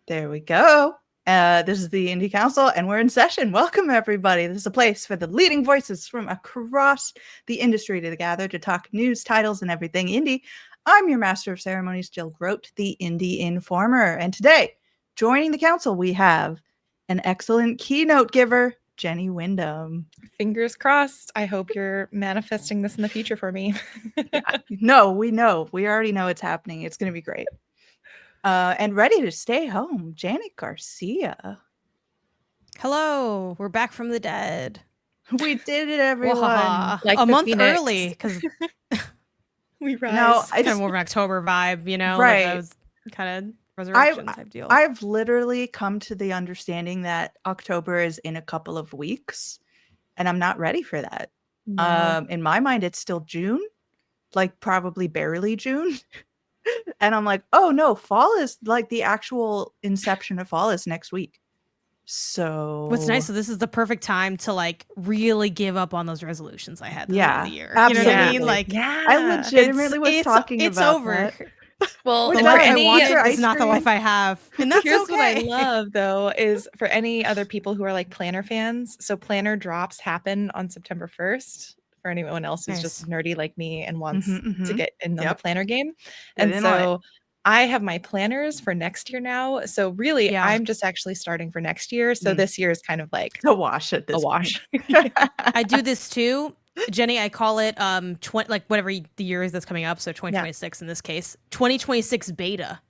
There we go. This is the Indie Council, and we're in session. Welcome, everybody. This is a place for the leading voices from across the industry to gather to talk news, titles, and everything indie. I'm your master of ceremonies, Jill Grote, the Indie Informer. And today, joining the council, we have an excellent keynote giver, Jenny Wyndham. Fingers crossed. I hope you're manifesting this in the future for me. No, we know. We already know it's happening. It's going to be great. And ready to stay home, Janet Garcia. Hello, we're back from the dead. We did it, everyone. Like a month Phoenix. Early because we rise. No, it's kind of more of an October vibe, you know, right? Like that was kind of resurrection type deal. I've literally come to the understanding that October is in a couple of weeks, and I'm not ready for that. No. In my mind, it's still June, like probably barely June. And I'm like, oh no, fall is like the actual inception of fall is next week. So what's nice, so this is the perfect time to like really give up on those resolutions I had at the yeah, end of the year. Absolutely. You know what I mean? Like, yeah, I legitimately was talking it's about over. That. Well, the life I wanted is not the life I have. And that's Here's okay. What I love, though, is for any other people who are like planner fans. So planner drops happen on September 1st. For anyone else who's just nerdy like me and wants to get in on the planner game. And so I have my planners for next year now. So really, I'm just actually starting for next year. So this year is kind of like a wash at this wash. I do this too. Jenny, I call it like whatever the year is that's coming up. So 2026 in this case, 2026 beta.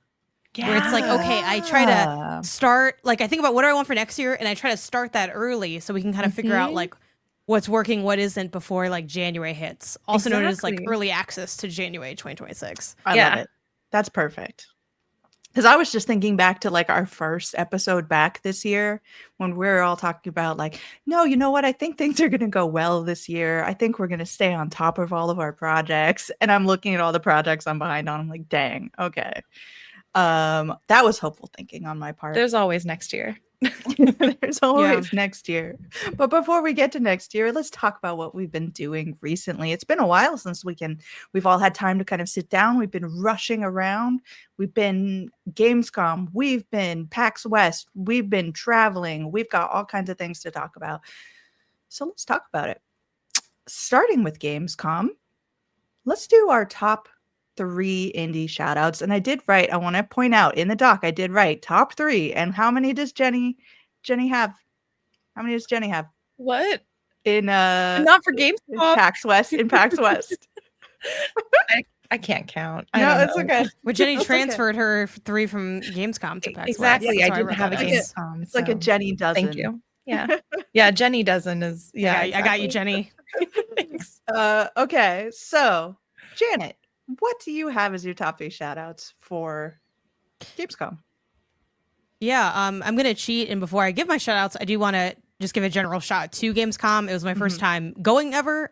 Yeah. Where it's like, okay, I try to start, like I think about what do I want for next year, and I try to start that early so we can kind of figure out like what's working, what isn't before like January hits. Also known as like early access to January 2026. I love it. That's perfect. Because I was just thinking back to like our first episode back this year when we were all talking about like, no, you know what? I think things are going to go well this year. I think we're going to stay on top of all of our projects. And I'm looking at all the projects I'm behind on. I'm like, dang, okay. That was hopeful thinking on my part. There's always next year. There's always next year. But before we get to next year, let's talk about what we've been doing recently. It's been a while since we've all had time to kind of sit down. We've been rushing around. We've been Gamescom. We've been PAX West. We've been traveling. We've got all kinds of things to talk about. So let's talk about it. Starting with Gamescom, let's do our top 3 indie shout outs. And I did write, I want to point out in the doc, I did write top 3. And how many does Jenny have? How many does Jenny have? What? In not for Gamescom. In PAX West. I can't count. No, it's okay. Well, Jenny transferred her 3 from Gamescom to PAX Exactly. West. I didn't have a Gamescom. It's like a Jenny dozen. Thank you. Yeah. Yeah, Jenny dozen is I got you, Jenny. Thanks. Okay, so Janet, what do you have as your top 3 shout outs for Gamescom? Yeah, I'm going to cheat. And before I give my shout outs, I do want to just give a general shout out to Gamescom. It was my first time going ever,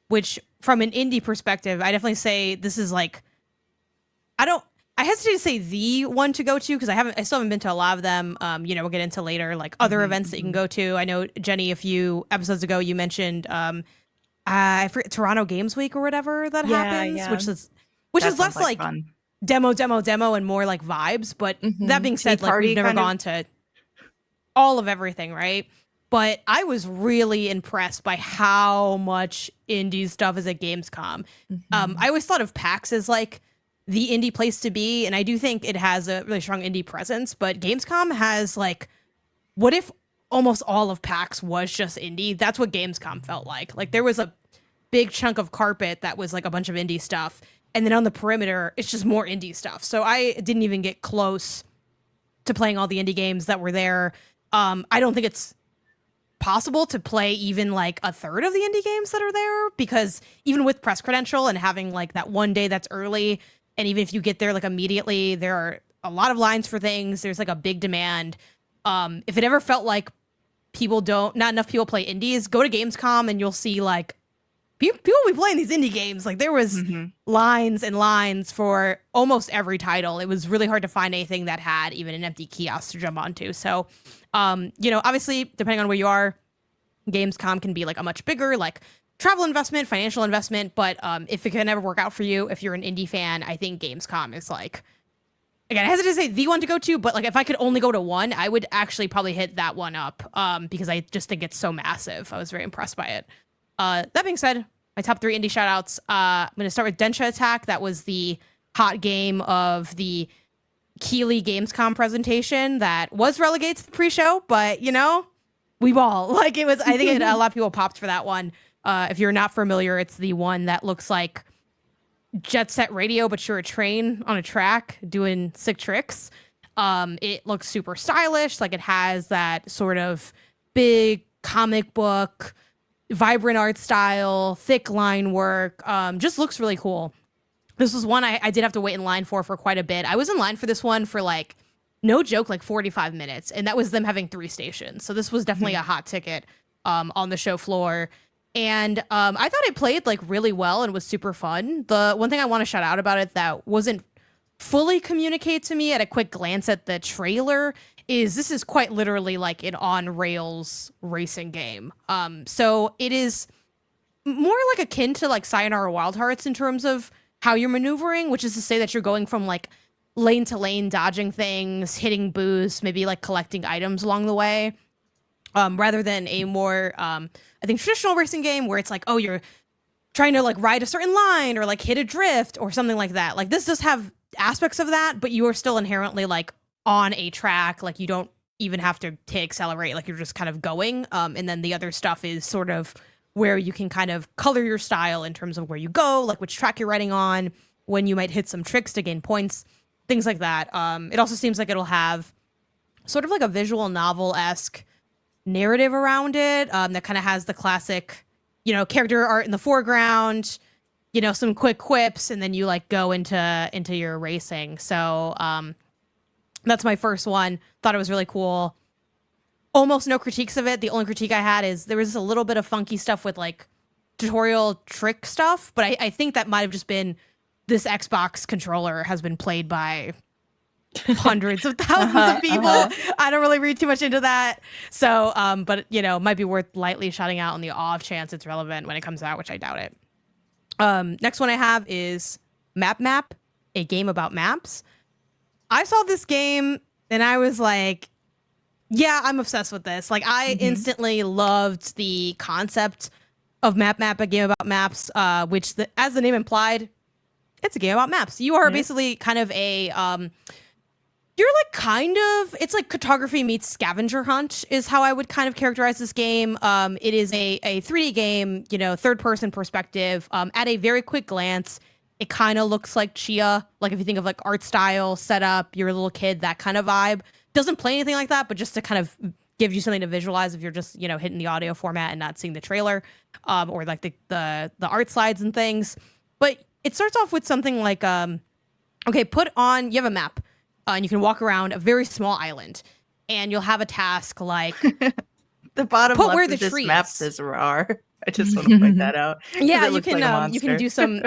which from an indie perspective, I definitely say this is like, I hesitate to say the one to go to because I still haven't been to a lot of them. We'll get into later, like other events that you can go to. I know, Jenny, a few episodes ago, you mentioned, I forget, Toronto Games Week or whatever that happens, which is less like fun. demo and more like vibes. But that being said, like we've never gone to all of everything, right? But I was really impressed by how much indie stuff is at Gamescom. I always thought of PAX as like the indie place to be, and I do think it has a really strong indie presence, but Gamescom has like, what if almost all of PAX was just indie? That's what Gamescom felt like. Like there was a big chunk of carpet that was like a bunch of indie stuff, and then on the perimeter, it's just more indie stuff. So I didn't even get close to playing all the indie games that were there. I don't think it's possible to play even like a third of the indie games that are there, because even with press credential and having like that one day that's early, and even if you get there like immediately, there are a lot of lines for things. There's like a big demand. If it ever felt like not enough people play indies, go to Gamescom and you'll see like people be playing these indie games. Like there was lines and lines for almost every title. It was really hard to find anything that had even an empty kiosk to jump onto. So, obviously depending on where you are, Gamescom can be like a much bigger like travel investment, financial investment. But if it can ever work out for you, if you're an indie fan, I think Gamescom is like again, I hesitate to say the one to go to, but like if I could only go to one, I would actually probably hit that one up because I just think it's so massive. I was very impressed by it. That being said, my top 3 indie shoutouts. I'm going to start with Densha Attack. That was the hot game of the Keighley Gamescom presentation that was relegated to the pre-show, but you know, we ball. Like it was, I think a lot of people popped for that one. If you're not familiar, it's the one that looks like Jet Set Radio, but you're a train on a track doing sick tricks. It looks super stylish. Like it has that sort of big comic book, vibrant art style, thick line work. Just looks really cool. This was one I did have to wait in line for quite a bit. I was in line for this one for like, no joke, like 45 minutes. And that was them having 3 stations. So this was definitely a hot ticket on the show floor. And I thought it played like really well and was super fun. The one thing I want to shout out about it that wasn't fully communicated to me at a quick glance at the trailer is this is quite literally like an on-rails racing game. So it is more like akin to like Sayonara Wild Hearts in terms of how you're maneuvering, which is to say that you're going from like lane to lane, dodging things, hitting boosts, maybe like collecting items along the way, rather than a more, I think, traditional racing game where it's like, oh, you're trying to like ride a certain line or like hit a drift or something like that. Like this does have aspects of that, but you are still inherently like on a track. Like you don't even have to accelerate, like you're just kind of going. And then the other stuff is sort of where you can kind of color your style in terms of where you go, like which track you're riding on, when you might hit some tricks to gain points, things like that. It also seems like it'll have sort of like a visual novel-esque narrative around it that kind of has the classic, you know, character art in the foreground, you know, some quick quips, and then you like go into your racing. So that's my first one. Thought it was really cool. Almost no critiques of it. The only critique I had is there was a little bit of funky stuff with like tutorial trick stuff, but I think that might have just been this Xbox controller has been played by hundreds of thousands of people. I don't really read too much into that. So, but you know, might be worth lightly shouting out on the off chance it's relevant when it comes out, which I doubt it. Next one I have is Map, a game about maps. I saw this game and I was like, yeah, I'm obsessed with this. Like I instantly loved the concept of Map, a game about maps, which as the name implied, it's a game about maps. You are basically kind of a, you're like kind of, it's like cartography meets scavenger hunt is how I would kind of characterize this game. It is a 3D game, you know, third person perspective. At a very quick glance, it kind of looks like Chia. Like if you think of like art style, setup, you're a little kid, that kind of vibe. Doesn't play anything like that, but just to kind of give you something to visualize if you're just, you know, hitting the audio format and not seeing the trailer, or like the art slides and things. But it starts off with something like, okay, you have a map, and you can walk around a very small island, and you'll have a task like the bottom left where of the this trees. map says RAR. I just want to point that out. Yeah, you can do some.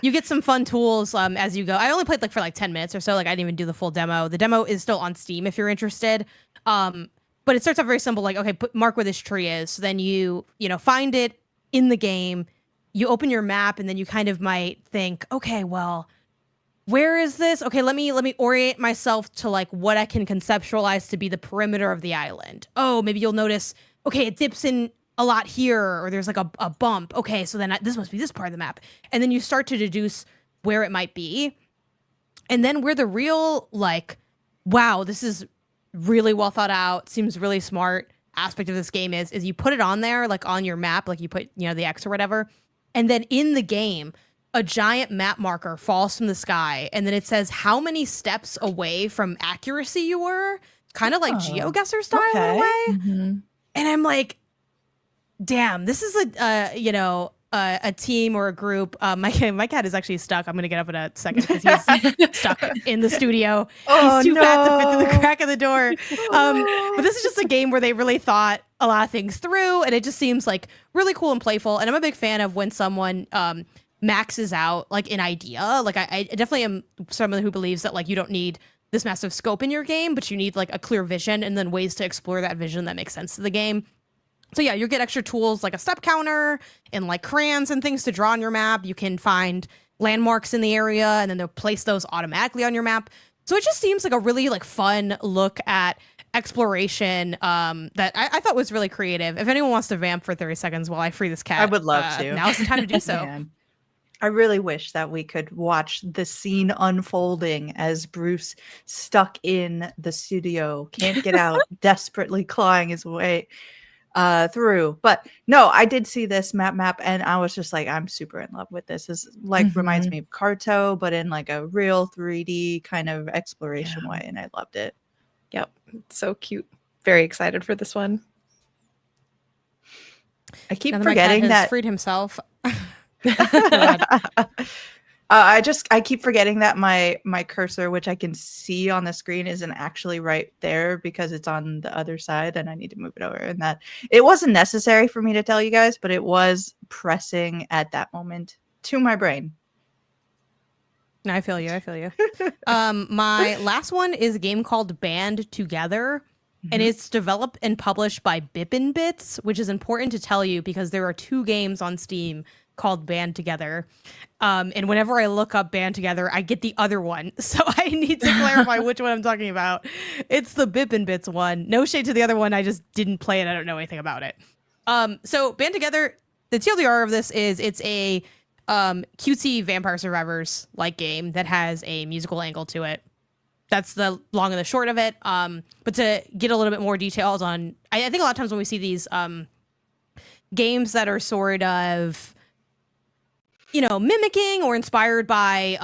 You get some fun tools as you go. I only played like for like 10 minutes or so. Like I didn't even do the full demo. The demo is still on Steam if you're interested. But it starts off very simple. Like, okay, mark where this tree is. So then you find it in the game. You open your map and then you kind of might think, okay, well, where is this? Okay, let me orient myself to like what I can conceptualize to be the perimeter of the island. Oh, maybe you'll notice, okay, it dips in a lot here, or there's like a bump. Okay, so then this must be this part of the map. And then you start to deduce where it might be. And then where the real, like, wow, this is really well thought out, seems really smart aspect of this game is you put it on there, like on your map, like you put, you know, the X or whatever. And then in the game, a giant map marker falls from the sky. And then it says how many steps away from accuracy you were. Kind of like GeoGuessr style in a way. And I'm like, damn, this is a team or a group. My cat is actually stuck. I'm gonna get up in a second because he's stuck in the studio. He's too fat to fit through the crack of the door. But this is just a game where they really thought a lot of things through, and it just seems like really cool and playful. And I'm a big fan of when someone maxes out like an idea. Like I definitely am someone who believes that like you don't need this massive scope in your game, but you need like a clear vision and then ways to explore that vision that makes sense to the game. So yeah, you get extra tools like a step counter and like crayons and things to draw on your map. You can find landmarks in the area and then they'll place those automatically on your map. So it just seems like a really like fun look at exploration that I thought was really creative. If anyone wants to vamp for 30 seconds while I free this cat, I would love to. Now's the time to do so. Man. I really wish that we could watch the scene unfolding as Bruce, stuck in the studio, can't get out, desperately clawing his way through. But no, I did see this map, and I was just like, I'm super in love with this. This like reminds me of Carto, but in like a real 3D kind of exploration way, and I loved it. Yep, it's so cute. Very excited for this one. I keep forgetting that freed himself. I keep forgetting that my cursor, which I can see on the screen, isn't actually right there because it's on the other side, and I need to move it over. And that it wasn't necessary for me to tell you guys, but it was pressing at that moment to my brain. I feel you. My last one is a game called Band Together. And it's developed and published by Bippin Bits, which is important to tell you because there are 2 games on Steam called Band Together. And whenever I look up Band Together, I get the other one. So I need to clarify which one I'm talking about. It's the Bippin Bits one. No shade to the other one. I just didn't play it. I don't know anything about it. So Band Together, the TLDR of this is it's a cutesy Vampire Survivors like game that has a musical angle to it. That's the long and the short of it. But to get a little bit more details on, I think a lot of times when we see these games that are sort of, mimicking or inspired by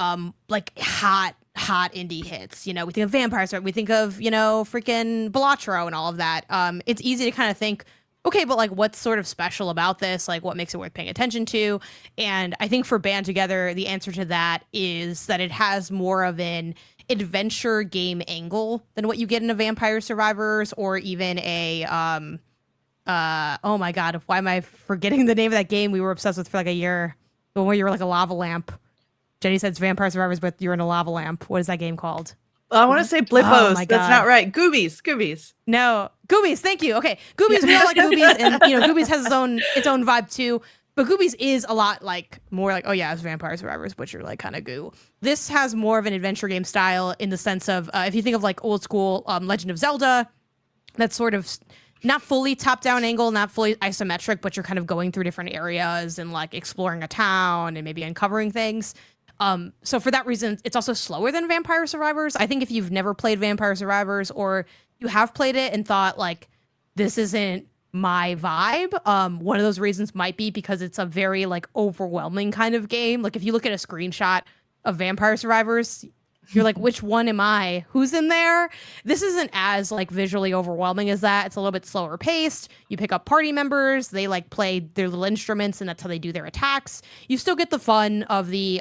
like hot indie hits, we think of Vampire Survivors, we think of, freaking Balatro and all of that. It's easy to kind of think, okay, but like what's sort of special about this? Like what makes it worth paying attention to? And I think for Band Together, the answer to that is that it has more of an adventure game angle than what you get in a Vampire Survivors or even a oh my god, why am I forgetting the name of that game we were obsessed with for like a year? The one where you were like a lava lamp. Jenny said it's Vampire Survivors, but you're in a lava lamp. What is that game called? I want to say Blippos. Oh that's not right. Goobies. No, Goobies. Thank you. Okay, Goobies. We all like Goobies, and Goobies has its own vibe too. But Goobies is a lot like more like, oh yeah, it's Vampire Survivors, but you're like kind of goo. This has more of an adventure game style in the sense of if you think of like old school Legend of Zelda, that's sort of not fully top-down angle, not fully isometric, but you're kind of going through different areas and like exploring a town and maybe uncovering things. So for that reason, it's also slower than Vampire Survivors. I think if you've never played Vampire Survivors or you have played it and thought like, this isn't my vibe, one of those reasons might be because it's a very like overwhelming kind of game. Like if you look at a screenshot of Vampire Survivors, you're like, which one am I? Who's in there? This isn't as like visually overwhelming as that. It's a little bit slower paced. You pick up party members. They like play their little instruments and that's how they do their attacks. You still get the fun of the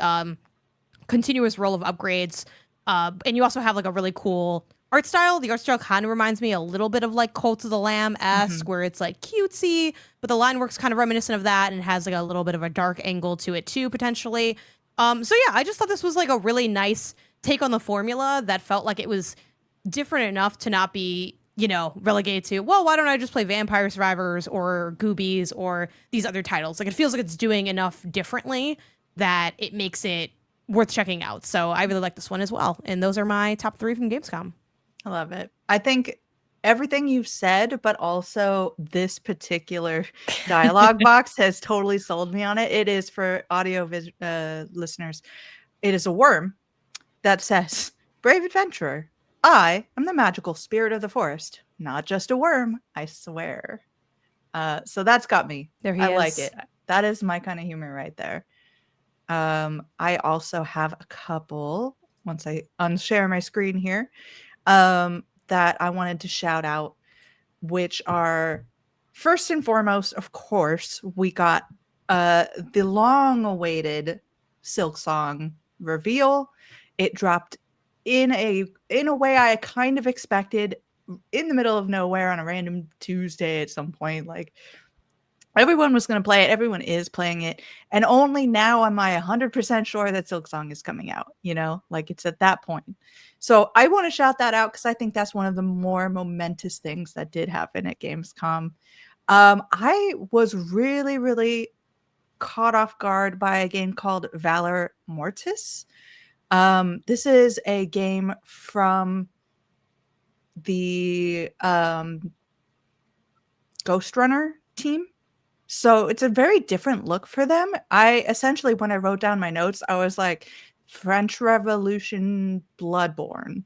continuous roll of upgrades. And you also have like a really cool art style. The art style kind of reminds me a little bit of like Cult of the Lamb-esque, where it's like cutesy, but the line work's kind of reminiscent of that and has like a little bit of a dark angle to it too, potentially. So yeah, I just thought this was like a really nice take on the formula that felt like it was different enough to not be, relegated to, well, why don't I just play Vampire Survivors or Goobies or these other titles? Like it feels like it's doing enough differently that it makes it worth checking out. So I really like this one as well. And those are my top 3 from Gamescom. I love it. I think everything you've said, but also this particular dialogue box has totally sold me on it. It is for audio listeners. It is a worm that says, "Brave adventurer, I am the magical spirit of the forest. Not just a worm, I swear." So that's got me. There he is. I like it. That is my kind of humor right there. I also have a couple, once I unshare my screen here, that I wanted to shout out, which are first and foremost, of course, we got the long-awaited Silksong reveal. It dropped in a way I kind of expected, in the middle of nowhere on a random Tuesday at some point. Like everyone was going to play it. Everyone is playing it. And only now am I 100% sure that Silksong is coming out, like it's at that point. So I want to shout that out because I think that's one of the more momentous things that did happen at Gamescom. I was really, really caught off guard by a game called Valor Mortis. This is a game from the Ghost Runner team. So it's a very different look for them. I essentially, when I wrote down my notes, I was like, French Revolution Bloodborne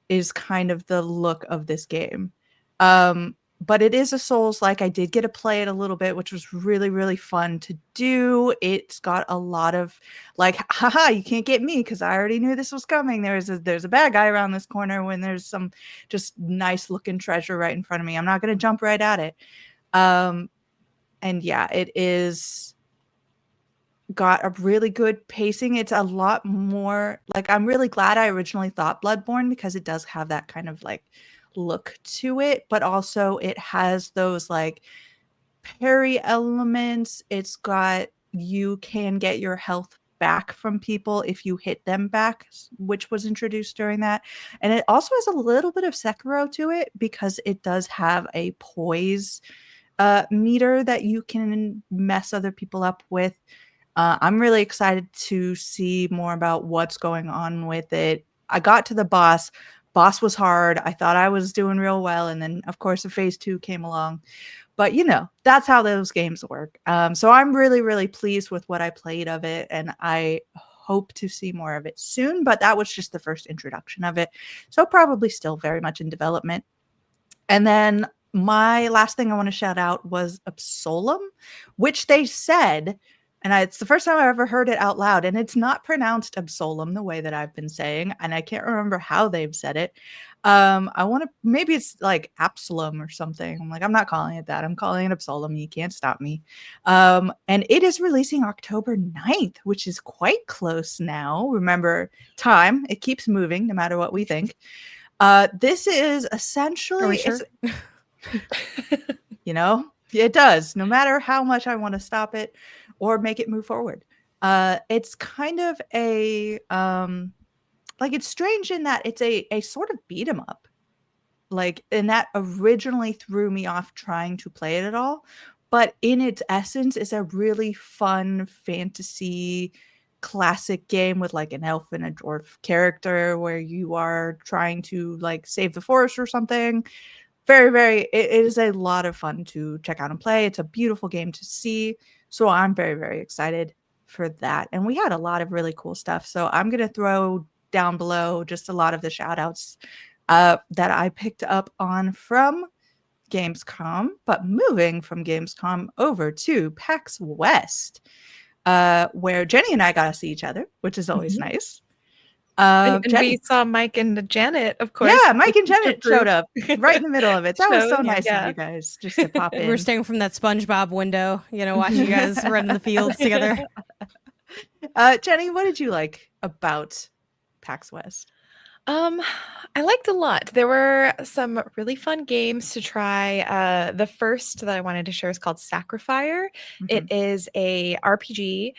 is kind of the look of this game. But it is a Souls-like. I did get to play it a little bit, which was really, really fun to do. It's got a lot of like, haha, you can't get me because I already knew this was coming. There's a bad guy around this corner when there's some just nice looking treasure right in front of me. I'm not going to jump right at it. And yeah, it is got a really good pacing. It's a lot more like, I'm really glad I originally thought Bloodborne because it does have that kind of like look to it, but also it has those like parry elements. It's got, you can get your health back from people if you hit them back, which was introduced during that. And it also has a little bit of Sekiro to it because it does have a poise meter that you can mess other people up with. I'm really excited to see more about what's going on with it. I got to the boss. Boss was hard. I thought I was doing real well. And then, of course, a phase 2 came along. But, that's how those games work. So I'm really, really pleased with what I played of it. And I hope to see more of it soon. But that was just the first introduction of it. So probably still very much in development. And then my last thing I want to shout out was Absolem, which they said, and it's the first time I've ever heard it out loud, and it's not pronounced Absolem the way that I've been saying, and I can't remember how they've said it. Maybe it's like Absalom or something. I'm like, I'm not calling it that. I'm calling it Absolem. You can't stop me. And it is releasing October 9th, which is quite close now. Remember, time, it keeps moving no matter what we think. This is essentially, are we sure? It does, no matter how much I want to stop it or make it move forward. It's kind of a like, it's strange in that it's a sort of beat 'em up. Like, and that originally threw me off trying to play it at all. But in its essence, it's a really fun fantasy classic game with like an elf and a dwarf character where you are trying to like save the forest or something. Very, very, it is a lot of fun to check out and play. It's a beautiful game to see. So I'm very, very excited for that. And we had a lot of really cool stuff. So I'm going to throw down below just a lot of the shout outs that I picked up on from Gamescom, but moving from Gamescom over to PAX West, where Jenny and I got to see each other, which is always nice. And we saw Mike and Janet, of course. Yeah, Mike and Janet showed up right in the middle of it. That was so nice of you guys just to pop in. We're staying from that SpongeBob window, watching you guys run in the fields together. Jenny, what did you like about PAX West? I liked a lot. There were some really fun games to try. The first that I wanted to share is called Sacrifier. It is a RPG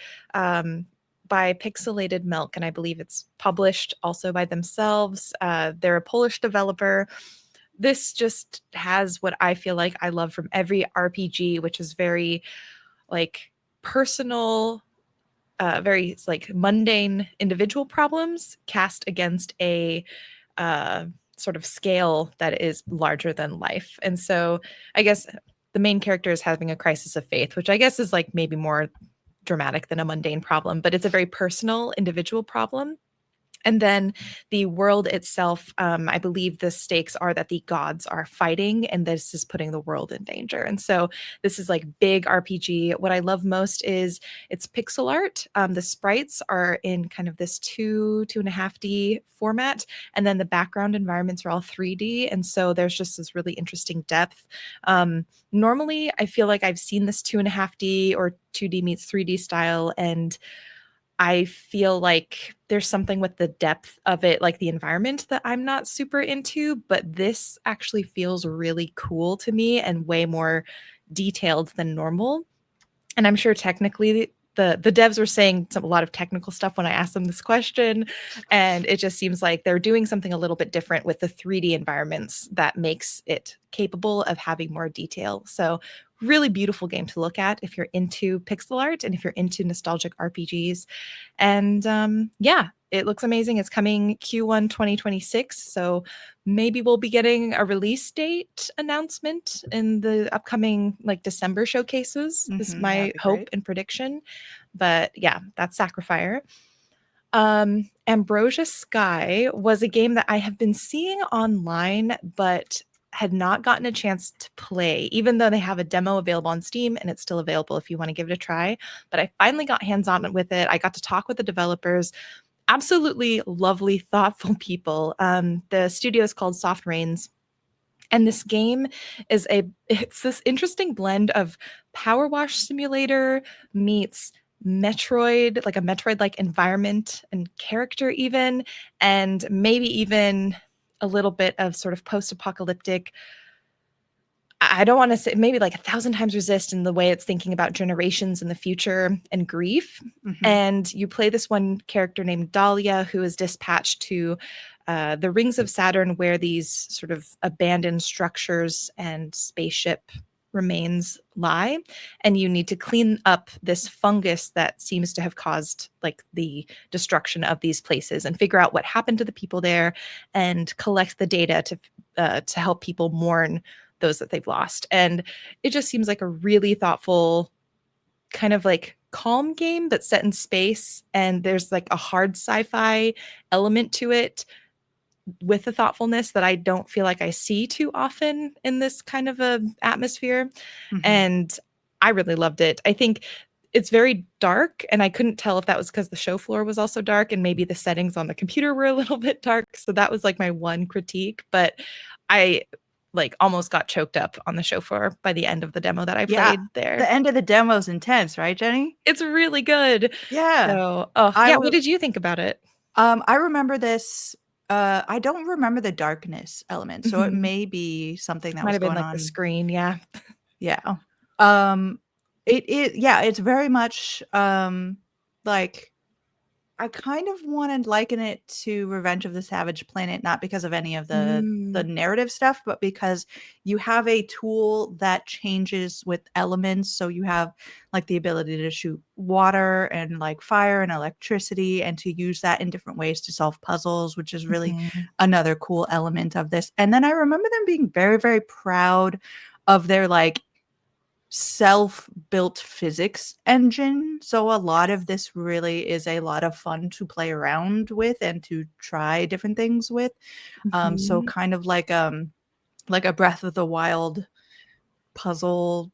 by Pixelated Milk, and I believe it's published also by themselves. They're a Polish developer. This just has what I feel like I love from every RPG, which is very like personal, very like mundane individual problems cast against a sort of scale that is larger than life. And so I guess the main character is having a crisis of faith, which I guess is like maybe more dramatic than a mundane problem, but it's a very personal individual problem. And then the world itself, I believe the stakes are that the gods are fighting, and this is putting the world in danger. And so this is like big RPG. What I love most is it's pixel art. The sprites are in kind of this 2.5D format, and then the background environments are all 3D. And so there's just this really interesting depth. Normally, I feel like I've seen this 2.5D or 2D meets 3D style, and I feel like there's something with the depth of it, like the environment, that I'm not super into, but this actually feels really cool to me and way more detailed than normal. And I'm sure technically the devs were saying a lot of technical stuff when I asked them this question, and it just seems like they're doing something a little bit different with the 3D environments that makes it capable of having more detail. So really beautiful game to look at if you're into pixel art and if you're into nostalgic RPGs. And yeah, it looks amazing. It's coming Q1 2026. So maybe we'll be getting a release date announcement in the upcoming like December showcases. Is my hope great. and prediction. But yeah, that's Sacrifier. Ambrosia Sky was a game that I have been seeing online, but had not gotten a chance to play, even though they have a demo available on Steam and it's still available if you want to give it a try. But I finally got hands on with it. I got to talk with the developers. Absolutely lovely, thoughtful people. The studio is called Soft Rains. And this game it's this interesting blend of power wash simulator meets Metroid, like a Metroid-like environment and character even, and maybe even a little bit of sort of post-apocalyptic. I don't want to say maybe like 1,000 times resist in the way it's thinking about generations in the future and grief. And you play this one character named Dahlia who is dispatched to the rings of Saturn, where these sort of abandoned structures and spaceship remains lie. And you need to clean up this fungus that seems to have caused like the destruction of these places and figure out what happened to the people there and collect the data to help people mourn those that they've lost. And it just seems like a really thoughtful, kind of like calm game that's set in space. And there's like a hard sci-fi element to it with the thoughtfulness that I don't feel like I see too often in this kind of a atmosphere. And I really loved it. I think it's very dark, and I couldn't tell if that was because the show floor was also dark and maybe the settings on the computer were a little bit dark. So that was like my one critique, but I like almost got choked up on the show floor by the end of the demo that I played there. The end of the demo is intense, right, Jenny? It's really good. Yeah. So, what did you think about it? I remember this. I don't remember the darkness element, so it may be something that Might was have been going like on. the screen, yeah. Yeah. It's very much like I kind of want to liken it to Revenge of the Savage Planet, not because of any of the narrative stuff, but because you have a tool that changes with elements. So you have like the ability to shoot water and like fire and electricity and to use that in different ways to solve puzzles, which is really another cool element of this. And then I remember them being very, very proud of their like self-built physics engine. So a lot of this really is a lot of fun to play around with and to try different things with. So kind of like a Breath of the Wild puzzle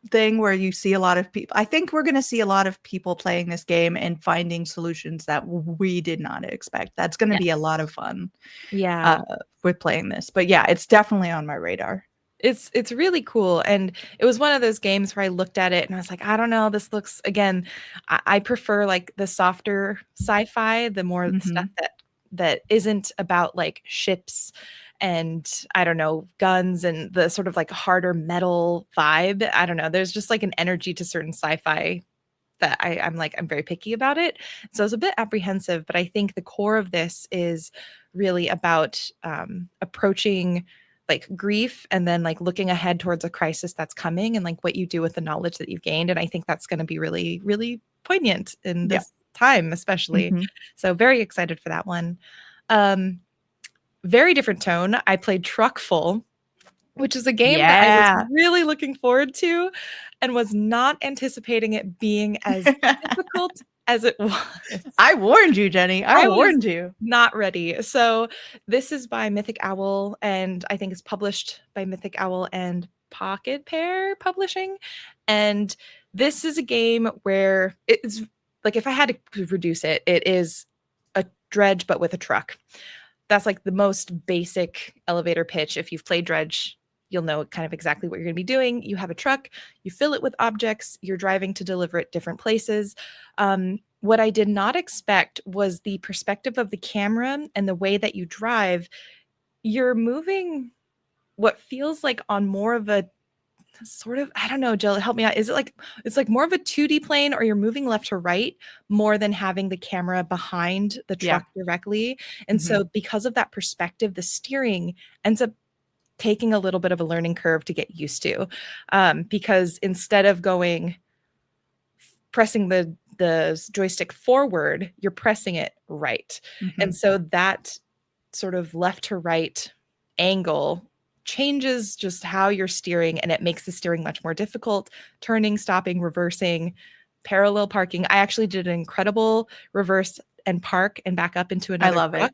thing where you see a lot of people. I think we're going to see a lot of people playing this game and finding solutions that we did not expect. That's going to be a lot of fun. Yeah. With playing this. But yeah, it's definitely on my radar. It's really cool. And it was one of those games where I looked at it and I was like, I don't know, this looks, again, I prefer like the softer sci-fi, the more stuff that isn't about like ships and I don't know, guns and the sort of like harder metal vibe. I don't know. There's just like an energy to certain sci-fi that I'm very picky about it. So I was a bit apprehensive, but I think the core of this is really about approaching like grief and then like looking ahead towards a crisis that's coming and like what you do with the knowledge that you've gained. And I think that's going to be really, really poignant in this time, especially. So very excited for that one. Very different tone. I played Truckful, which is a game that I was really looking forward to and was not anticipating it being as difficult as it was. I warned you, Jenny. I warned you. Not ready. So this is by Mythic Owl, and I think it's published by Mythic Owl and Pocket Pair Publishing. And this is a game where it's like, if I had to reduce it, it is a dredge, but with a truck. That's like the most basic elevator pitch. If you've played Dredge, you'll know kind of exactly what you're going to be doing. You have a truck, you fill it with objects, you're driving to deliver it different places. What I did not expect was the perspective of the camera and the way that you drive. You're moving what feels like on more of a sort of, I don't know, Jill, help me out. Is it like, it's like more of a 2D plane, or you're moving left to right more than having the camera behind the truck directly. And so because of that perspective, the steering ends up taking a little bit of a learning curve to get used to, because instead of pressing the joystick forward, you're pressing it right. And so that sort of left to right angle changes just how you're steering, and it makes the steering much more difficult. Turning, stopping, reversing, parallel parking. I actually did an incredible reverse and park and back up into another truck.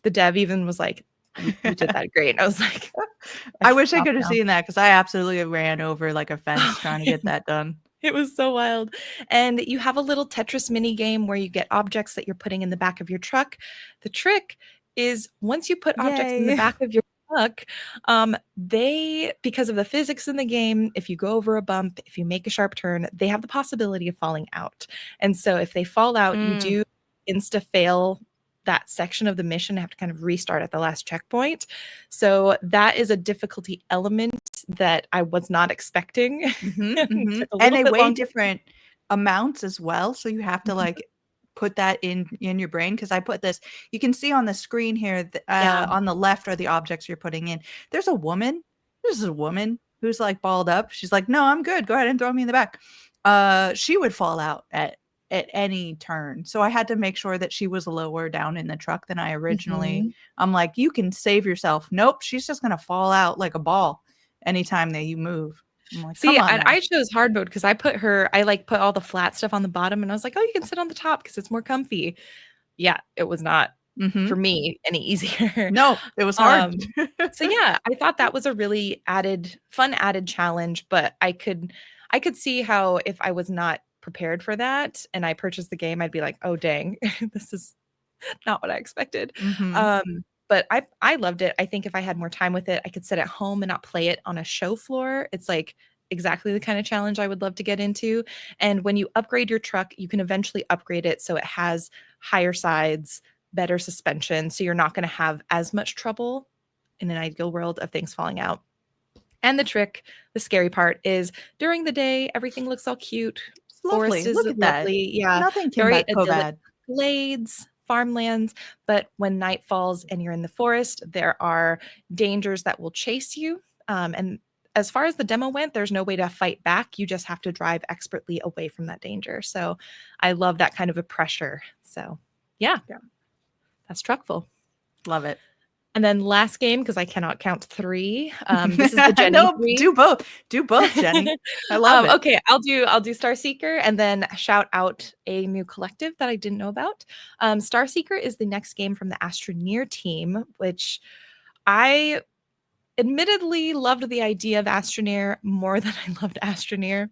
The dev even was like, you did that great. And I was like, I wish I could have seen that, because I absolutely ran over like a fence trying to get that done. It was so wild. And you have a little Tetris mini game where you get objects that you're putting in the back of your truck. The trick is, once you put objects in the back of your truck, they, because of the physics in the game, if you go over a bump, if you make a sharp turn, they have the possibility of falling out. And so if they fall out, you do insta fail that section of the mission, have to kind of restart at the last checkpoint. So that is a difficulty element that I was not expecting. And they weigh different amounts as well. So you have to like put that in your brain, because I put this, you can see on the screen here, on the left are the objects you're putting in. There's a woman. This is a woman who's like balled up. She's like, no, I'm good. Go ahead and throw me in the back. She would fall out at any turn. So I had to make sure that she was lower down in the truck than I originally. I'm like, you can save yourself. Nope. She's just going to fall out like a ball anytime that you move. I'm like, see, and I chose hard mode because I put all the flat stuff on the bottom, and I was like, oh, you can sit on the top because it's more comfy. Yeah, it was not for me any easier. No, it was hard. So yeah, I thought that was a really fun added challenge, but I could see how if I was not prepared for that and I purchased the game, I'd be like, oh dang, this is not what I expected. But I loved it. I think if I had more time with it, I could sit at home and not play it on a show floor. It's like exactly the kind of challenge I would love to get into. And when you upgrade your truck, you can eventually upgrade it so it has higher sides, better suspension, so you're not going to have as much trouble in an ideal world of things falling out. And the trick, the scary part, is during the day, everything looks all cute. Lovely. Forest is Look at lovely. that. Yeah. Nothing can go bad. Glades, farmlands. But when night falls and you're in the forest, there are dangers that will chase you. And as far as the demo went, there's no way to fight back. You just have to drive expertly away from that danger. So I love that kind of a pressure. So yeah. That's Truckful. Love it. And then last game, because I cannot count 3. This is the Jenny. No, 3. Do both, Jenny. I love it. Okay, I'll do Star Seeker, and then shout out a new collective that I didn't know about. Star Seeker is the next game from the Astroneer team, which I admittedly loved the idea of Astroneer more than I loved Astroneer.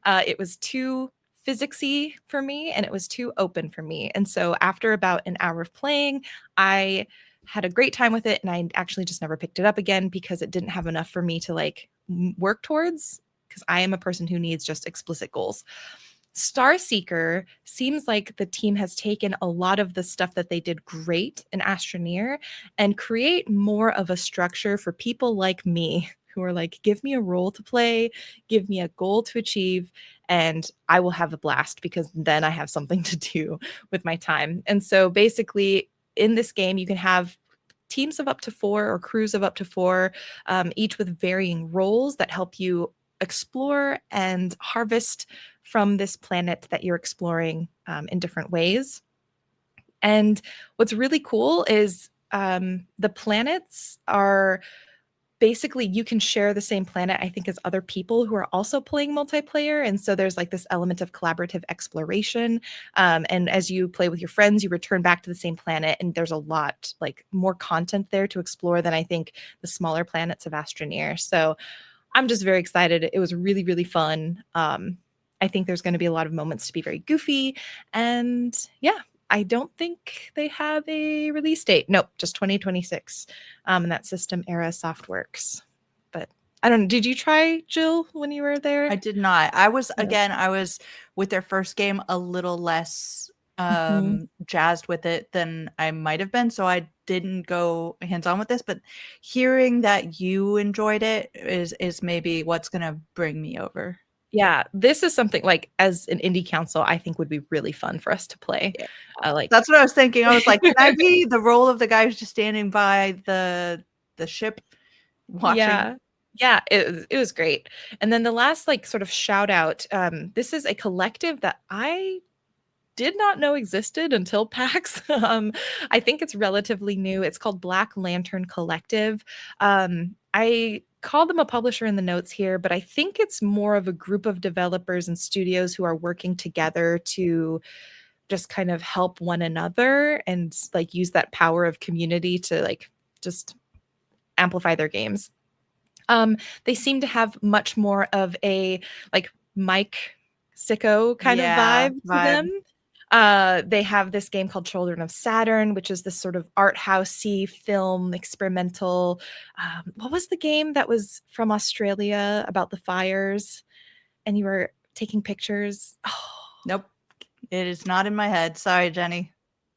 It was too physicsy for me, and it was too open for me. And so after about an hour of playing, I had a great time with it, and I actually just never picked it up again because it didn't have enough for me to like work towards, because I am a person who needs just explicit goals. Star Seeker seems like the team has taken a lot of the stuff that they did great in Astroneer and create more of a structure for people like me who are like, give me a role to play, give me a goal to achieve, and I will have a blast because then I have something to do with my time. And so basically in this game, you can have teams of up to 4 or crews of up to 4, each with varying roles that help you explore and harvest from this planet that you're exploring in different ways. And what's really cool is the planets are basically, you can share the same planet, I think, as other people who are also playing multiplayer. And so there's like this element of collaborative exploration. And as you play with your friends, you return back to the same planet. And there's a lot like more content there to explore than I think the smaller planets of Astroneer. So I'm just very excited. It was really, really fun. I think there's going to be a lot of moments to be very goofy. And yeah, I don't think they have a release date. Nope, just 2026. And that System Era Softworks. But I don't know. Did you try, Jill, when you were there? I did not. I was with their first game a little less jazzed with it than I might have been. So I didn't go hands-on with this, but hearing that you enjoyed it is maybe what's going to bring me over. Yeah, this is something like as an indie council, I think would be really fun for us to play. Yeah. Like that's what I was thinking. I was like, can I be the role of the guy who's just standing by the ship watching. Yeah, it was great. And then the last like sort of shout out, this is a collective that I did not know existed until PAX. I think it's relatively new. It's called Black Lantern Collective. I called them a publisher in the notes here, but I think it's more of a group of developers and studios who are working together to just kind of help one another and like use that power of community to like just amplify their games. They seem to have much more of a like Mike Sicko kind of vibe to them. They have this game called Children of Saturn, which is this sort of art housey film experimental. What was the game that was from Australia about the fires and you were taking pictures? Oh. Nope. It is not in my head. Sorry, Jenny.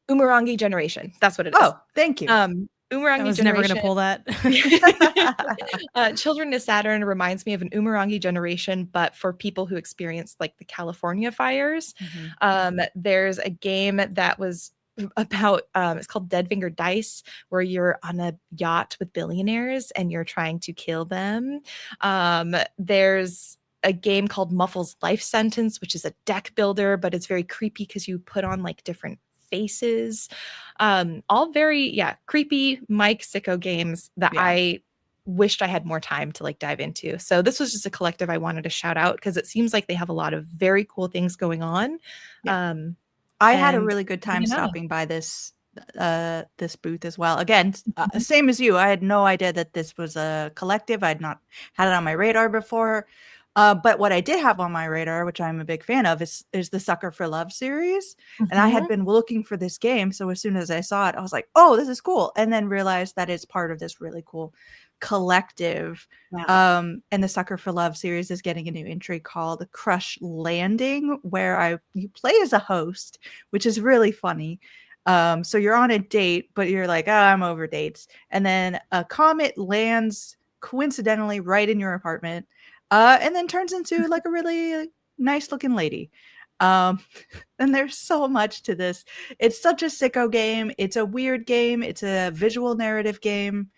Umurangi Generation. That's what it is. Oh, thank you. Umurangi I was Generation. never going to pull that. Children of Saturn reminds me of an Umurangi Generation, but for people who experienced like the California fires. There's a game that was about it's called Dead Finger Dice, where you're on a yacht with billionaires and you're trying to kill them. There's a game called Muffle's Life Sentence, which is a deck builder, but it's very creepy because you put on like different faces. All very creepy Mike Sicko games that I wished I had more time to like dive into. So this was just a collective I wanted to shout out because it seems like they have a lot of very cool things going on. I had a really good time stopping by this booth as well. Again, same as you. I had no idea that this was a collective. I'd not had it on my radar before. But what I did have on my radar, which I'm a big fan of, is the Sucker for Love series. And I had been looking for this game. So as soon as I saw it, I was like, oh, this is cool. And then realized that it's part of this really cool collective. And the Sucker for Love series is getting a new entry called Crush Landing, where you play as a host, which is really funny. So you're on a date, but you're like, oh, I'm over dates. And then a comet lands coincidentally right in your apartment. And then turns into like a really nice looking lady. And there's so much to this. It's such a sicko game. It's a weird game. It's a visual narrative game.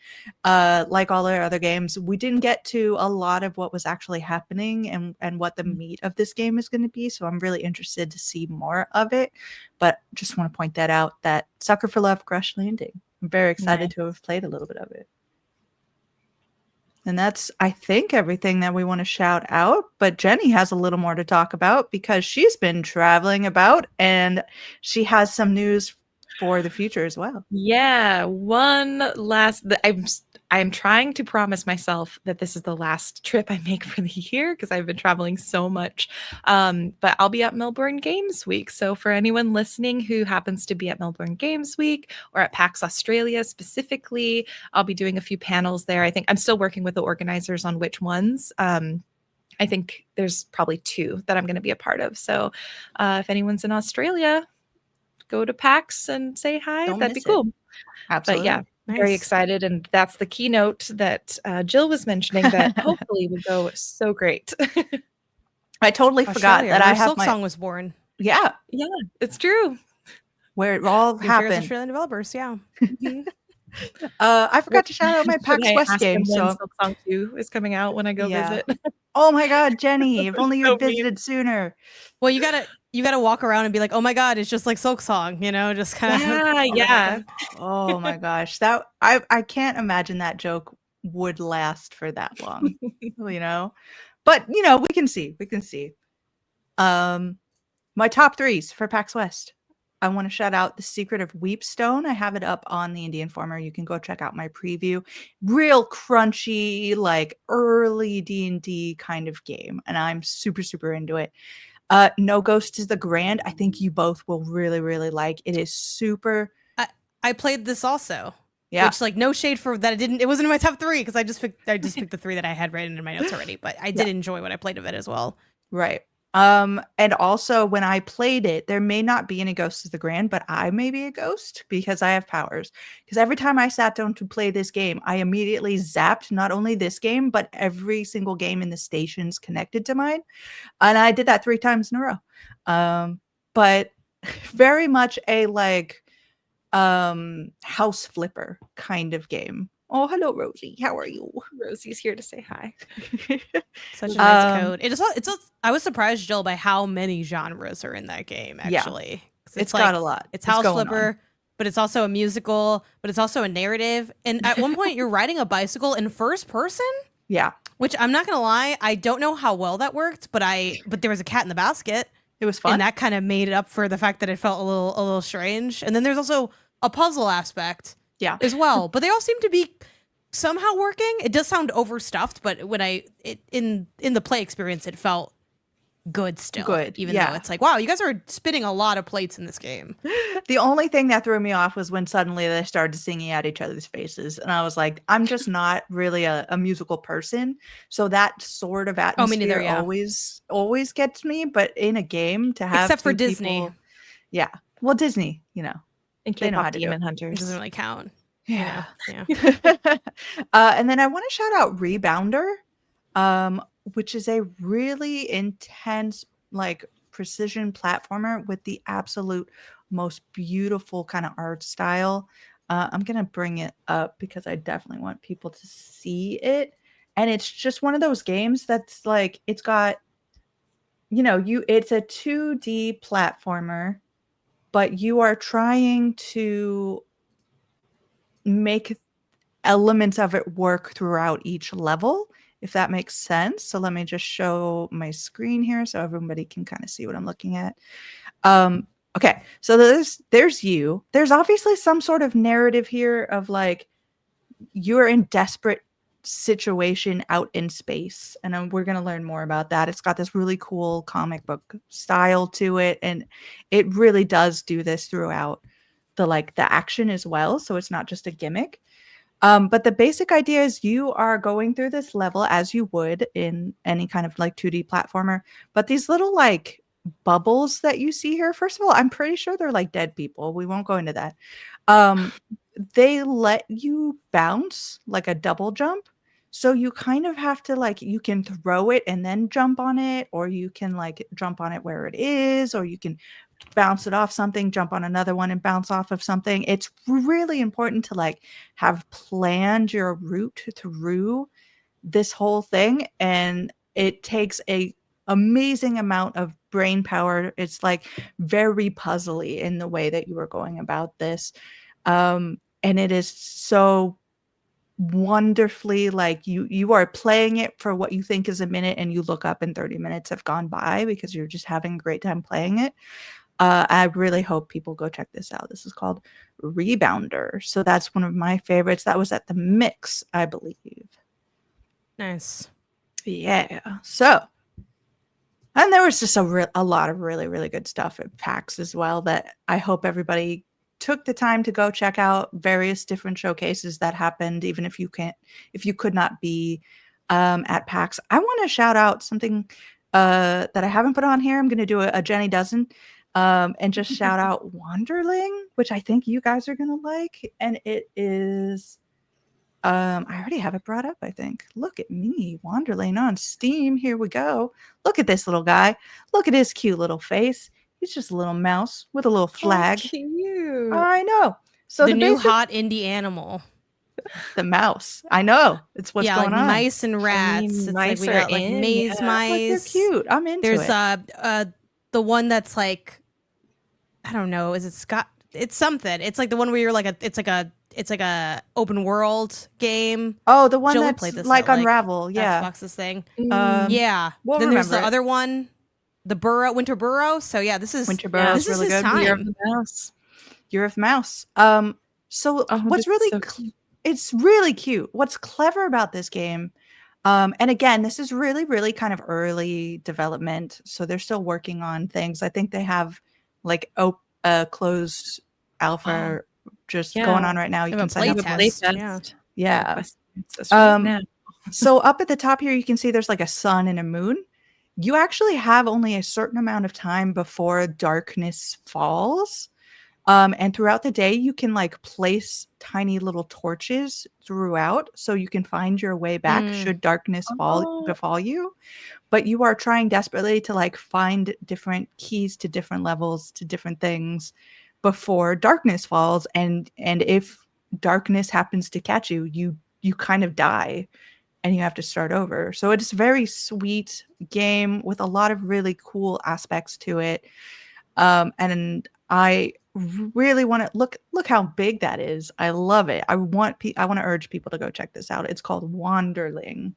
Like all our other games, we didn't get to a lot of what was actually happening and what the meat of this game is going to be. So I'm really interested to see more of it. But just want to point that out, that Sucker for Love, Crush Landing. I'm very excited to have played a little bit of it. And that's, I think, everything that we want to shout out. But Jenny has a little more to talk about because she's been traveling about and she has some news for the future as well. Yeah, one last. I'm trying to promise myself that this is the last trip I make for the year because I've been traveling so much. But I'll be at Melbourne Games Week. So for anyone listening who happens to be at Melbourne Games Week or at PAX Australia specifically, I'll be doing a few panels there. I think I'm still working with the organizers on which ones. I think there's probably 2 that I'm going to be a part of. So if anyone's in Australia, go to PAX and say hi. That'd be cool. Absolutely. But yeah, very excited. And that's the keynote that Jill was mentioning that hopefully will go so great. I totally forgot that I have Silk Song was born. Yeah. Yeah, it's true. Where it all happened. Australian developers, yeah. I forgot to shout out my PAX West game. So Silk Song 2 is coming out when I go visit. Oh my God, Jenny, if only you had visited sooner. Well, you gotta walk around and be like, oh my God, it's just like Silk Song, just kind of. Yeah. Oh my gosh, that I can't imagine that joke would last for that long, But we can see. My top 3s for PAX West. I want to shout out The Secret of Weepstone. I have it up on the Indie Informer. You can go check out my preview. Real crunchy, like early D&D kind of game. And I'm super, super into it. No Ghost is the Grand. I think you both will really, really like. It is super. I played this also. Yeah. Which, like, no shade for that. It wasn't in my top 3 because I just picked the 3 that I had written in my notes already. But I did enjoy what I played of it as well. Right. And also when I played it, there may not be any ghosts of the grand, but I may be a ghost because I have powers. Because every time I sat down to play this game, I immediately zapped not only this game, but every single game in the stations connected to mine. And I did that 3 times in a row. But very much a house flipper kind of game. Oh, hello, Rosie. How are you? Rosie's here to say hi. Such a nice code. I was surprised, Jill, by how many genres are in that game, actually. Yeah. It's got a lot. It's House Flipper, but it's also a musical, but it's also a narrative. And at one point, you're riding a bicycle in first person? Yeah. Which I'm not going to lie, I don't know how well that worked, but there was a cat in the basket. It was fun. And that kind of made it up for the fact that it felt a little strange. And then there's also a puzzle aspect as well. But they all seem to be somehow working. It does sound overstuffed, but when in the play experience, it felt good still. Good. Even though it's like, wow, you guys are spinning a lot of plates in this game. The only thing that threw me off was when suddenly they started singing at each other's faces. And I was like, I'm just not really a musical person. So that sort of atmosphere always gets me. But in a game to have except for Disney. People, yeah. Well, Disney, you know. And K-pop Demon Hunters. It doesn't really count. Yeah. And then I want to shout out Rebounder, which is a really intense, like precision platformer with the absolute most beautiful kind of art style. I'm gonna bring it up because I definitely want people to see it. And it's just one of those games that's like, it's got, it's a 2D platformer, but you are trying to make elements of it work throughout each level, if that makes sense. So let me just show my screen here so everybody can kind of see what I'm looking at. Okay, so there's you. There's obviously some sort of narrative here of like you're in desperate situation out in space, and we're going to learn more about that. It's got this really cool comic book style to it, and it really does do this throughout the action as well, so it's not just a gimmick. But the basic idea is you are going through this level as you would in any kind of like 2D platformer, but these little like bubbles that you see here, first of all, I'm pretty sure they're like dead people. We won't go into that. They let you bounce like a double jump. So you kind of have to like, you can throw it and then jump on it, or you can like jump on it where it is, or you can bounce it off something, jump on another one and bounce off of something. It's really important to like have planned your route through this whole thing. And it takes a amazing amount of brain power. It's like very puzzly in the way that you are going about this. And it is so wonderfully like you are playing it for what you think is a minute, and you look up and 30 minutes have gone by because you're just having a great time playing it. I really hope people go check this out. This is called Rebounder. So that's one of my favorites. That was at the Mix, I believe. Nice. Yeah. So, and there was just a lot of really, really good stuff at PAX as well that I hope everybody took the time to go check out. Various different showcases that happened, even if you could not be at PAX. I want to shout out something that I haven't put on here. I'm going to do a Jenny Doesn't. And just shout out Wanderling, which I think you guys are gonna like. And it is I already have it brought up, I think. Look at me, Wanderling on Steam. Here we go. Look at this little guy. Look at his cute little face. He's just a little mouse with a little flag. Oh, cute. I know. So the new hot indie animal. The mouse. I know. It's what's going like on. Mice and rats. It's mice like we got like maze mice. Like, they're cute. I'm into it. There's the one that's like, I don't know, is it Scott? It's something. It's like the one where you're like it's like a open world game. Oh, the one Jill that's played this like at, Unravel. Yeah. Xbox's thing. Yeah. Then there's the other one, the Winter Burrow. So yeah, this is Winter Burrow is really good. Time. Year of the Mouse. Year of the Mouse. So what's really it's really cute. What's clever about this game, and again, this is really, really kind of early development, so they're still working on things. I think they have like a closed alpha just going on right now. You can sign up for test. Yeah. So up at the top here, you can see there's like a sun and a moon. You actually have only a certain amount of time before darkness falls. And throughout the day, you can like place tiny little torches throughout so you can find your way back should darkness befall you. But you are trying desperately to like find different keys to different levels, to different things before darkness falls. And if darkness happens to catch you, you kind of die and you have to start over. So it's a very sweet game with a lot of really cool aspects to it. And I really want to look how big that is. I love it. I want to urge people to go check this out. It's called Wanderling,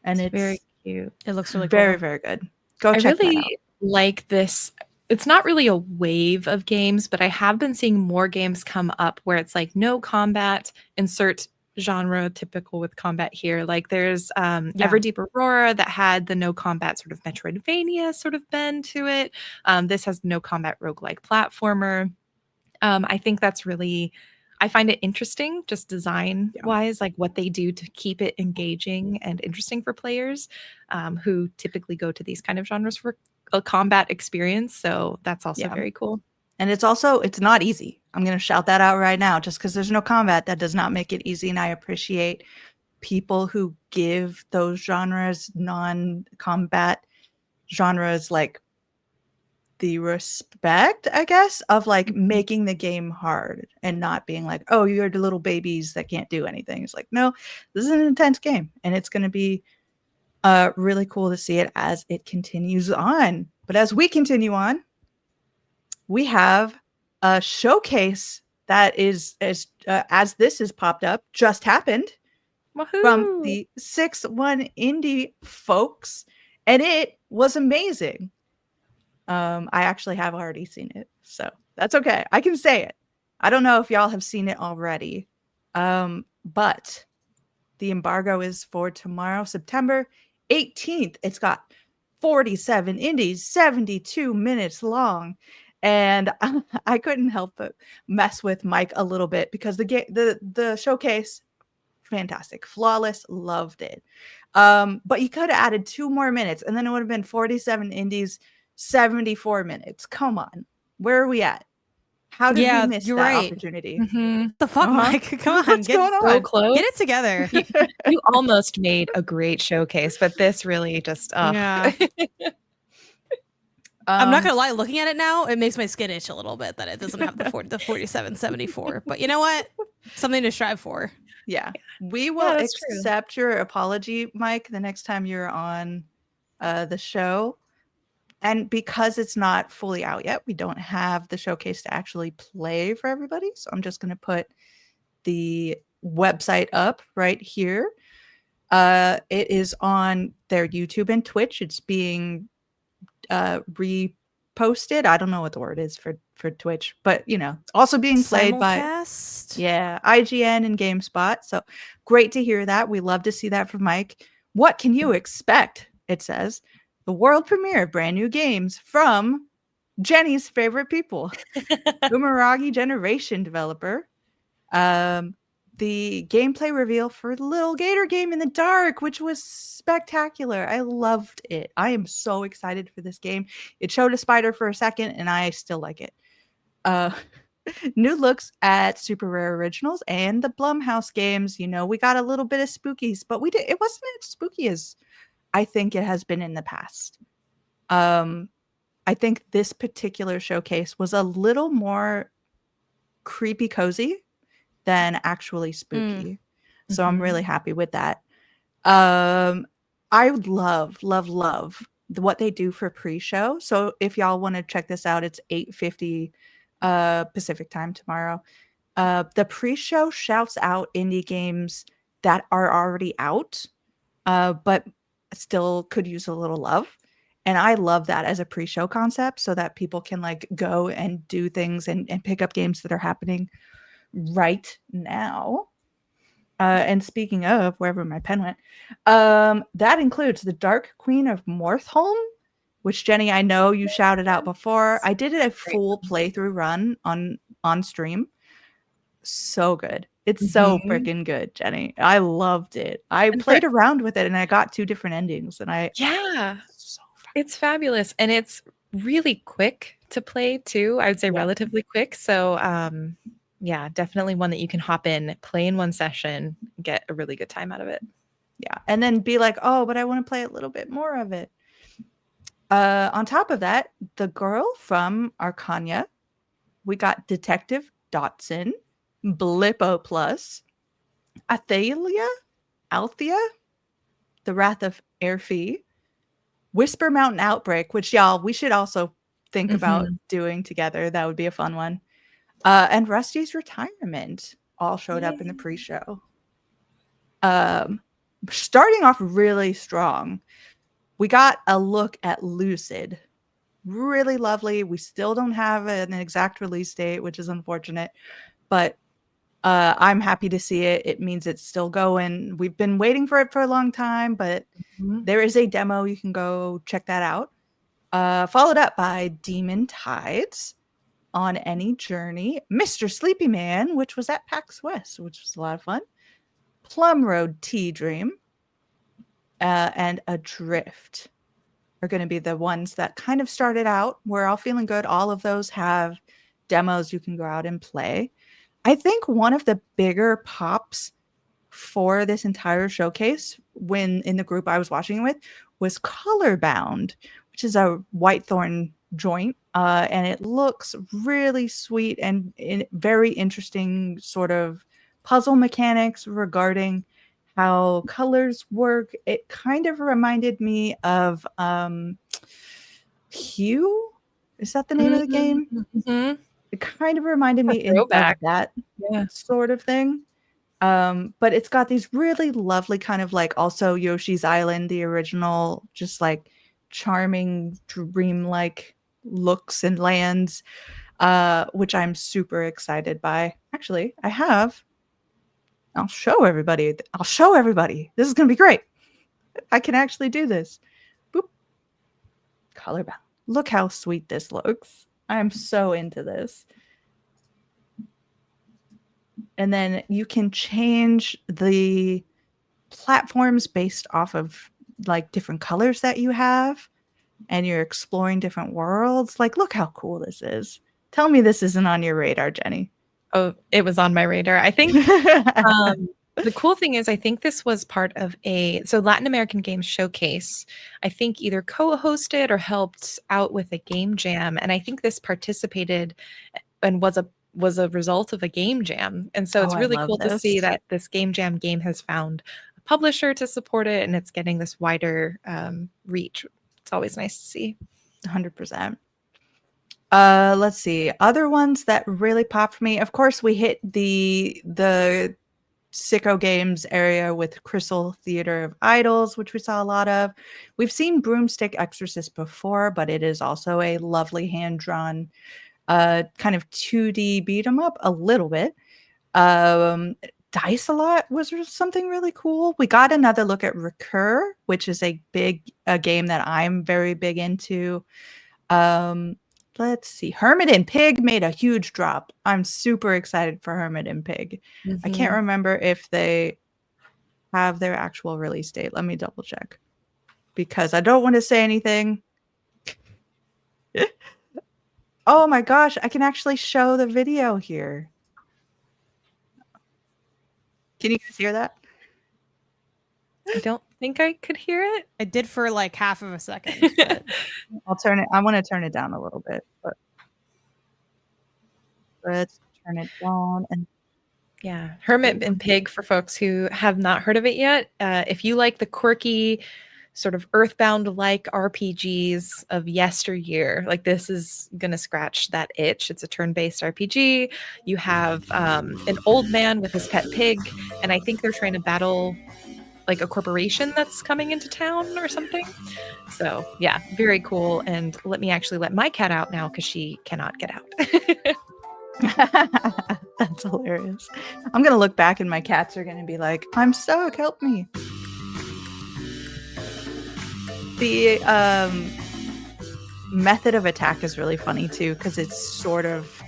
and it's very cute. It looks really very, cool. very good. Go I check that out. really like this. It's not really a wave of games, but I have been seeing more games come up where it's like no combat, insert genre typical with combat here. Like there's Everdeep Aurora that had the no combat sort of Metroidvania sort of bend to it. This has no combat roguelike platformer. I think that's really, I find it interesting just design wise, like what they do to keep it engaging and interesting for players who typically go to these kind of genres for a combat experience. So that's also very cool. And it's not easy. I'm going to shout that out right now. Just because there's no combat, that does not make it easy. And I appreciate people who give those genres, non-combat genres, like the respect, I guess, of like making the game hard and not being like, oh, you're the little babies that can't do anything. It's like, no, this is an intense game, and it's going to be really cool to see it as it continues on. But as we continue on, we have a showcase that is, as this has popped up, just happened. Woohoo! From the 6-1 indie folks, and it was amazing. I actually have already seen it, so that's okay. I can say it. I don't know if y'all have seen it already, but the embargo is for tomorrow, September 18th. It's got 47 indies, 72 minutes long. And I couldn't help but mess with Mike a little bit because the showcase, fantastic, flawless, loved it. But you could have added 2 more minutes and then it would have been 47 indies, 74 minutes. Come on. Where are we at? How did we miss that opportunity? The fuck, Mike? Come on. What's going on? So close. Get it together. You almost made a great showcase, but this really just yeah. I'm not gonna lie, looking at it now, it makes my skin itch a little bit that it doesn't have the 4774. But you know what? Something to strive for. Yeah. We will accept your apology, Mike, the next time you're on the show. And because it's not fully out yet, we don't have the showcase to actually play for everybody. So I'm just going to put the website up right here. It is on their YouTube and Twitch. It's being reposted. I don't know what the word is for Twitch, but also being played Simulcast? by IGN and GameSpot. So great to hear that. We love to see that from Mike. What can you expect? It says the world premiere of brand new games from Jenny's favorite people, Boomeragi Generation developer. The gameplay reveal for the Little Gator Game in the Dark, which was spectacular. I loved it. I am so excited for this game. It showed a spider for a second, and I still like it. New looks at Super Rare Originals and the Blumhouse games. We got a little bit of spookies, but it wasn't as spooky as I think it has been in the past. I think this particular showcase was a little more creepy cozy than actually spooky. So I'm really happy with that. I love what they do for pre-show. So if y'all want to check this out, it's 8:50 Pacific time tomorrow. The pre-show shouts out indie games that are already out, but still could use a little love. And I love that as a pre-show concept so that people can go and do things and pick up games that are happening right now. And speaking of, wherever my pen went, that includes The Dark Queen of Morthholm, which Jenny, I know you shouted out before. I did a full playthrough run on stream. So good. It's so freaking good, Jenny. I loved it. I played around with it and I got 2 different endings and it's fabulous. And it's really quick to play too. I would say relatively quick. So definitely one that you can hop in, play in one session, get a really good time out of it. Yeah. And then be like, oh, but I want to play a little bit more of it. On top of that, the girl from Arcania, we got Detective Dotson. Blippo Plus, Althea, The Wrath of Airfee, Whisper Mountain Outbreak, which y'all, we should also think about doing together. That would be a fun one. And Rusty's Retirement all showed up in the pre-show. Starting off really strong, we got a look at Lucid. Really lovely. We still don't have an exact release date, which is unfortunate, but I'm happy to see it. It means it's still going. We've been waiting for it for a long time, but there is a demo. You can go check that out. Followed up by Demon Tides, On Any Journey, Mr. Sleepy Man, which was at PAX West, which was a lot of fun, Plum Road Tea Dream, and Adrift are going to be the ones that kind of started out. We're all feeling good. All of those have demos you can go out and play. I think one of the bigger pops for this entire showcase, when in the group I was watching it with, was Colorbound, which is a Whitethorn joint, and it looks really sweet and very interesting sort of puzzle mechanics regarding how colors work. It kind of reminded me of Hue. Is that the name of the game? It kind of reminded me of that sort of thing. But it's got these really lovely kind of like also Yoshi's Island, the original, just like charming, dreamlike looks and lands, which I'm super excited by. Actually, I'll show everybody. This is going to be great. I can actually do this. Boop. Colorbound. Look how sweet this looks. I'm so into this. And then you can change the platforms based off of like different colors that you have, and you're exploring different worlds. Like, look how cool this is. Tell me this isn't on your radar, Jenny. Oh, it was on my radar. I think the cool thing is I think this was part of so Latin American Games Showcase, I think either co-hosted or helped out with a game jam. And I think this participated and was a result of a game jam. And so it's really cool to see that this game jam game has found a publisher to support it, and it's getting this wider reach. It's always nice to see. 100%. Let's see. Other ones that really popped for me. Of course, we hit the Sicko Games area with Crystal Theater of Idols, which we saw a lot of. We've seen Broomstick Exorcist before, but it is also a lovely hand-drawn kind of 2D beat 'em up a little bit. Dice a Lot was something really cool. We got another look at Recur, which is a game that I'm very big into. Let's see. Hermit and Pig made a huge drop. I'm super excited for Hermit and Pig. I can't remember if they have their actual release date. Let me double check, because I don't want to say anything. Oh my gosh, I can actually show the video here. Can you guys hear that? I don't think I could hear it. I did for like half of a second. But I'll turn it. I want to turn it down a little bit, but let's turn it down. And yeah, Hermit and Pig, for folks who have not heard of it yet, if you like the quirky sort of Earthbound-like RPGs of yesteryear, like this is gonna scratch that itch. It's a turn-based RPG. You have an old man with his pet pig, and I think they're trying to battle like a corporation that's coming into town or something. So yeah, very cool. And let me actually let my cat out now because she cannot get out. That's hilarious. I'm gonna look back and my cats are gonna be like, I'm stuck, help me. The method of attack is really funny too, because it's sort of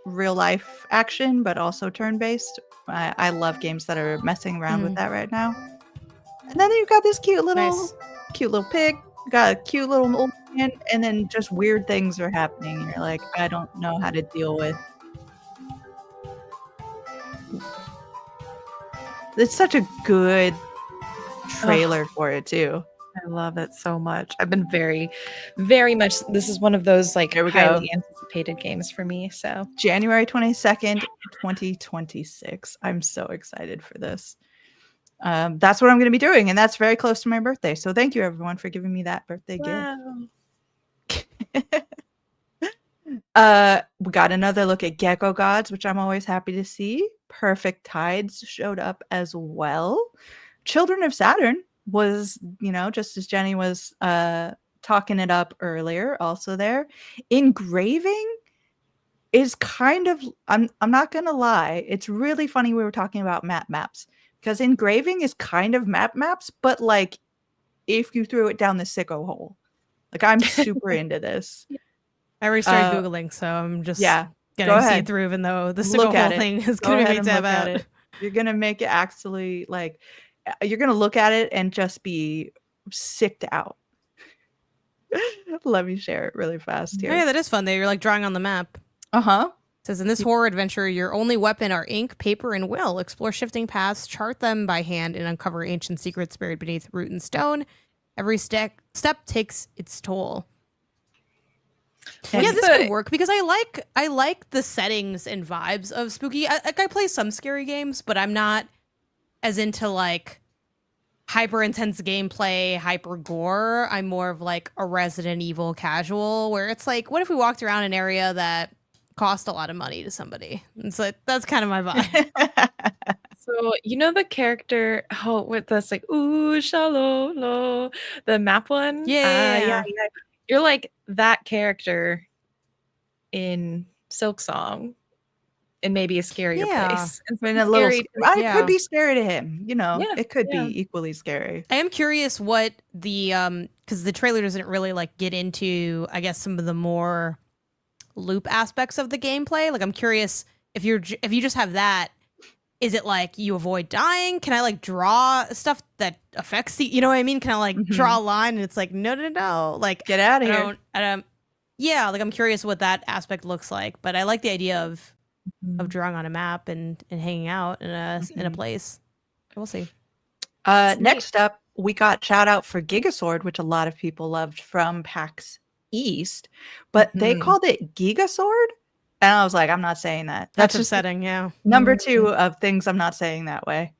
real life action, but also turn-based. I love games that are messing around with that right now. And then you've got this cute little pig, got a cute little old man, and then just weird things are happening. You're like, I don't know how to deal with. It's such a good trailer for it too. I love it so much. I've been very, very much. This is one of those like highly anticipated games for me. So January 22nd, 2026. I'm so excited for this. That's what I'm going to be doing, and that's very close to my birthday. So thank you, everyone, for giving me that birthday gift. We got another look at Gecko Gods, which I'm always happy to see. Perfect Tides showed up as well. Children of Saturn was, just as Jenny was talking it up earlier, also there. Engraving is kind of, I'm not gonna lie, it's really funny we were talking about maps, because engraving is kind of maps, but like if you threw it down the sicko hole. Like, I'm super into this. I already started Googling, so I'm just go see ahead. it through, even though the sicko hole thing is going to be tab out. It. You're gonna make it actually, like, you're gonna look at it and just be sicked out. Let me share it really fast here. Oh, yeah, that is fun. You're like drawing on the map. Uh-huh. It says, in this horror adventure, your only weapon are ink, paper, and will. Explore shifting paths, chart them by hand, and uncover ancient secrets buried beneath root and stone. Every step takes its toll. This could work because I like the settings and vibes of spooky. I play some scary games, but I'm not as into like hyper intense gameplay, hyper gore. I'm more of like a Resident Evil casual, where it's like, what if we walked around an area that cost a lot of money to somebody? And so that's kind of my vibe. So the character, with this like ooh shallow low, the map one, yeah. You're like that character in Silksong, in maybe a scarier place. And so a little, I could be scary to him. It could be equally scary. I am curious what the because the trailer doesn't really like get into, I guess, some of the more loop aspects of the gameplay. Like, I'm curious if you just have that. Is it like you avoid dying? Can I like draw stuff that affects the, you know what I mean? Can I like draw a line and it's like, no, like get out of here. I don't. Yeah, like I'm curious what that aspect looks like, but I like the idea of drawing on a map and hanging out in a place. We'll see. Next up, we got shout out for Gigasword, which a lot of people loved from PAX East, but they called it Gigasword. And I was like, I'm not saying that. That's upsetting, yeah. Number 2 of things I'm not saying that way.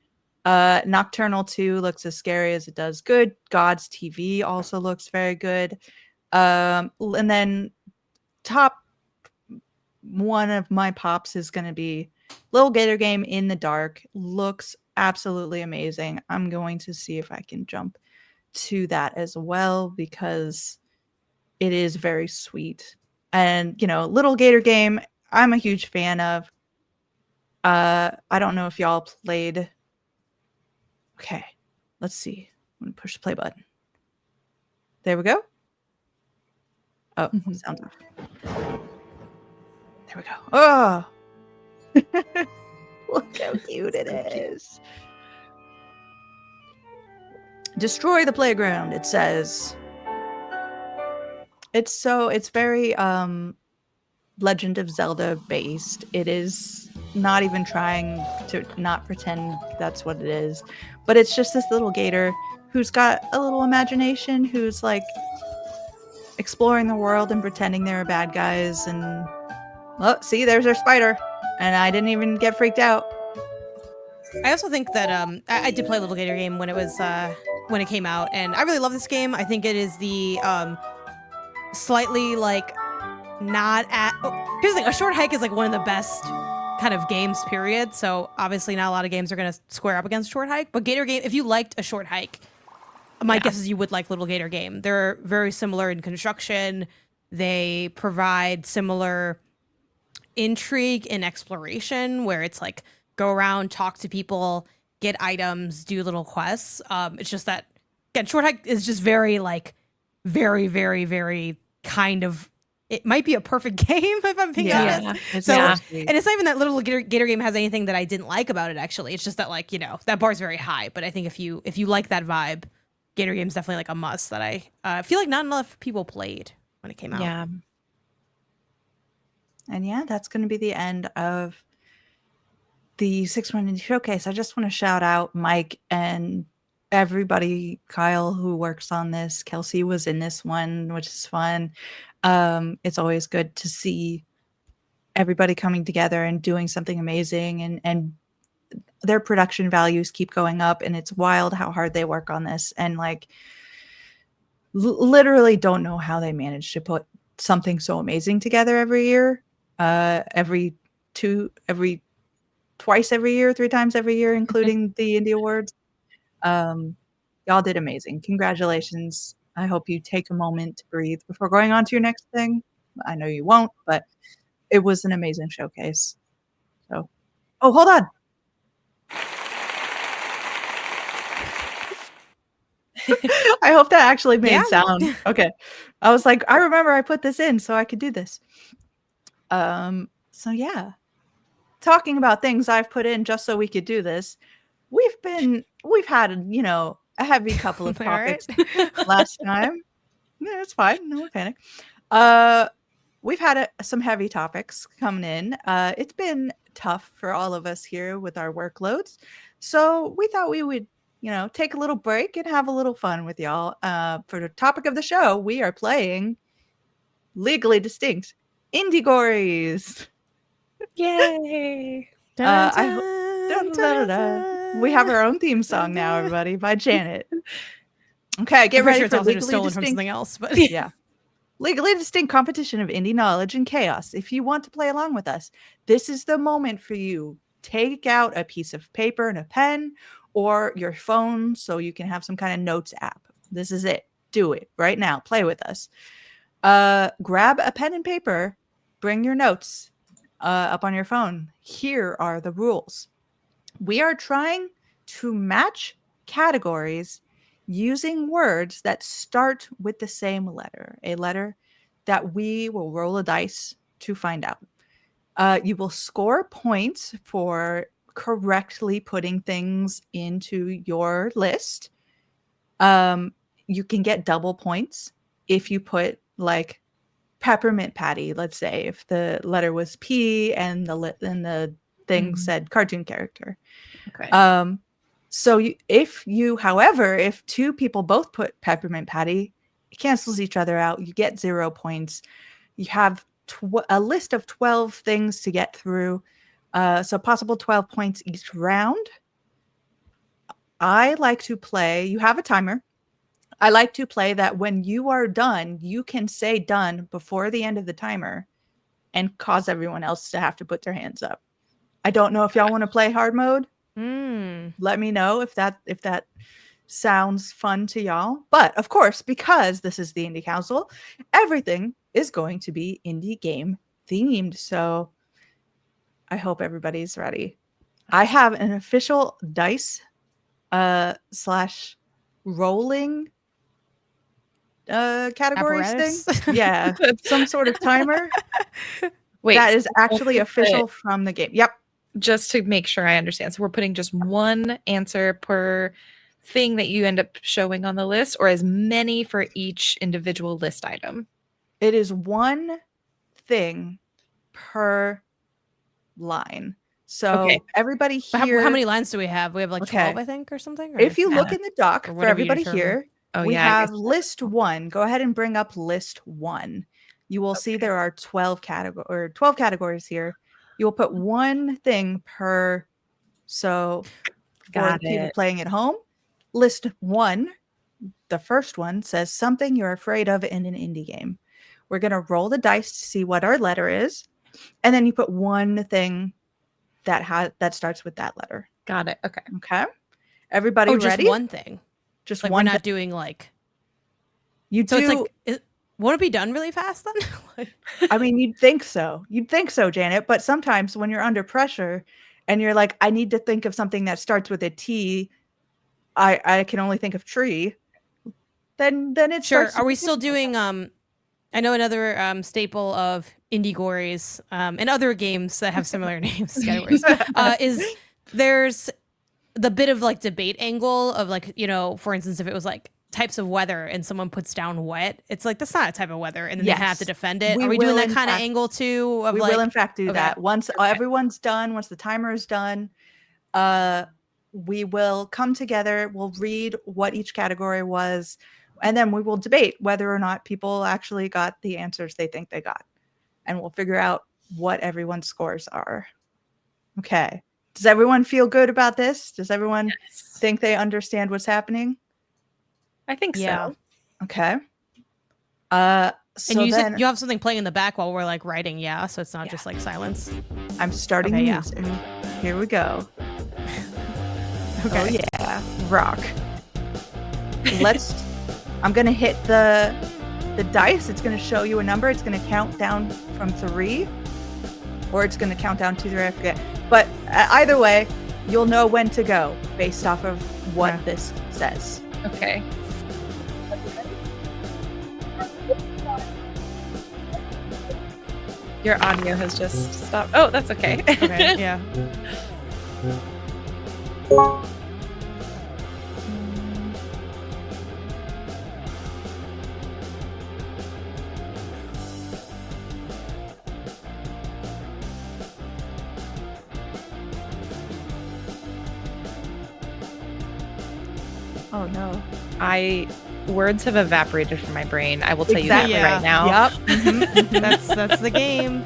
Nocturnal 2 looks as scary as it does good. God's TV also looks very good. And then top one of my pops is going to be Little Gator Game in the Dark. Looks absolutely amazing. I'm going to see if I can jump to that as well, because it is very sweet. And, Little Gator Game, I'm a huge fan of. I don't know if y'all played. Okay, let's see. I'm going to push the play button. There we go. Oh, sound off. There we go. Oh! Look how cute it is. Destroy the playground, it says. It's very Legend of Zelda based. It is not even trying to not pretend that's what it is, but it's just this little gator who's got a little imagination, who's like exploring the world and pretending they're bad guys. And see, there's our spider, and I didn't even get freaked out. I also think that I did play Little Gator Game when it came out, and I really love this game. I think it is the slightly like not at. Here's the thing: A Short Hike is like one of the best kind of games, period. So obviously, not a lot of games are going to square up against Short Hike. But Gator Game, if you liked A Short Hike, my guess is you would like Little Gator Game. They're very similar in construction. They provide similar intrigue and exploration, where it's like go around, talk to people, get items, do little quests. It's just that, again, Short Hike is just very like very, very, very kind of, it might be a perfect game if I'm being honest. And it's not even that Little Gator Game has anything that I didn't like about it, actually. It's just that, like, that bar's very high. But I think if you like that vibe, Gator Game's definitely like a must that I feel like not enough people played when it came out. Yeah. And that's going to be the end of the 6-1 Indie Showcase. I just want to shout out Mike and everybody, Kyle, who works on this, Kelsey was in this one, which is fun. It's always good to see everybody coming together and doing something amazing, and their production values keep going up, and it's wild how hard they work on this, and like literally don't know how they manage to put something so amazing together every year, twice every year, 3 times every year, including the Indie Awards. Y'all did amazing. Congratulations. I hope you take a moment to breathe before going on to your next thing. I know you won't, but it was an amazing showcase. So, oh, hold on. I hope that actually made sound. Okay. I was like, I remember I put this in so I could do this. So yeah. Talking about things I've put in just so we could do this. We've had, you know, a heavy couple of topics last time. Yeah, it's fine. No panic. We've had some heavy topics coming in. It's been tough for all of us here with our workloads. So we thought we would, you know, take a little break and have a little fun with y'all. For the topic of the show, we are playing Legally Distinct Indiegories. Yay! We have our own theme song now, everybody, by Janet. Okay, get ready for Legally stolen Distinct. From something else, but yeah. Legally Distinct competition of indie knowledge and chaos. If you want to play along with us, this is the moment for you. Take out a piece of paper and a pen or your phone so you can have some kind of notes app. This is it. Do it right now. Play with us. Grab a pen and paper. Bring your notes up on your phone. Here are the rules. We are trying to match categories using words that start with the same letter, a letter that we will roll a dice to find out. You will score points for correctly putting things into your list. You can get double points if you put like peppermint patty, let's say, if the letter was P and the thing said cartoon character. Okay. So if two people both put peppermint patty, it cancels each other out. You get 0 points. You have a list of 12 things to get through. So possible 12 points each round. I like to play, you have a timer. I like to play that when you are done, you can say done before the end of the timer and cause everyone else to have to put their hands up. I don't know if y'all want to play hard mode. Let me know if that sounds fun to y'all. But of course, because this is the Indie Council, everything is going to be indie game themed. So I hope everybody's ready. I have an official dice / rolling categories apparatus thing. Yeah, some sort of timer. Wait, that is actually official from the game. Yep. Just to make sure I understand. So we're putting just one answer per thing that you end up showing on the list, or as many for each individual list item? It is one thing per line. So everybody here. How many lines do we have? We have like 12, I think, or something. Or? If you look in the doc for everybody here, we have list 1. Go ahead and bring up list 1. You will see there are 12 categories here. You will put one thing per. So for the people playing at home, list 1, the first one says something you're afraid of in an indie game. We're going to roll the dice to see what our letter is. And then you put one thing that starts with that letter. Got it. Okay. Everybody ready? Just one thing. Just like one. We're not doing like. You so do. It's like, won't it be done really fast then? I mean, you'd think so. Janet. But sometimes when you're under pressure and you're like, I need to think of something that starts with a T. I can only think of tree. Then it sure. starts. Are we still doing? I know another staple of Indiegories and other games that have similar names categories is there's the bit of like debate angle of like, you know, for instance, if it was like types of weather and someone puts down wet, it's like that's not a type of weather, and then they have to defend it. Are we doing that kind of angle too? We will in fact do that once everyone's done. Once the timer is done, we will come together, we'll read what each category was, and then we will debate whether or not people actually got the answers they think they got. And we'll figure out what everyone's scores are. Okay. Does everyone feel good about this? Does everyone think they understand what's happening? I think so. Okay. So and you said you have something playing in the back while we're like writing, so it's not just like silence. I'm starting the music. Here we go. Okay. Oh yeah, rock. I'm gonna hit the dice. It's gonna show you a number. It's gonna count down from 3, or it's gonna count down 2, 3. I forget. But either way, you'll know when to go based off of what this says. Okay. Your audio has just stopped. Oh, that's okay. Okay, yeah. Oh no. Words have evaporated from my brain. I will tell you that right now. Yep. That's the game.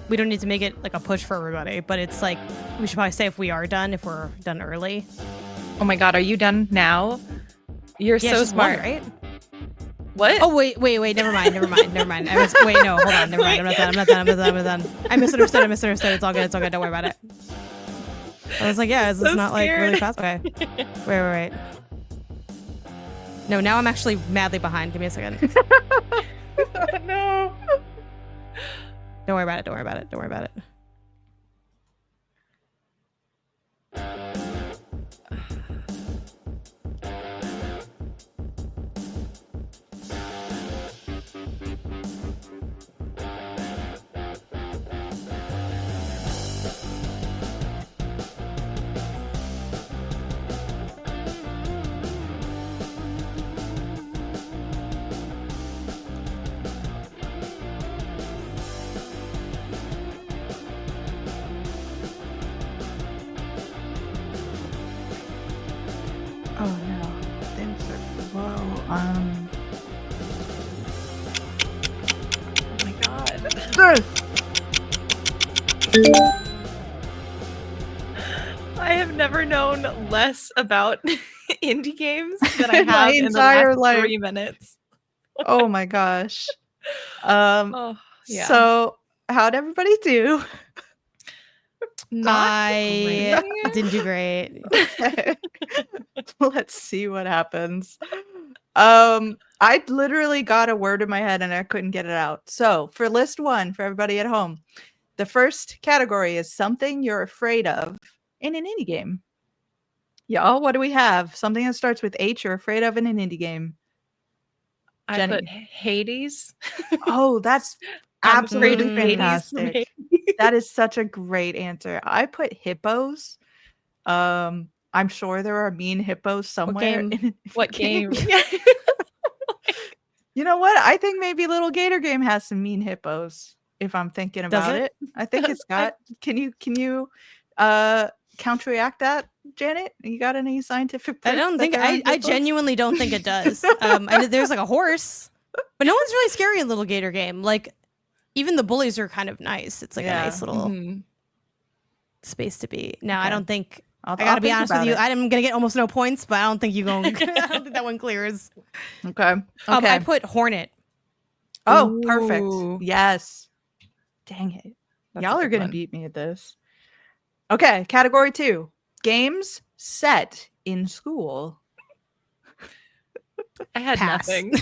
We don't need to make it like a push for everybody, but it's like we should probably say if we're done early. Oh my god, are you done now? You're so smart, right? What? Oh wait, never mind. Wait, no, hold on, never mind. I'm not done. I misunderstood. It's all good. Don't worry about it. I was like, is this not like really fast? Okay. Wait. No, now I'm actually madly behind. Give me a second. No. Don't worry about it. Oh no, things are slow. Oh my god. I have never known less about indie games than I have in the last 3 minutes. Oh my gosh. So how'd everybody do? I didn't do great. Let's see what happens. I literally got a word in my head and I couldn't get it out. So for list 1, for everybody at home, the first category is something you're afraid of in an indie game. Y'all, what do we have? Something that starts with H you're afraid of in an indie game. Jenny. I put Hades. Oh, that's absolutely fantastic. That is such a great answer. I put hippos. I'm sure there are mean hippos somewhere. What game? You know what? I think maybe Little Gator Game has some mean hippos. if I'm thinking about it? I think it's got. Can you counteract that, Janet? You got any scientific proof? I don't think I genuinely don't think it does. I know there's like a horse, but no one's really scary in Little Gator Game. Like even the bullies are kind of nice. It's like a nice little space to be. No, I don't think. I gotta be honest with you. I'm gonna get almost no points, but I don't think you going. I don't think that one clears. Okay. I put Hornet. Oh, perfect. Yes. Dang it. Y'all are gonna beat me at this. Okay, category 2. Games set in school. I had nothing.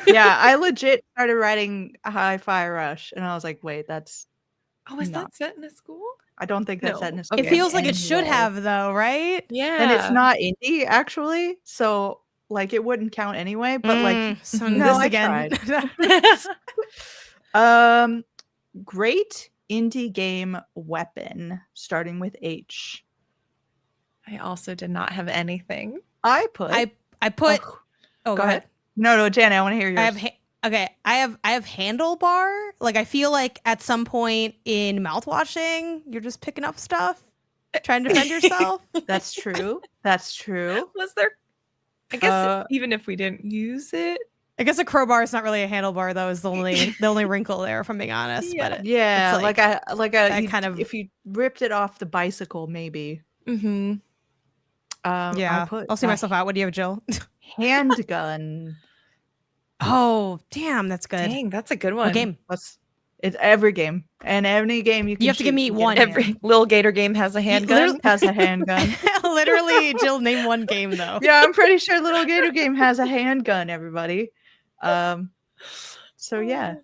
Yeah, I legit started writing Hi-Fi Rush, and I was like, wait, that's... Oh, is that set in a school? I don't think that's set in a school. It feels like it should have, though, right? Yeah. And it's not indie, actually, so, like, it wouldn't count anyway, but, like, no, I tried. Great indie game weapon, starting with H. I also did not have anything. I put... Oh, go ahead. No, Janet, I want to hear yours. I have handlebar. Like I feel like at some point in mouthwashing, you're just picking up stuff, trying to defend yourself. That's true. That's true. Was there? I guess even if we didn't use it, I guess a crowbar is not really a handlebar though. Is the only wrinkle there, if I'm being honest. Yeah. But yeah, it's like a kind of if you ripped it off the bicycle, maybe. Mm-hmm. Yeah, I'll see myself out. What do you have, Jill? Handgun. Oh, damn, that's good. Dang, that's a good one. What game? It's every game. And any game you can You have to give me one. Every Little Gator game has a handgun. Has a handgun. Literally, Jill, name one game though. Yeah, I'm pretty sure Little Gator game has a handgun, everybody. So yeah.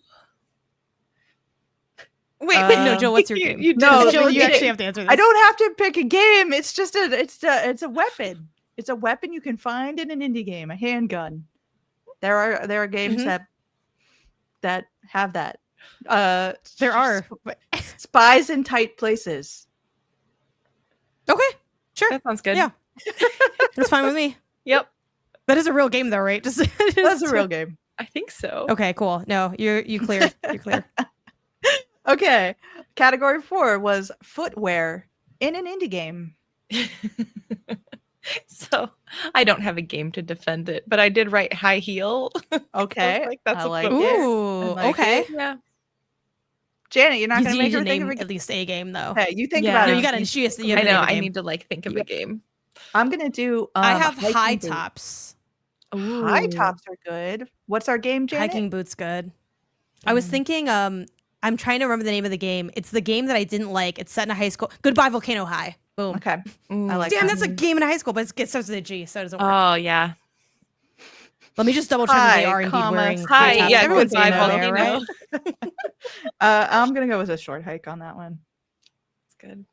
Wait, no, Jill, what's your game? Jill, you actually have to answer this. I don't have to pick a game. It's just it's a weapon. It's a weapon you can find in an indie game, a handgun. There are games that have that. There are Spies in tight places. Okay, sure. That sounds good. Yeah, that's fine with me. Yep. That is a real game, though, right? That's a real game. I think so. Okay, cool. No, you clear. You're clear. Okay. Category 4 was footwear in an indie game. So I don't have a game to defend it, but I did write high heel. Okay. That's like Ooh, okay. It. Yeah. Janet, you're not going to make her name think of at least a game, though. Hey, you think about it. No, you got to. I know. I need to think of a game. I'm going to do. I have high tops. Ooh. High tops are good. What's our game, Janet? Hiking boots, good. I was thinking. I'm trying to remember the name of the game. It's the game that I didn't like. It's set in a high school. Goodbye Volcano High. Boom. Okay. I like. Damn, that's a game in a high school, but it starts with a G, so it doesn't work. Oh yeah. Let me just double check that they are indeed wearing. Hi, yeah, everyone's goodbye there, Volcano. right? I'm gonna go with a short hike on that one. It's good.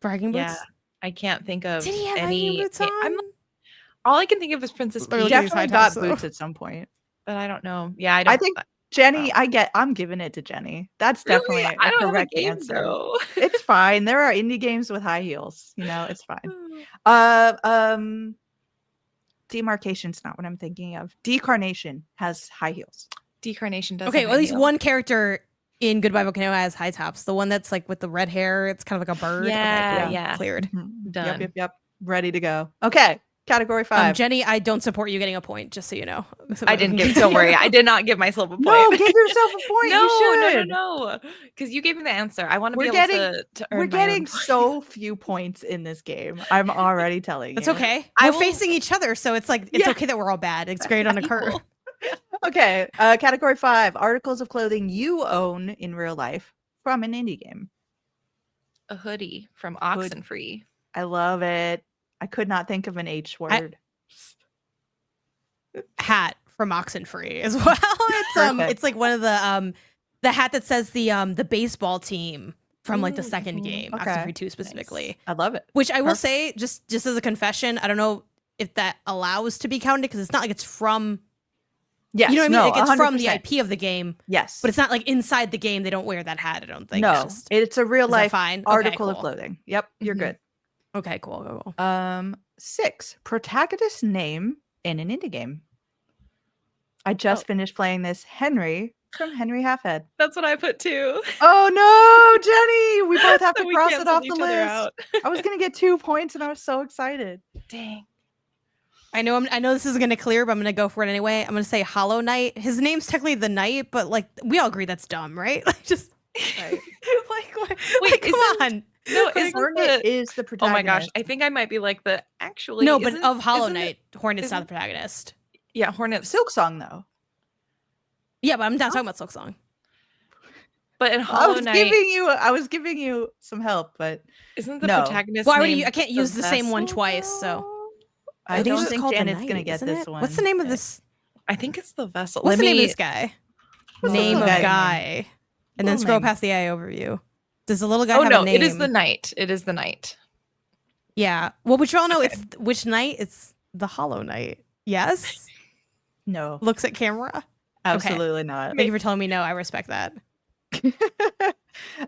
For hiking boots. Yeah, I can't think of Did he have any. hiking boots on? All I can think of is Princess Or Peach. Definitely got boots at some point. But I don't know. Yeah, I think Jenny. I'm giving it to Jenny. That's definitely a correct answer. Though. It's fine. There are indie games with high heels. It's fine. Demarcation's not what I'm thinking of. Decarnation has high heels. Decarnation does. Okay, well, at least one character in Goodbye Volcano has high tops. The one that's like with the red hair, it's kind of like a bird. Yeah, yeah. Cleared. Mm-hmm. Done. Yep. Ready to go. Okay. Category 5. Jenny, I don't support you getting a point, just so you know. I didn't give. Don't worry, I did not give myself a point. No, give yourself a point. You should. No. Because you gave me the answer. I want to be able to earn. We're getting so few points in this game. I'm already telling you. It's okay. We're facing each other, so it's like it's okay that we're all bad. It's great on a curve. Okay. Category 5: articles of clothing you own in real life from an indie game. A hoodie from Oxenfree. I love it. I could not think of an H word. Hat from Oxenfree as well. It's like one of the hat that says the baseball team from like the second game, Oxenfree 2 specifically. Nice. I love it. Which I will say, just as a confession, I don't know if that allows to be counted because it's not like it's from. Yes, you know what I mean? Like it's 100%. from the IP of the game. Yes, but it's not like inside the game. They don't wear that hat. I don't think. No, it's a real life article of cool. clothing. Yep, you're good. Okay, cool. 6: protagonist name in an indie game. I just finished playing this. Henry, from Henry Halfhead. That's what I put too. Oh no, Jenny! We both have So to we cross it canceled off the each other list. out. I was gonna get 2 points, and I was so excited. Dang. I know this is gonna clear, but I'm gonna go for it anyway. I'm gonna say Hollow Knight. His name's technically the Knight, but like we all agree that's dumb, right? Like just Right. like Wait, come on. No, Like, isn't Hornet is the Oh my gosh, protagonist. I think I might be like the actually. No, but of Hollow isn't Knight, Hornet's not isn't- the protagonist. Yeah, Hornet's. Silksong though. Yeah, but I'm not talking about Silksong. But in Hollow Knight, I was giving you some help, but isn't the no. protagonist? Why would named I can't use the same one twice, so I think don't it's think called the Janet's Knight, gonna get isn't this it? one. What's the name of this? I think it's the vessel. What's the name of this guy? What's Name the of guy's guy. And then Little scroll name. past the eye overview. Does the little guy Oh have no, a name? it is the Knight. It is the Knight. Yeah. Well, but you all know Okay. it's which knight? It's the Hollow Knight. Yes? No, Looks at camera. absolutely not. Thank you for telling me no. I respect that.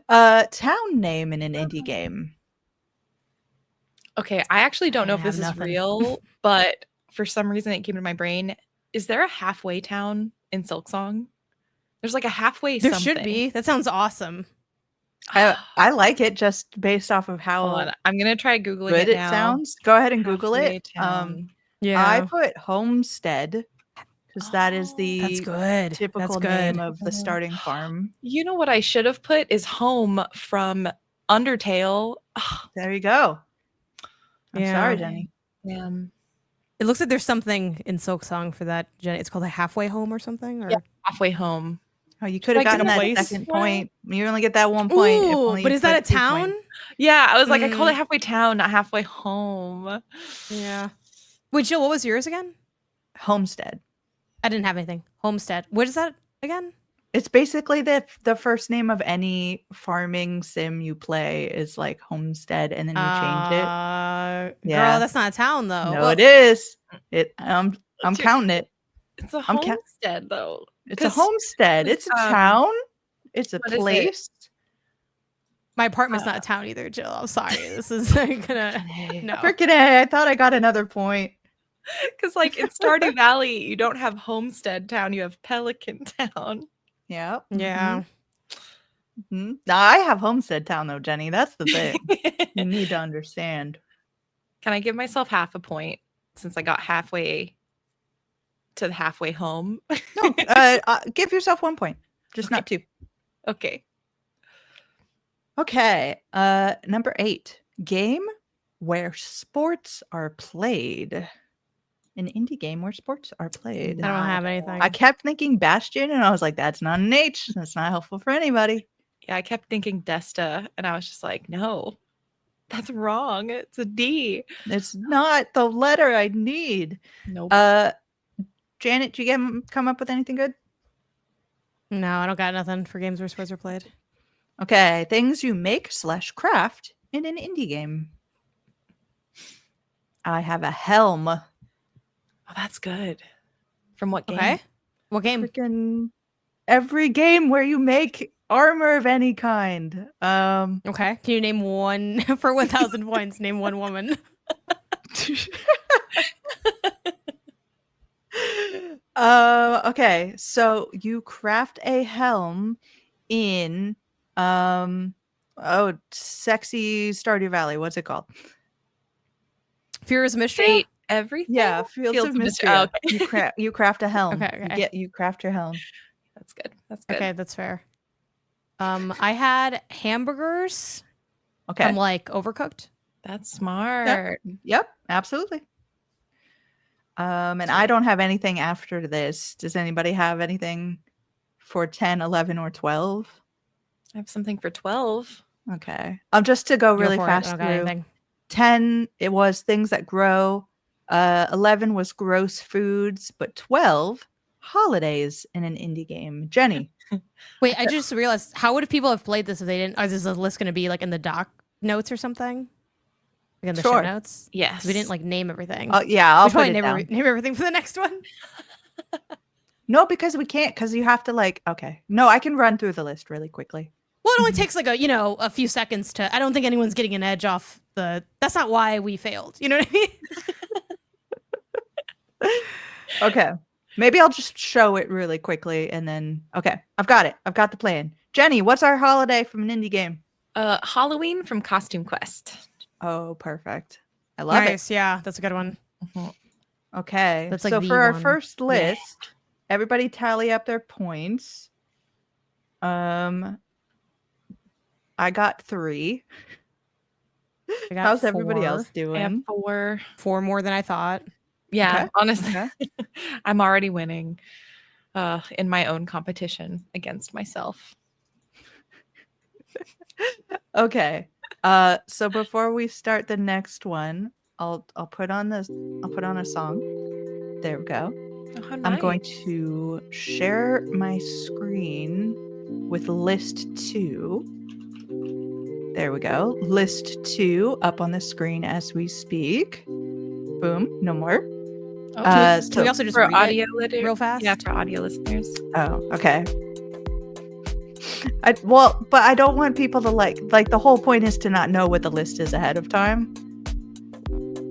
Town name in an indie game. Okay, I actually don't know if have this is nothing. real, but for some reason it came to my brain. Is there a halfway town in Silksong? There's like a halfway There something. should be. That sounds awesome. I like it just based off of Hold how on, I'm gonna try googling good it it now. sounds. Go ahead and Google Halfway it. town. I put Homestead because that is Oh, the That's good. typical That's name good. of the starting farm. You know what I should have put is home from Undertale. There you go. I'm Yeah. sorry, Jenny. Damn. It looks like there's something in Silksong for that. It's called a halfway home or something. Or Yeah. Halfway home. Oh, you could have I get gotten a that place? second Well- point. You only get that 1 point. if Ooh, only but you is that a put 2 town? points. Yeah, I was like, I called it Mm. halfway town, not halfway home. Yeah. Wait, Jill, what was yours again? Homestead. I didn't have anything. Homestead. What is that again? It's basically the first name of any farming sim you play is like Homestead, and then you change it. Yeah. Girl, that's not a town though. No, Well, it is. I'm What's your- counting it. It's a I'm ca- homestead, though. It's a 'Cause- homestead. It's a town. It's a what is it? place. my apartment's not a town either, Jill. I'm sorry. This is gonna no. Freaking A. I thought I got another point. Because, like, in Stardew Valley, you don't have Homestead Town, you have Pelican Town. Yeah. Yeah. Mhm. Now, I have Homestead Town though, Jenny. That's the thing. You need to understand. Can I give myself half a point since I got halfway to the halfway home? No, give yourself 1 point, just not 2. Okay. Okay. Number 8. Game where sports are played. An indie game where sports are played. I don't have anything. I kept thinking Bastion, and I was like, that's not an H. That's not helpful for anybody. Yeah, I kept thinking Desta, and I was just like, no, that's wrong. It's a D. It's not the letter I need. Nope. Janet, did you come up with anything good? No, I don't got nothing for games where sports are played. Okay, things you make / craft in an indie game. I have a helm. Oh, that's good. From what game? Okay. What game? Freaking every game where you make armor of any kind. Okay. Can you name one for 1,000 points? Name one woman. Okay, so you craft a helm in sexy Stardew Valley. What's it called? Furious Mystery? Fate, everything? Yeah, Fields of Mystery. Oh, okay. You craft a helm. Okay. You craft your helm. That's good. That's good. Okay, that's fair. I had hamburgers. Okay. I'm like overcooked. That's smart. Yep, absolutely. And I don't have anything after this. Does anybody have anything for 10, 11, or 12? I have something for 12. Okay. Just to go really for it. fast I don't got through. anything. 10, it was things that grow. 11 was gross foods, but 12, holidays in an indie game. Jenny. Wait, I just realized, how would people have played this if they didn't? Is this a list going to be like in the doc notes or something? Like in the show Sure. notes? Yes. We didn't like name everything. Yeah, I'll We should put probably it down. name everything for the next one. No, because we can't, because you have to okay. No, I can run through the list really quickly. Well, it only takes like a few seconds to. I don't think anyone's getting an edge off the. That's not why we failed. You know what I mean? Okay. Maybe I'll just show it really quickly and then okay, I've got it. I've got the plan. Jenny, what's our holiday from an indie game? Halloween from Costume Quest. Oh, perfect. I love it. Nice. Yeah, that's a good one. Okay. That's like so the for our one. first list, everybody tally up their points. I got 3. How's everybody else doing? I have 4. 4 more than I thought. Yeah, Okay. honestly, Okay. I'm already winning in my own competition against myself. Okay. So before we start the next one, I'll put on a song. There we go. Oh, nice. I'm going to share my screen with list 2. There we go. List 2 up on the screen as we speak. Boom. No more. Can we also just for read audio it real fast? Yeah, for audio listeners. Oh, okay. But I don't want people to like the whole point is to not know what the list is ahead of time.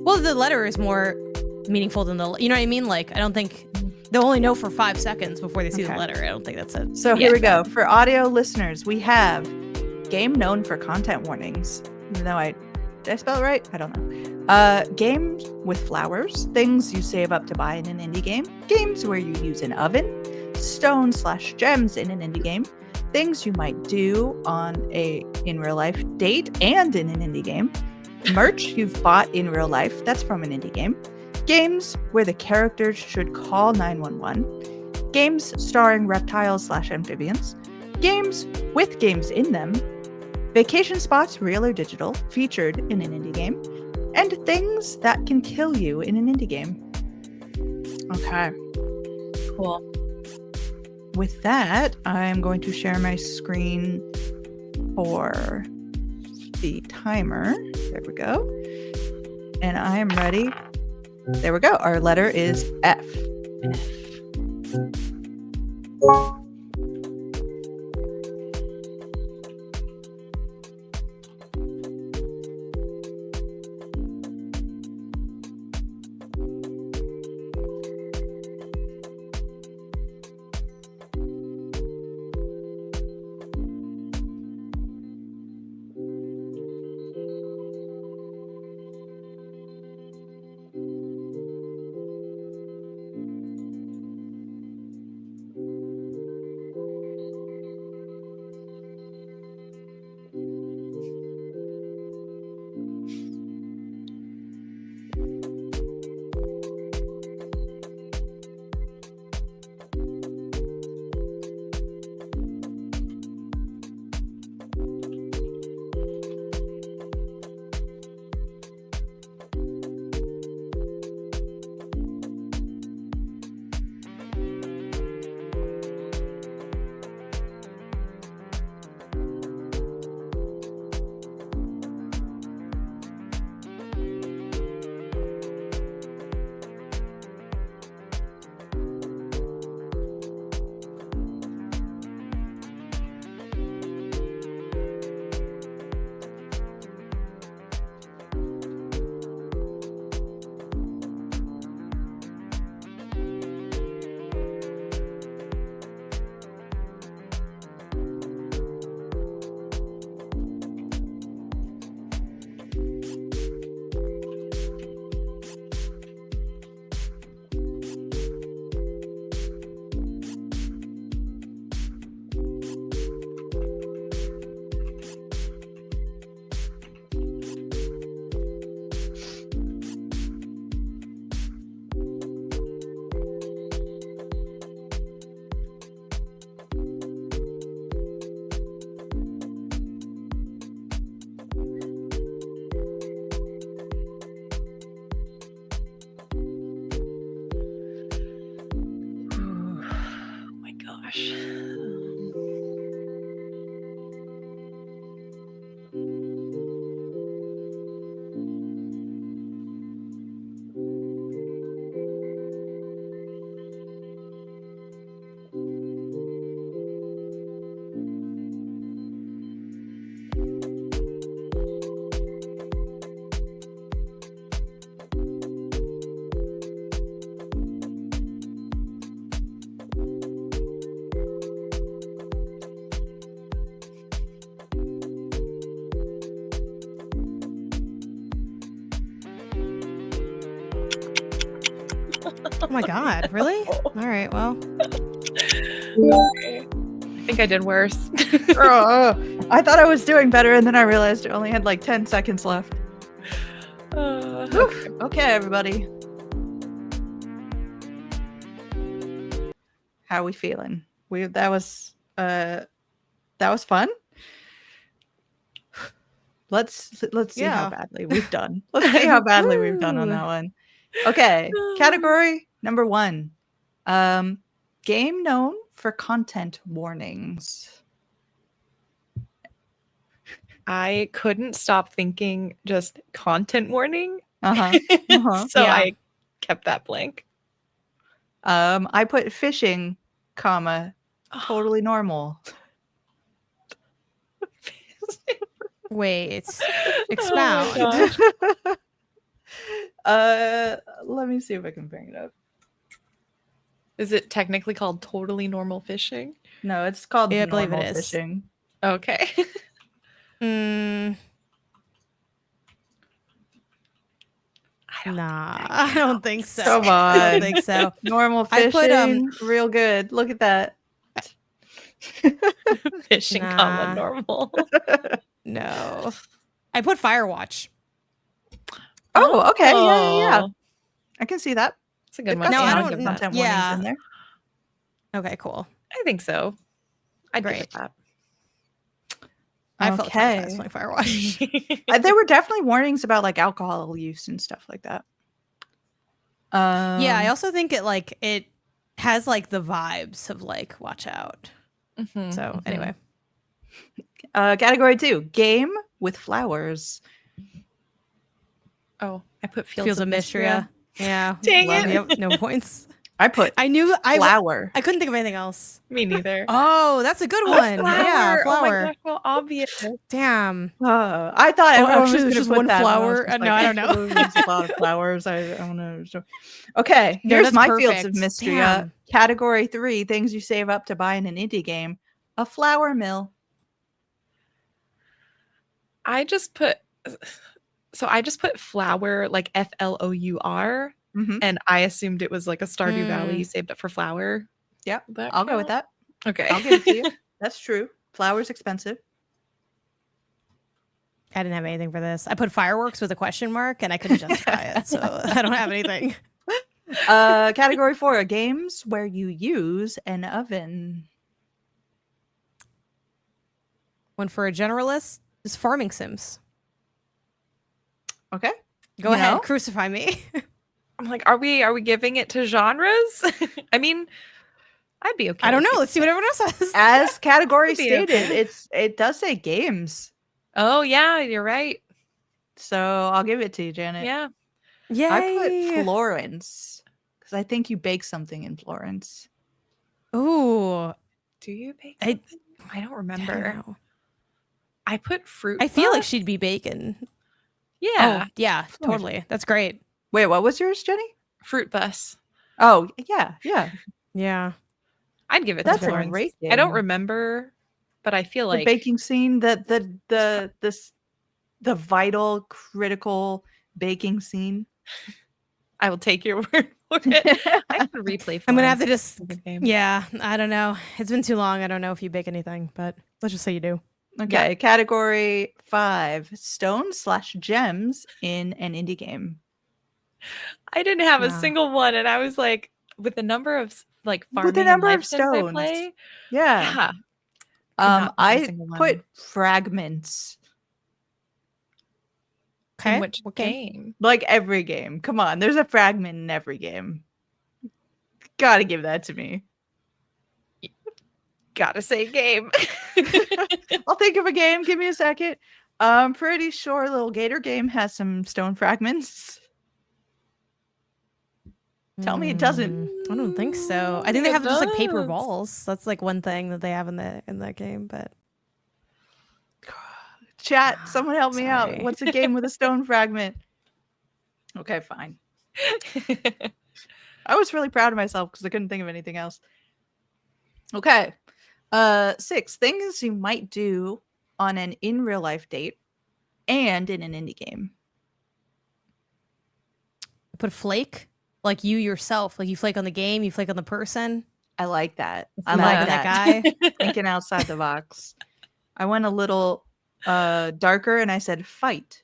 Well, the letter is more meaningful than you know what I mean? Like, I don't think they'll only know for 5 seconds before they see the letter. I don't think that's it. So here we go. For audio listeners, we have game known for content warnings. Even though did I spell it right? I don't know. Games with flowers, things you save up to buy in an indie game, games where you use an oven, stone/gems in an indie game, things you might do on in real life date and in an indie game, merch you've bought in real life that's from an indie game, games where the characters should call 911, games starring reptiles/amphibians, games with games in them, vacation spots, real or digital, featured in an indie game, and things that can kill you in an indie game. Okay. Cool. With that, I'm going to share my screen for the timer. There we go. And I am ready. There we go. Our letter is F. Oh my god, really? All right, well. Okay. I think I did worse. I thought I was doing better, and then I realized I only had like 10 seconds left. Okay, everybody. How are we feeling? That was fun. Let's see how badly we've done. Let's see how badly we've done on that one. Okay, category number 1. Game known for content warnings. I couldn't stop thinking just content warning. So Yeah. I kept that blank. I put fishing, totally normal. Wait. Expound. Let me see if I can bring it up. Is it technically called totally normal fishing? No, it's called Yeah, I normal believe it is. fishing. Okay. I don't think so. Come on. I don't think so. Normal fishing, real good. Look at that. Fishing, normal. No. I put Firewatch. Oh, okay. Yeah. I can see that. It's a good one. No, I don't. Content warnings in there. Okay, cool. I think so. I'd give Great. it that. I felt traumatized playing Firewatch. There were definitely warnings about like alcohol use and stuff like that. Yeah, I also think it has like the vibes of like watch out. So anyway. Category 2, game with flowers. Oh, I put Fields of Mystria. Yeah. Dang it. Yep, no points. I knew flower. I couldn't think of anything else. Me neither. Oh, that's a good one. Flower. Yeah, flower. Oh my gosh, how obvious. Damn. I thought everyone was actually, going just to put one that, flower. No, I don't know. There's a lot of flowers. I don't know. Okay, here's my Fields of Mystria. Damn. Category 3, things you save up to buy in an indie game. A flour mill. I just put flour, like FLOUR, and I assumed it was like a Stardew Valley you saved up for flour. Yep, I'll go with that. Okay. I'll give it to you. That's true. Flour's expensive. I didn't have anything for this. I put fireworks with a question mark, and I couldn't justify it, so I don't have anything. Category 4, games where you use an oven. One for a generalist is farming sims. Okay. Go ahead, crucify me. I'm like, are we giving it to genres? I mean, I'd be okay. I don't know. Let's see what everyone else says. As category stated, it does say games. Oh yeah, you're right. So I'll give it to you, Janet. Yeah. Yay. I put Florence because I think you bake something in Florence. Ooh. Do you bake something? I don't remember. I put fruit. I feel like she'd be baking. Yeah. Oh, yeah, totally. That's great. Wait, what was yours, Jenny? Fruit bus. Oh, yeah. Yeah. I'd give it to Florence. A great game. I don't remember, but I feel like the baking scene, the vital, critical baking scene. I will take your word for it. I can replay Florence. I'm gonna have to just yeah, I don't know. It's been too long. I don't know if you bake anything, but let's just say you do. Okay, yeah. Category 5, stones/gems in an indie game. I didn't have a single one, and I was like, with the number of like farming with the number and of stones I play, yeah. I put fragments. Okay. In which game? Like every game. Come on, there's a fragment in every game. Gotta give that to me. Gotta say game. I'll think of a game. Give me a second. I'm pretty sure Little Gator Game has some stone fragments. Tell me it doesn't. I don't think so. I think they have just like paper balls. That's like one thing that they have in that game, but chat, someone help me out. What's a game with a stone fragment? Okay, fine. I was really proud of myself because I couldn't think of anything else. Okay. 6 things you might do on an in real life date and in an indie game. I put flake, like you yourself. Like you flake on the game, you flake on the person. I like that. I like that guy. Thinking outside the box. I went a little darker and I said fight.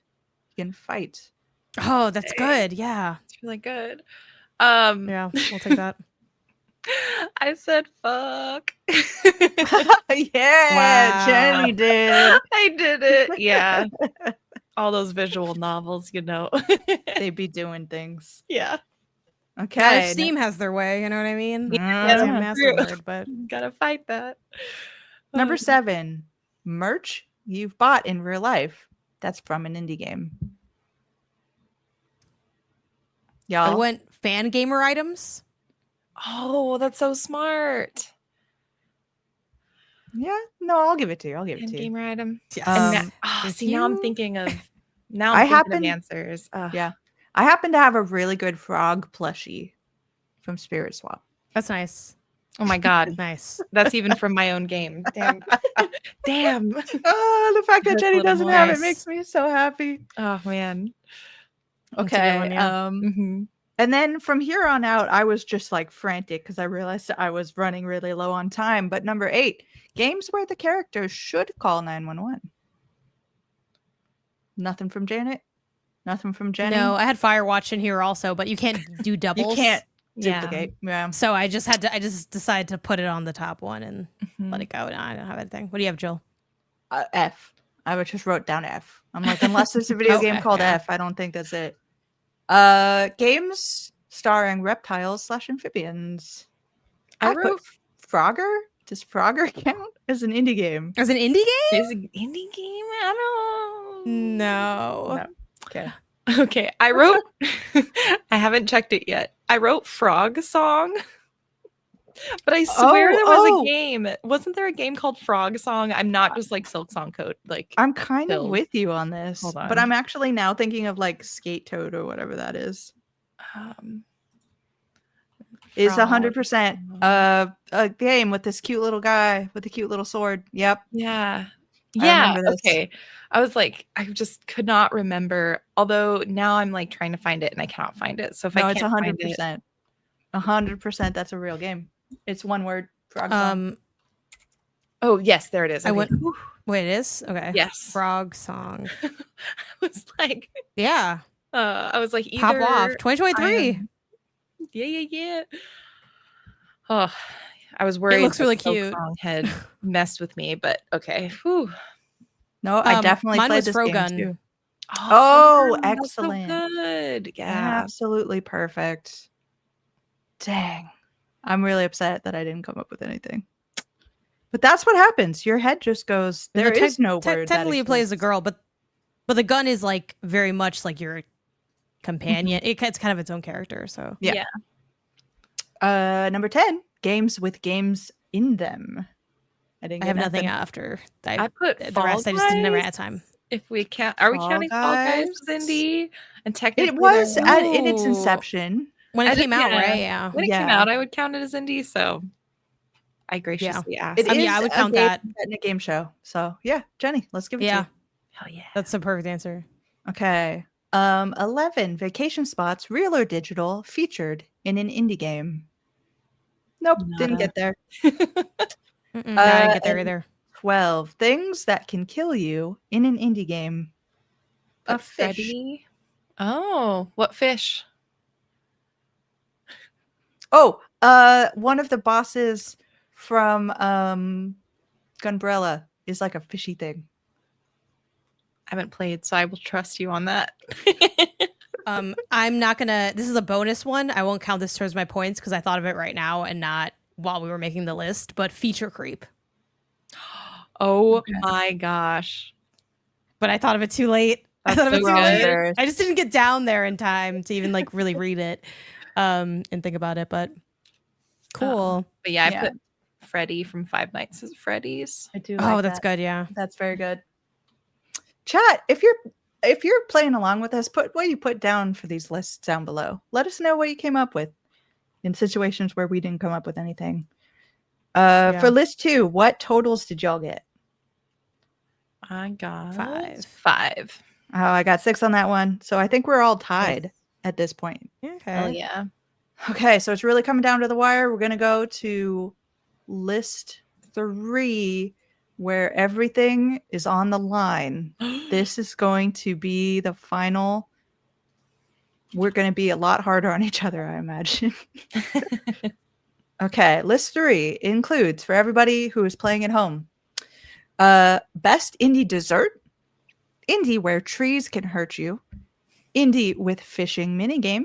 You can fight. Oh, that's good. Yeah. It's really good. Yeah, we'll take that. I said fuck. Yeah, Wow. Jenny did. I did it. Yeah. All those visual novels, you know. They be doing things. Yeah. Okay. Not if Steam has their way, you know what I mean? Yeah, It's a master word, but gotta fight that. Number 7, merch you've bought in real life. That's from an indie game. Y'all. I went fan gamer items. Oh, that's so smart. Yeah, no, I'll give it to you. I'll give it Fan to you. gamer item. Yes. Now I'm thinking of answers. Yeah. I happen to have a really good frog plushie from Spirit Swap. That's nice. Oh my god. Nice. That's even from my own game. Damn. Damn. Oh, the fact that That's a Jenny little doesn't more have it nice. makes me so happy. Oh man. That's a good Okay. one, yeah. And then from here on out, I was just like frantic because I realized that I was running really low on time. But number 8, games where the characters should call 911. Nothing from Janet. Nothing from Jenny. No, I had Firewatch in here also, but you can't do doubles. You can't duplicate. Yeah. So I just decided to put it on the top one and let it go. No, I don't have anything. What do you have, Jill? F. I just wrote down F. I'm like, unless there's a video game called F, I don't think that's it. Games starring reptiles/amphibians. I wrote Frogger. Does Frogger count as an indie game? As an indie game? Is an indie game? I don't know. No. Okay. Okay. I wrote I haven't checked it yet. I wrote Frog Song. But I swear there was a game. Wasn't there a game called Frog Song? I'm not just like Silk Song Code. Like I'm kind of with you on this. Hold on. But I'm actually now thinking of like Skate Toad or whatever that is. Is 100% a game with this cute little guy with a cute little sword. Yep. Yeah. Yeah. Okay. I was like, I just could not remember. Although now I'm like trying to find it and I cannot find it. So if I can't find it, 100%. 100%. That's a real game. It's one word. Frog Song. Oh yes, there it is. I went. Wait, it is? Okay. Yes. Frog Song. I was like, yeah. I was like, either pop off 2023. Yeah. Oh, I was worried. It looks really cute. Song had messed with me, but okay. Whew. No, I definitely played this game too. Oh, excellent. So good. Yeah. Absolutely perfect. Dang. I'm really upset that I didn't come up with anything. But that's what happens. Your head just goes, there is no word. Technically you play as a girl, but the gun is like very much like your companion. It's kind of its own character. So yeah. Number 10, games with games in them. I have nothing after. I put the rest. I just didn't never have time. If we count, are we counting Fall Guys as indie? And technically, it was in its inception when it came out, right? Yeah, when it came out, I would count it as indie. So I graciously asked. I would count that in a game show. So yeah, Jenny, let's give it to you. Hell yeah, that's the perfect answer. Okay. 11 vacation spots, real or digital, featured in an indie game. Nope, didn't get there. I didn't get there either. 12 things that can kill you in an indie game. A fish. Freddy? Oh, what fish? Oh, one of the bosses from Gunbrella is like a fishy thing. I haven't played, so I will trust you on that. I'm not gonna. This is a bonus one. I won't count this towards my points because I thought of it right now and not while we were making the list. But feature creep. Oh my gosh! But I thought of it too late. That's I thought of it so too good. late. I just didn't get down there in time to even like really read it, and think about it. But cool. But yeah, I put Freddy from Five Nights at Freddy's. I do. Oh, that's good. Yeah, that's very good. Chat, if you're playing along with us, put what you put down for these lists down below. Let us know what you came up with in situations where we didn't come up with anything. For list 2, what totals did y'all get? I got 5. Oh, I got 6 on that one. So I think we're all tied at this point. Okay. Hell yeah. Okay, so it's really coming down to the wire. We're going to go to list 3 where everything is on the line. This is going to be the final. We're going to be a lot harder on each other, I imagine. Okay, list 3 includes, for everybody who is playing at home, best indie dessert, indie where trees can hurt you, indie with fishing minigame,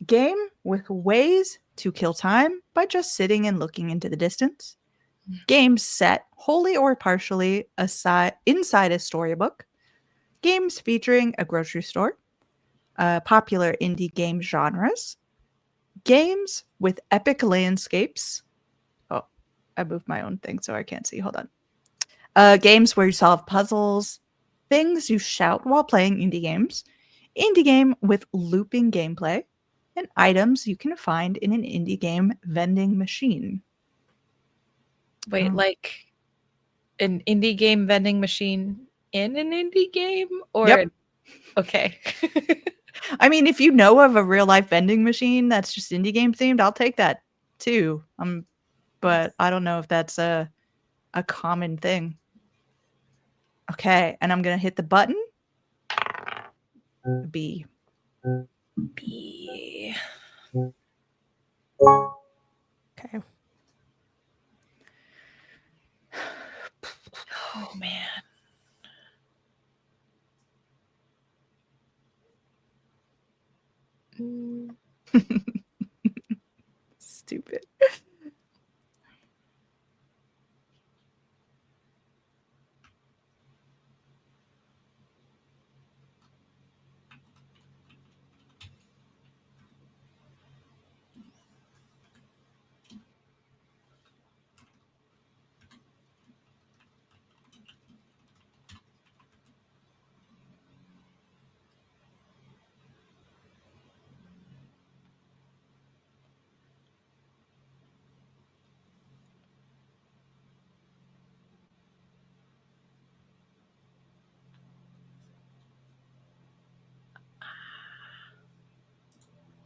game with ways to kill time by just sitting and looking into the distance, games set wholly or partially inside a storybook, games featuring a grocery store, popular indie game genres, games with epic landscapes. Oh, I moved my own thing so I can't see. Hold on. Games where you solve puzzles, things you shout while playing indie games, indie game with looping gameplay, and items you can find in an indie game vending machine. Wait, like an indie game vending machine in an indie game? Or yep. Okay. I mean, if you know of a real life vending machine that's just indie game themed, I'll take that too. But I don't know if that's a common thing. Okay, and I'm gonna hit the button. B. B. Okay. Oh man. Stupid.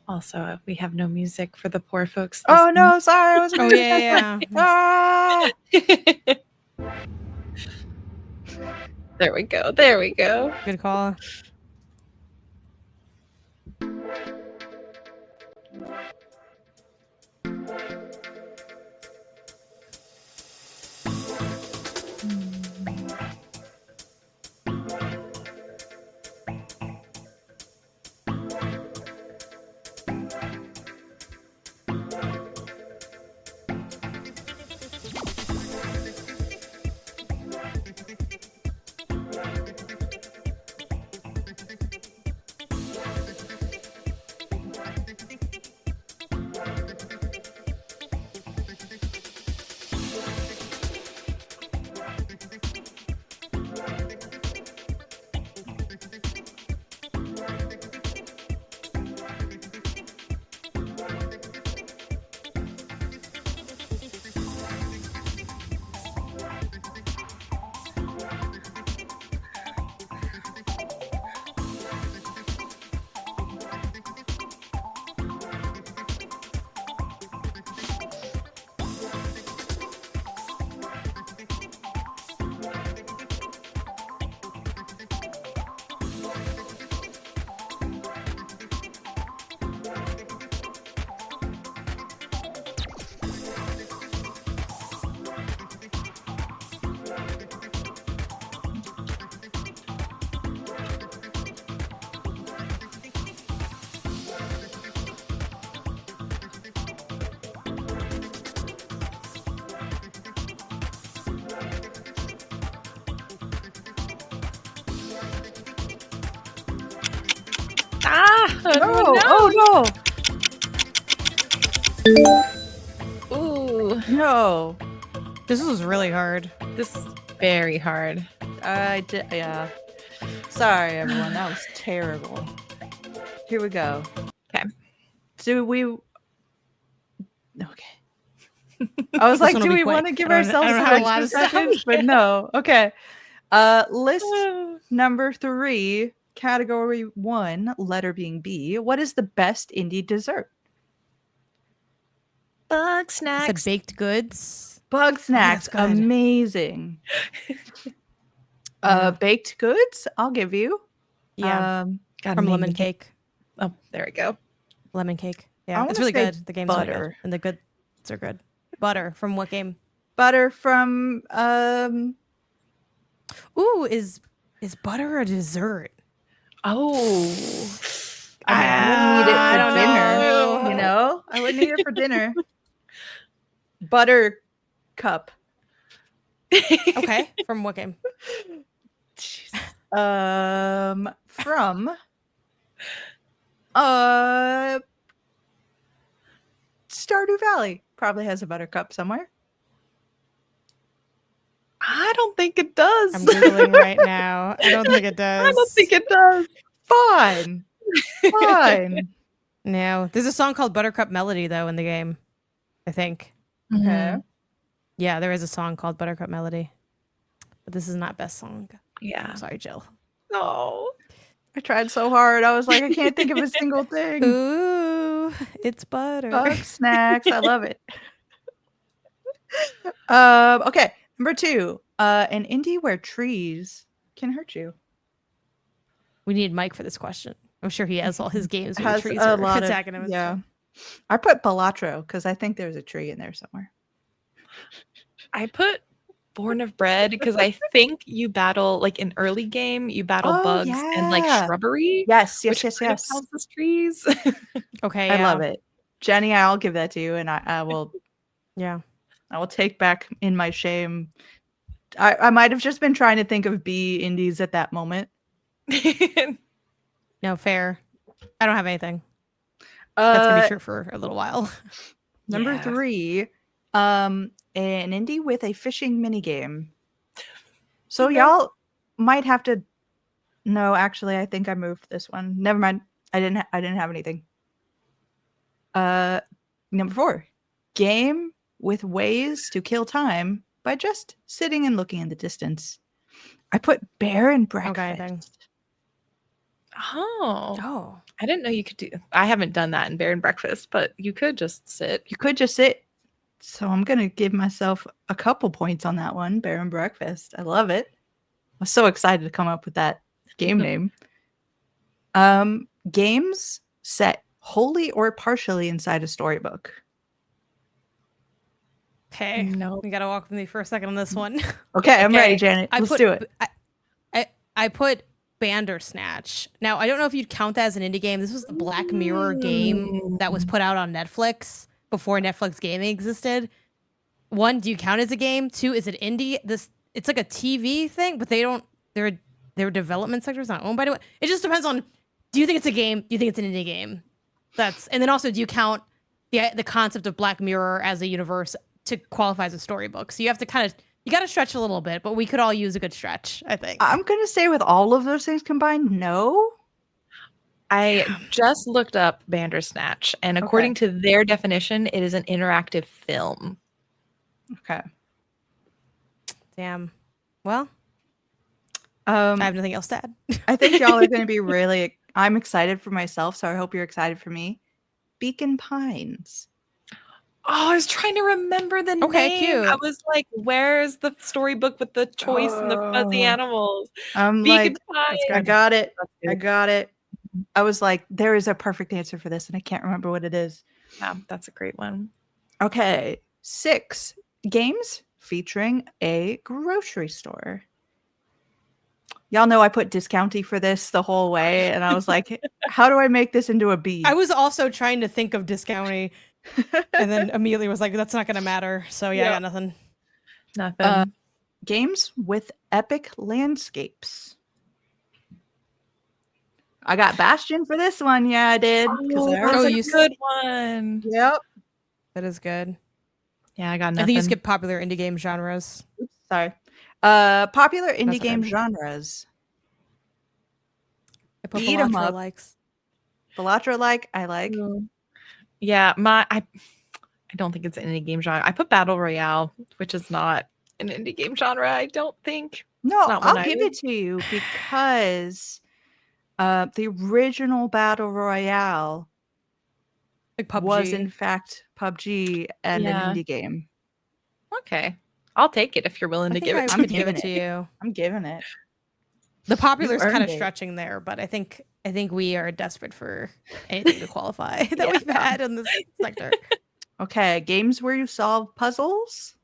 Also, we have no music for the poor folks. Oh no, sorry, I was. Oh yeah. Ah! There we go. There we go. Good call. Oh no! Ooh, no. This was really hard. This is very hard. Yeah. Sorry, everyone. That was terrible. Here we go. Okay. Do we? Okay. I was like, do we want to give ourselves some extra seconds? But no. Okay. List number 3, category 1, letter being B. What is the best indie dessert? Bug I snacks. said baked goods. Bug snacks. Oh, amazing. Baked goods, I'll give you. Yeah. From Lemon Cake. Oh, there we go. Lemon Cake. Yeah, it's really good. The game's butter. Really good. And the goods are good. Butter from what game? Butter from Ooh, is butter a dessert? Oh. I mean, I wouldn't eat it for dinner. Know. You know? I wouldn't eat it for dinner. Butter cup. Okay. From what game? From Stardew Valley. Probably has a buttercup somewhere. I don't think it does. I'm Googling right now. I don't think it does. I don't think it does. Fine. Fine. No. There's a song called Buttercup Melody, though, in the game. I think. Okay. Yeah, there is a song called Buttercup Melody. But this is not best song. Yeah. I'm sorry, Jill. No. I tried so hard. I was like, I can't think of a single thing. Ooh, it's butter. Bug snacks. I love it. Okay. Number 2. An indie where trees can hurt you. We need Mike for this question. I'm sure he has all his games where Has trees a are lot of, attacking him. Yeah. I put Balatro because I think there's a tree in there somewhere. I put Born of Bread because I think you battle, like in early game, you battle bugs and like shrubbery. Yes. Which counts as trees. Okay. I love it. Jenny, I'll give that to you, and I will. Yeah. I will take back in my shame. I might have just been trying to think of B indies at that moment. No, fair. I don't have anything. That's gonna be true for a little while. Number 3, an indie with a fishing minigame. So y'all might have to. No, actually, I think I moved this one. Never mind. I didn't have anything. Number 4, game with ways to kill time by just sitting and looking in the distance. I put Bear and Breakfast. Okay, Oh. I didn't know you could do. I haven't done that in Bear and Breakfast, but you could just sit. You could just sit. So I'm gonna give myself a couple points on that one. Bear and Breakfast. I love it. I was so excited to come up with that game name. Games set wholly or partially inside a storybook. Okay. No. You gotta walk with me for a second on this one. Okay, I'm ready, Janet. Let's do it. I put Bandersnatch. Now, I don't know if you'd count that as an indie game. This was the Black Mirror game that was put out on Netflix before Netflix gaming existed. 1, do you count as a game? 2, is it indie? It's like a TV thing, but their development sector is not owned by anyone. It just depends on, do you think it's a game? Do you think it's an indie game? And then also, do you count the concept of Black Mirror as a universe to qualify as a storybook? So you have to you got to stretch a little bit, but we could all use a good stretch, I think. I'm going to say with all of those things combined, no. I just looked up Bandersnatch, and according to their definition, it is an interactive film. Okay. Damn. Well, I have nothing else to add. I think y'all are going to be I'm excited for myself, so I hope you're excited for me. Beacon Pines. Oh, I was trying to remember the name. Cute. I was like, where's the storybook with the choice and the fuzzy animals? I'm Beacon Pines. I got it. I got it. I was like, there is a perfect answer for this, and I can't remember what it is. Yeah, that's a great one. Okay. 6, games featuring a grocery store. Y'all know I put discounty for this the whole way, and I was like, how do I make this into a B? I was also trying to think of discounty, and then Amelia was like, that's not going to matter. So yeah, I got nothing. Nothing. Games with epic landscapes. I got Bastion for this one. Yeah, I did. That's a good one. Yep. That is good. Yeah, I got nothing. I think you skipped popular indie game genres. Oops, sorry. Popular indie game genres. I put Balatro likes. Balatro I like. Yeah, I don't think it's an indie game genre. I put Battle Royale, which is not an indie game genre, I don't think. No, I'll give it to you because the original Battle Royale Like PUBG. was in fact PUBG and an indie game. Okay. I'll take it if you're willing to give it to me. I'm giving it to you. I'm giving it. The popular is kind of stretching there, but I think we are desperate for anything to qualify that we've had in this sector. Okay, games where you solve puzzles.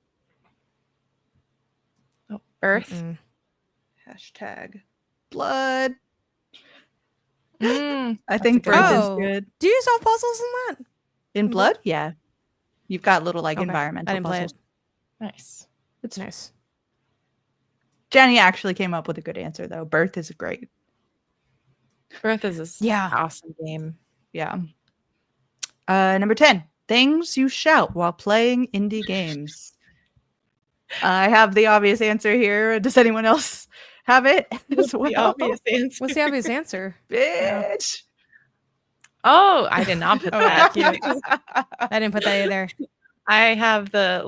Oh, Earth. Hashtag blood. I think Birth is good. Do you solve puzzles in that? In Blood? Yeah. You've got little like environmental puzzles. Nice. It's nice. Jenny actually came up with a good answer though. Birth is great. Birth is a awesome game. Yeah. Number 10. Things you shout while playing indie games. I have the obvious answer here. Does anyone else have it as well? The obvious answer. What's the obvious answer? Bitch. Oh, I did not put that. I didn't put that either. I have the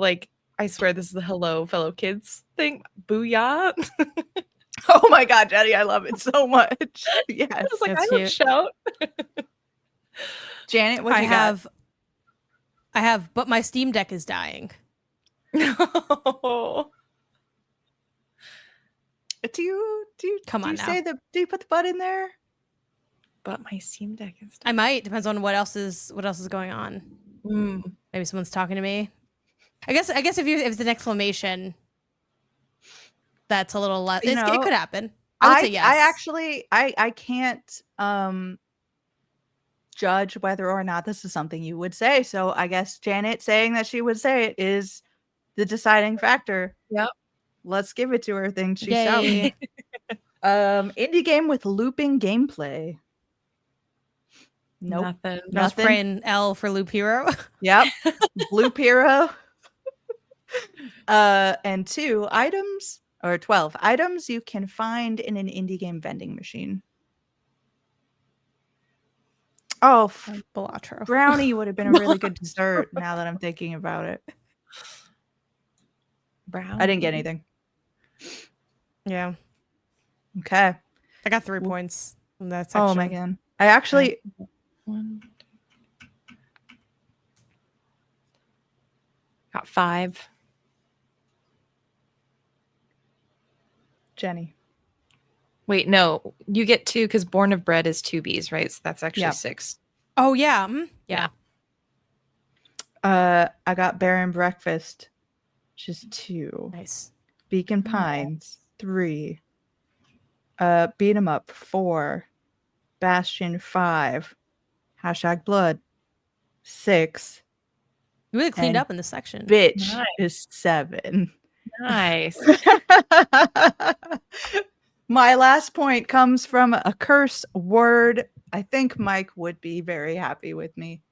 I swear this is the hello fellow kids thing. Booyah. Oh my god, Jenny, I love it so much. Yes. I was like, I don't shout. Janet, what do you got? I have, but my Steam Deck is dying. No. Do you come on now? Do you put the butt in there? But my Steam Deck is dying. I might. Depends on what else is going on. Maybe someone's talking to me. I guess if it's an exclamation, that's a little less. It could happen. I would say yes. I actually I can't judge whether or not this is something you would say. So I guess Janet saying that she would say it is the deciding factor. Yep. Let's give it to her. Thing she's shouting. Indie game with looping gameplay. Nope. Nothing. I was praying L for Loop Hero. Yep. Loop Hero. And 2 items or 12 items you can find in an indie game vending machine. Oh, Balatro. Brownie would have been a really good dessert now that I'm thinking about it. Brownie. I didn't get anything. Yeah. Okay. I got 3 points in that section. Oh my god. I actually got 5. Jenny. Wait, no. You get 2 because Born of Bread is 2 Bs, right? So that's actually 6. Oh yeah. Yeah. I got Bear and Breakfast, which is 2. Nice. Beacon Pines, 3. Beat 'em Up, 4. Bastion, 5. Hashtag Blood, 6. You really cleaned up in this section. Bitch is 7. Nice. My last point comes from a curse word. I think Mike would be very happy with me.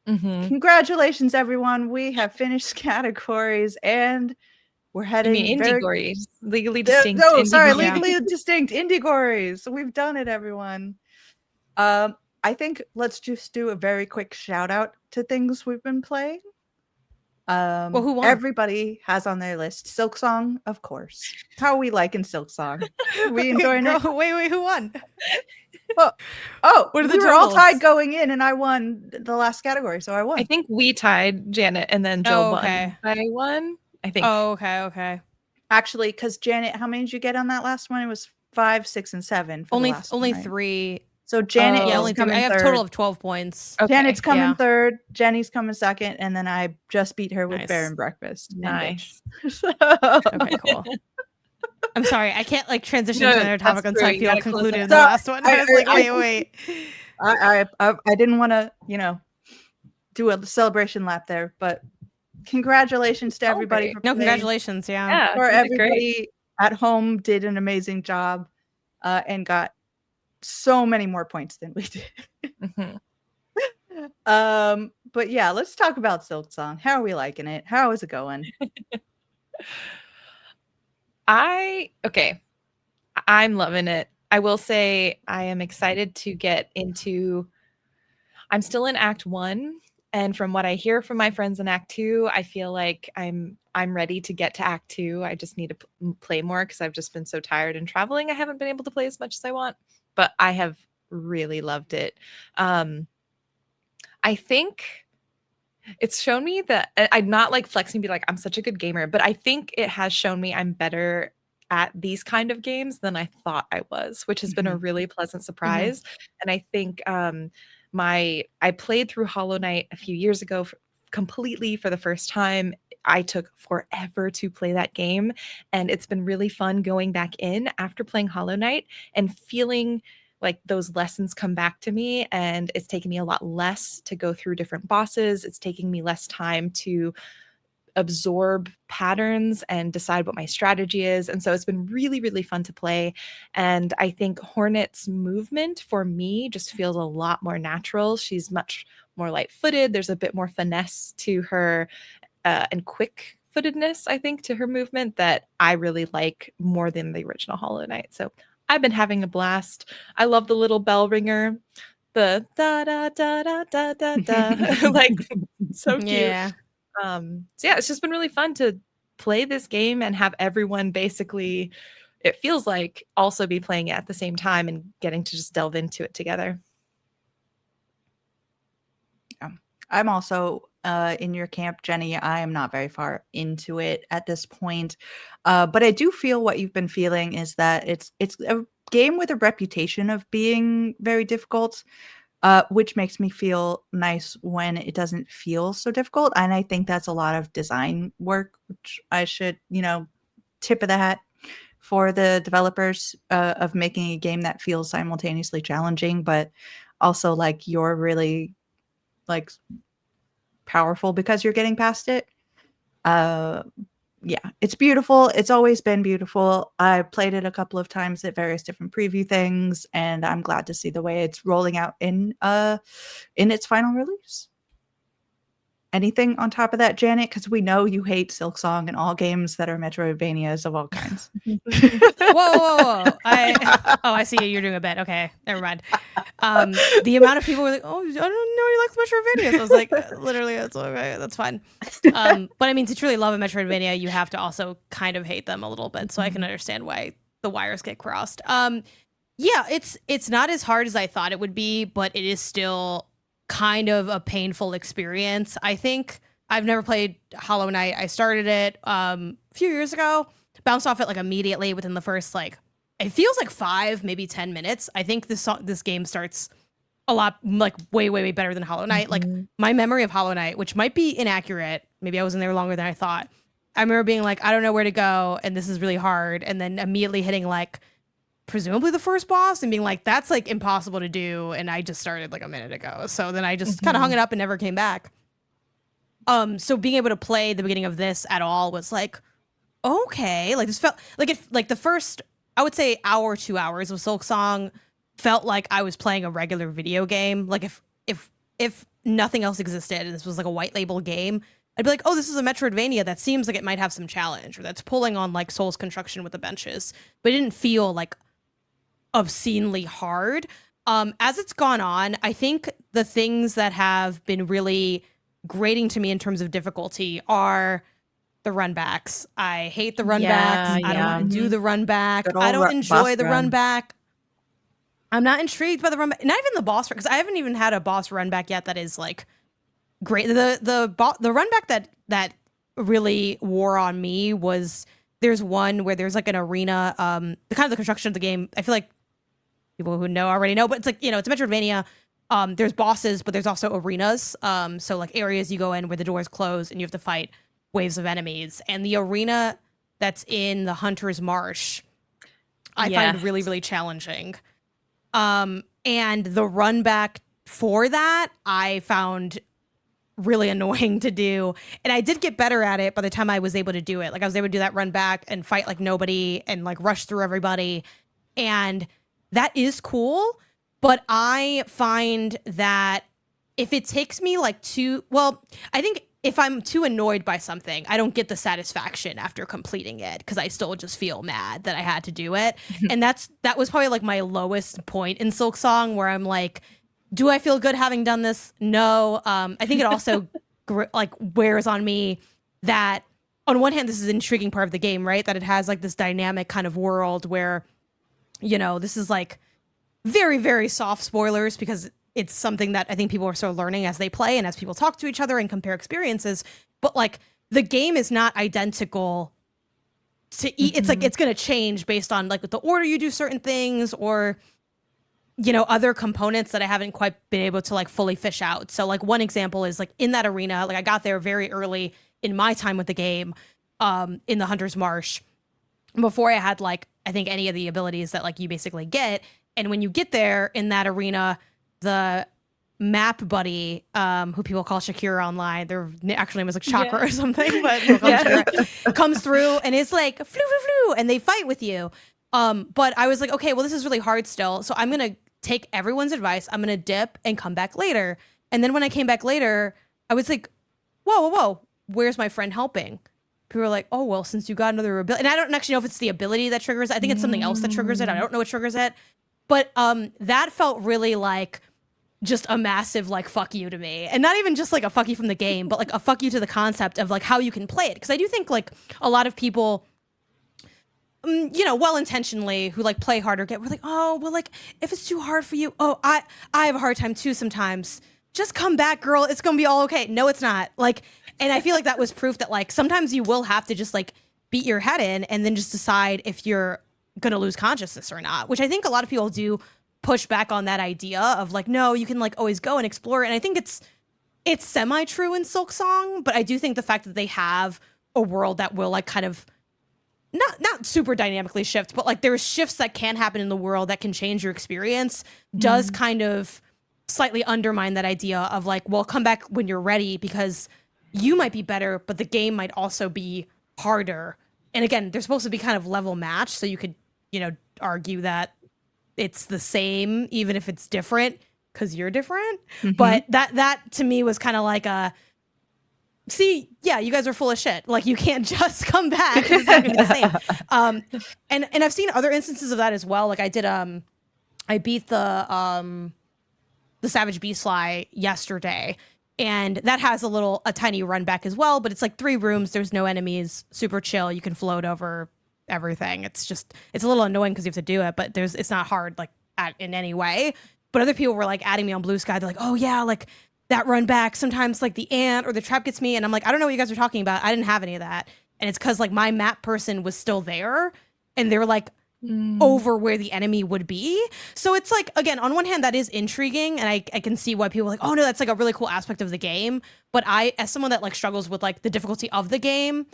Congratulations, everyone. We have finished categories and we're heading Indiegories. Legally distinct. Legally distinct Indiegories. So we've done it, everyone. I think let's just do a very quick shout out to things we've been playing. Well, who won? Everybody has on their list Silksong, of course. How are we liking Silksong? Are we enjoying it? Wait, who won? What are the we were all tied going in, and I won the last category, so I won. I think we tied Janet, and then Joe won. I won. I think. Oh, okay. Actually, because Janet, how many did you get on that last one? It was 5, 6, and 7. Only one, right? 3. So Janet, only 3. I have a total of 12 points. Okay. Janet's coming 3rd. Jenny's coming 2nd, and then I just beat her with Bear and Breakfast. Nice. Okay, cool. I'm sorry, I can't transition to another topic until I feel concluded in the last one. I was like, wait. I didn't want to, do a celebration lap there, but congratulations to everybody. For congratulations, yeah. For everybody at home did an amazing job, and got so many more points than we did. But yeah, let's talk about Silksong. How are we liking it? How is it going? I'm loving it. I will say I am excited to get into. I'm still in Act 1, and from what I hear from my friends in Act 2, I feel like I'm ready to get to Act 2. I just need to play more because I've just been so tired and traveling. I haven't been able to play as much as I want, but I have really loved it. I think it's shown me that I'm not like flexing, be like, I'm such a good gamer, but I think it has shown me I'm better at these kind of games than I thought I was, which has been a really pleasant surprise. And I think I played through Hollow Knight a few years ago completely for the first time. I took forever to play that game, and it's been really fun going back in after playing Hollow Knight and feeling like those lessons come back to me, and it's taken me a lot less to go through different bosses. It's taking me less time to absorb patterns and decide what my strategy is. And so it's been really, really fun to play. And I think Hornet's movement for me just feels a lot more natural. She's much more light-footed. There's a bit more finesse to her and quick-footedness, I think, to her movement that I really like more than the original Hollow Knight. So I've been having a blast. I love the little bell ringer, the da da da da da da da, like so cute. Yeah. So yeah, it's just been really fun to play this game and have everyone basically, it feels like, also be playing it at the same time and getting to just delve into it together. Yeah. I'm also in your camp, Jenny. I am not very far into it at this point, but I do feel what you've been feeling is that it's a game with a reputation of being very difficult, which makes me feel nice when it doesn't feel so difficult. And I think that's a lot of design work, which I should, tip of the hat for the developers of making a game that feels simultaneously challenging, but also like you're really like powerful because you're getting past it. Yeah, it's beautiful. It's always been beautiful. I played it a couple of times at various different preview things, and I'm glad to see the way it's rolling out in its final release. Anything on top of that, Janet? Because we know you hate Silksong and all games that are Metroidvanias of all kinds. Whoa. I see you're doing a bet. Okay, never mind. The amount of people were like, oh, I don't know you like Metroidvanias. I was like, literally, that's okay, that's fine. But I mean, to truly love a Metroidvania, you have to also kind of hate them a little bit. So I can understand why the wires get crossed. Yeah, it's not as hard as I thought it would be, but it is still kind of a painful experience. I think I've never played Hollow Knight. I started it a few years ago, bounced off it like immediately within the first it feels like 5, maybe 10 minutes. I think this game starts a lot like way better than Hollow Knight. Like my memory of Hollow Knight, which might be inaccurate, maybe I was in there longer than I thought. I remember being like, I don't know where to go, and this is really hard, and then immediately hitting like presumably the first boss and being like, that's like impossible to do, and I just started like a minute ago. So then I just kind of hung it up and never came back. So being able to play the beginning of this at all was like, okay, like this felt like the first, I would say, hour, 2 hours of Silksong felt like I was playing a regular video game. Like if nothing else existed and this was like a white label game, I'd be like, oh, this is a Metroidvania that seems like it might have some challenge, or that's pulling on like Souls construction with the benches, but it didn't feel like obscenely hard. As it's gone on, I think the things that have been really grating to me in terms of difficulty are the runbacks. I hate the runbacks. Yeah, I don't want to do the run back. Good I old don't enjoy the run. run back. I'm not intrigued by the run back. Not even the boss, because I haven't even had a boss run back yet that is like great. The run back that really wore on me was, there's one where there's like an arena. The kind of the construction of the game, I feel like people who know already know, but it's like, it's a Metroidvania. There's bosses, but there's also arenas. So like areas you go in where the doors close and you have to fight waves of enemies. And the arena that's in the Hunter's Marsh, I find really, really challenging. And the run back for that, I found really annoying to do. And I did get better at it by the time I was able to do it. Like I was able to do that run back and fight like nobody and like rush through everybody. And that is cool. But I find that if it takes me like I think if I'm too annoyed by something, I don't get the satisfaction after completing it, because I still just feel mad that I had to do it. And that was probably like my lowest point in Silksong, where I'm like, do I feel good having done this? No. I think it also like wears on me that on one hand, this is an intriguing part of the game, right? That it has like this dynamic kind of world where, this is like very, very soft spoilers because it's something that I think people are still learning as they play and as people talk to each other and compare experiences. But like the game is not identical to it's like it's going to change based on like the order you do certain things or other components that I haven't quite been able to like fully fish out. So like one example is like in that arena, like I got there very early in my time with the game, in the Hunter's Marsh, before I had like I think any of the abilities that like you basically get. And when you get there in that arena, the map buddy, who people call Shakira online, their actual name is like Chakra or something, but Shakira, comes through and it's like flu flu flu, and they fight with you. But I was like, okay, well this is really hard still, so I'm gonna take everyone's advice. I'm gonna dip and come back later. And then when I came back later, I was like, whoa, where's my friend helping? People were like, oh, well, since you got another ability, and I don't actually know if it's the ability that triggers it. I think it's something else that triggers it. I don't know what triggers it. But that felt really like just a massive like fuck you to me, and not even just like a fuck you from the game, but like a fuck you to the concept of like how you can play it. Because I do think like a lot of people, well intentionally, who like play harder we're like, oh well, like if it's too hard for you, oh I have a hard time too sometimes. Just come back, girl. It's gonna be all okay. No, it's not. Like, and I feel like that was proof that like sometimes you will have to just like beat your head in and then just decide if you're gonna lose consciousness or not, which I think a lot of people do push back on that idea of like, no, you can like always go and explore. And I think it's semi-true in Silk Song, but I do think the fact that they have a world that will like kind of not super dynamically shift, but like there's shifts that can happen in the world that can change your experience, does kind of slightly undermine that idea of like, well, come back when you're ready because you might be better, but the game might also be harder. And again, they're supposed to be kind of level match, so you could, argue that it's the same even if it's different because you're different. But that to me was kind of like a, see, yeah, you guys are full of shit. Like you can't just come back 'cause it's not gonna be the same. And I've seen other instances of that as well. Like I did, I beat the Savage Beastfly yesterday, and that has a tiny run back as well, but it's like 3 rooms, there's no enemies, super chill, you can float over everything. It's a little annoying because you have to do it, but it's not hard like in any way. But other people were like adding me on Blue Sky, they're like, oh yeah, like that run back, sometimes like the ant or the trap gets me, and I'm like, I don't know what you guys are talking about, I didn't have any of that. And it's because like my map person was still there, and they were like over where the enemy would be. So it's like, again, on one hand, that is intriguing, and I can see why people are like, oh no, that's like a really cool aspect of the game. But I, as someone that like struggles with like the difficulty of the game,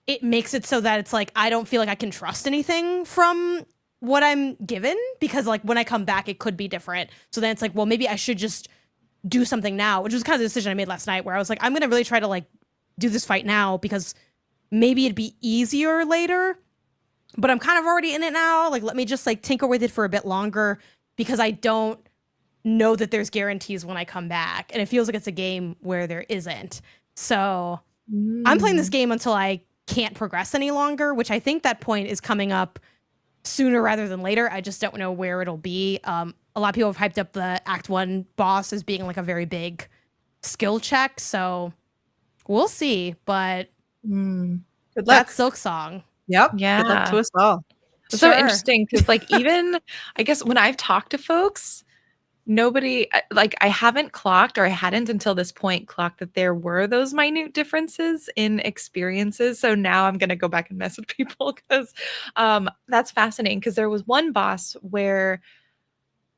it makes it so that it's like, I don't feel like I can trust anything from what I'm given, because like when I come back, it could be different. So then it's like, well, maybe I should just do something now, which was kind of the decision I made last night, where I was like, I'm going to really try to like do this fight now because maybe it'd be easier later. But I'm kind of already in it now. Like, let me just like tinker with it for a bit longer because I don't know that there's guarantees when I come back. And it feels like it's a game where there isn't. So I'm playing this game until I can't progress any longer, which I think that point is coming up sooner rather than later. I just don't know where it'll be. A lot of people have hyped up the Act 1 boss as being like a very big skill check. So we'll see. But that's Silk Song. Yep. Yeah. Good luck to us all. It's so interesting because like even I guess when I've talked to folks, nobody like I haven't clocked, or I hadn't until this point clocked, that there were those minute differences in experiences. So now I'm gonna go back and mess with people because that's fascinating, because there was one boss where,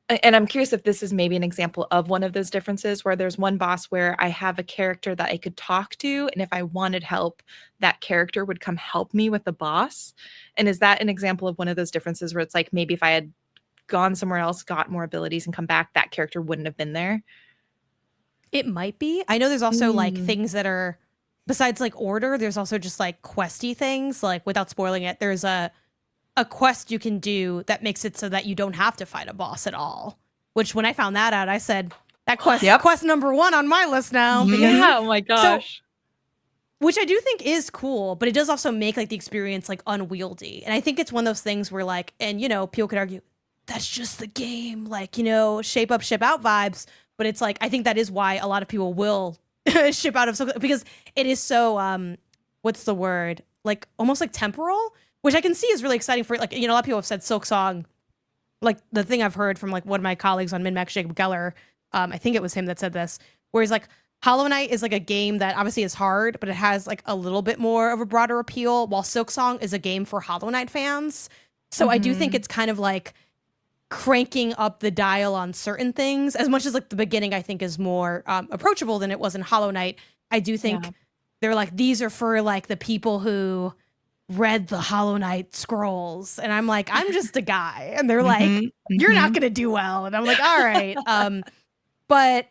and I'm curious if this is maybe an example of one of those differences, where there's one boss where I have a character that I could talk to, and if I wanted help, that character would come help me with the boss. And is that an example of one of those differences where it's like, maybe if I had gone somewhere else, got more abilities, and come back, that character wouldn't have been there? It might be. I know there's also like things that are, besides like order, there's also just like questy things. Like, without spoiling it, there's a quest you can do that makes it so that you don't have to fight a boss at all. Which, when I found that out, I said, that quest, quest number 1 on my list now. Because, yeah, oh my gosh. So, which I do think is cool, but it does also make like the experience like unwieldy. And I think it's one of those things where like, and people could argue, that's just the game, like, shape up, ship out vibes. But it's like, I think that is why a lot of people will ship out of, because it is so, what's the word? Like, almost like temporal, which I can see is really exciting for, like, a lot of people have said Silk Song like the thing I've heard from like one of my colleagues on MinMax, Jacob Geller, I think it was him that said this, where he's like, Hollow Knight is like a game that obviously is hard, but it has like a little bit more of a broader appeal, while Silksong is a game for Hollow Knight fans. So I do think it's kind of like cranking up the dial on certain things. As much as like the beginning, I think is more approachable than it was in Hollow Knight. I do think they're like, these are for like the people who read the Hollow Knight scrolls, and I'm like, I'm just a guy, and they're like, you're not gonna do well, and I'm like, all right. But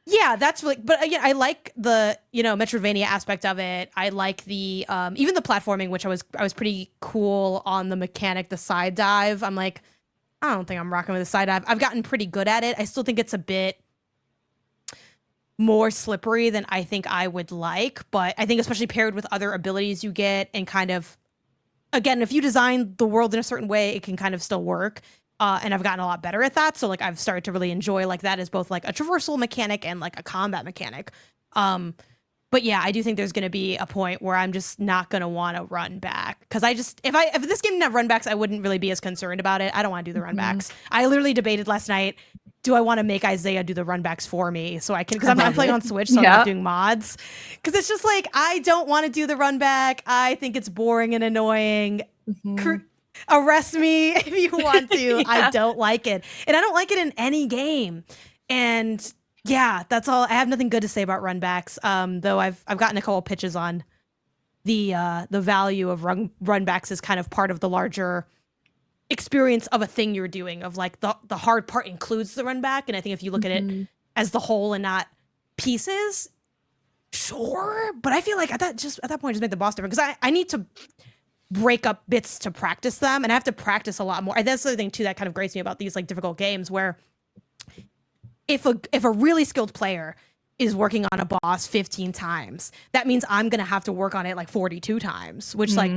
yeah, that's really, but again, I like the, you know, Metroidvania aspect of it. I like the even the platforming, which I was pretty cool on the mechanic, the side dive. I'm like, I don't think I'm rocking with the side dive. I've gotten pretty good at it. I still think it's a bit more slippery than I think I would like, but I think especially paired with other abilities you get, and kind of, again, if you design the world in a certain way, it can kind of still work. And I've gotten a lot better at that. So like I've started to really enjoy like that as both like a traversal mechanic and like a combat mechanic. But yeah, I do think there's going to be a point where I'm just not going to want to run back, because I just, if this game didn't have run backs, I wouldn't really be as concerned about it. I don't want to do the run backs. I literally debated last night, do I want to make Isaiah do the run backs for me so I can, because I'm playing on Switch, so I'm not doing mods, because it's just like, I don't want to do the run back. I think it's boring and annoying. Arrest me if you want to. I don't like it, and I don't like it in any game. And yeah, that's all. I have nothing good to say about run backs. Though I've gotten a couple pitches on the value of run backs as kind of part of the larger experience of a thing you're doing, of like the hard part includes the run back. And I think if you look at it as the whole and not pieces, sure. But I feel like at that point, just make the boss different, because I need to break up bits to practice them, and I have to practice a lot more. And that's the other thing too that kind of grates me about these like difficult games, where if a really skilled player is working on a boss 15 times, that means I'm gonna have to work on it like 42 times, which like,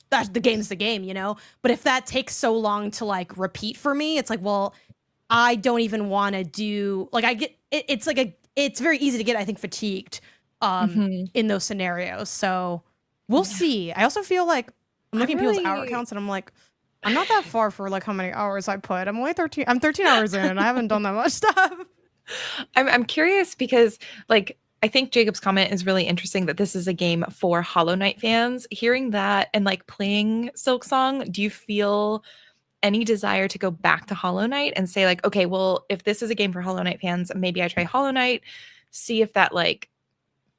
that's the game's the game, you know. But if that takes so long to like repeat for me, it's like, well, I don't even want to do, like, I get it's like it's very easy to get, I think, fatigued in those scenarios. So we'll see. I also feel like I'm looking at people's hour counts, and I'm like, I'm not that far for like how many hours I put. I'm 13 hours in, and I haven't done that much stuff. I'm curious because like, I think Jacob's comment is really interesting, that this is a game for Hollow Knight fans. Hearing that and like playing Silksong, do you feel any desire to go back to Hollow Knight and say like, okay, well, if this is a game for Hollow Knight fans, maybe I try Hollow Knight, see if that, like,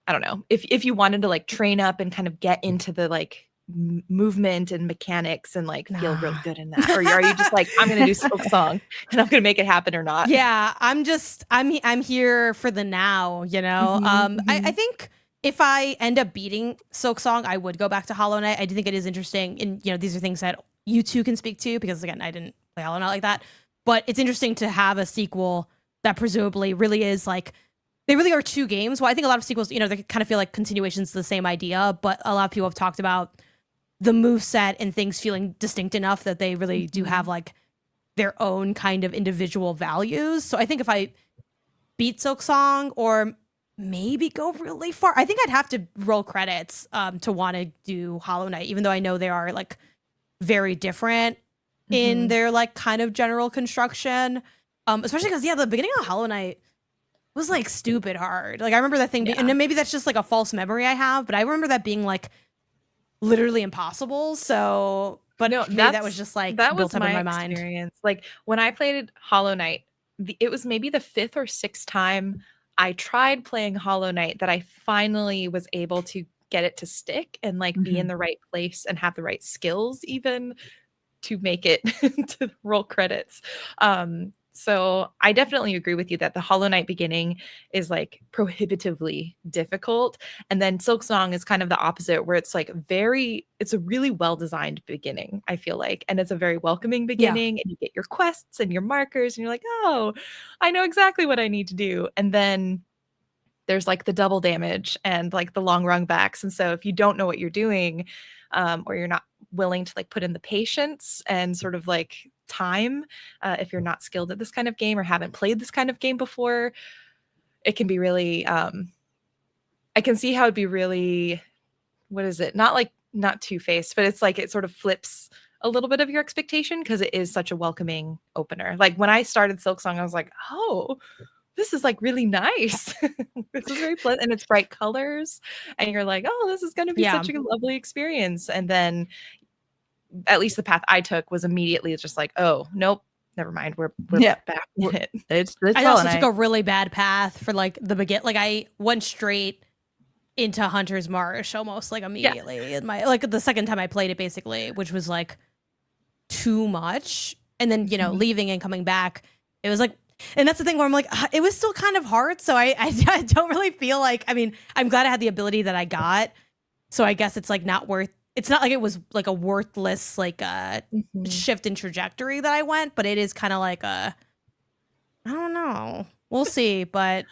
I don't know, if you wanted to like train up and kind of get into the like movement and mechanics and like feel really good in that, or are you just like, I'm gonna do Silksong and I'm gonna make it happen or not? Yeah, I'm here for the now, you know. I think if I end up beating Silksong, I would go back to Hollow Knight. I do think it is interesting, and you know, these are things that you two can speak to, because again, I didn't play Hollow Knight like that. But it's interesting to have a sequel that presumably really is like, they really are two games. Well, I think a lot of sequels, you know, they kind of feel like continuations of the same idea, but a lot of people have talked about the moveset and things feeling distinct enough that they really do have like their own kind of individual values. So I think if I beat Silksong, or maybe go really far, I think I'd have to roll credits to want to do Hollow Knight, even though I know they are like very different in their like kind of general construction. Especially because, yeah, the beginning of Hollow Knight was like stupid hard. Like I remember that thing, and then maybe that's just like a false memory I have, but I remember that being like literally impossible. So, but no, maybe that was just like that built was up in my experience. mind. Like when I played Hollow Knight, it was maybe the 5th or 6th time I tried playing Hollow Knight that I finally was able to get it to stick and like be in the right place and have the right skills even to make it to roll credits. So I definitely agree with you that the Hollow Knight beginning is like prohibitively difficult. And then Silksong is kind of the opposite, where it's like it's a really well-designed beginning, I feel like. And it's a very welcoming beginning, and you get your quests and your markers and you're like, oh, I know exactly what I need to do. And then there's like the double damage and like the long run backs. And so if you don't know what you're doing, or you're not willing to like put in the patience and sort of like time, if you're not skilled at this kind of game or haven't played this kind of game before, it can be really I can see how it'd be really, what is it, not not two-faced, but it's like it sort of flips a little bit of your expectation because it is such a welcoming opener. Like when I started Silksong, I was like, oh, this is like really nice. This is very pleasant and it's bright colors. And you're like, oh, this is going to be such a lovely experience. And then at least the path I took was immediately just like, oh, nope, never mind. We're back in it. I also took a really bad path for like the begin. Like I went straight into Hunter's Marsh almost like immediately in my like the second time I played it basically, which was like too much. And then, you know, leaving and coming back, it was like, and that's the thing where I'm like, it was still kind of hard. So I don't really feel like, I mean, I'm glad I had the ability that I got. So I guess it's like it's not like it was like a worthless, like shift in trajectory that I went, but it is kind of like I don't know. We'll see. But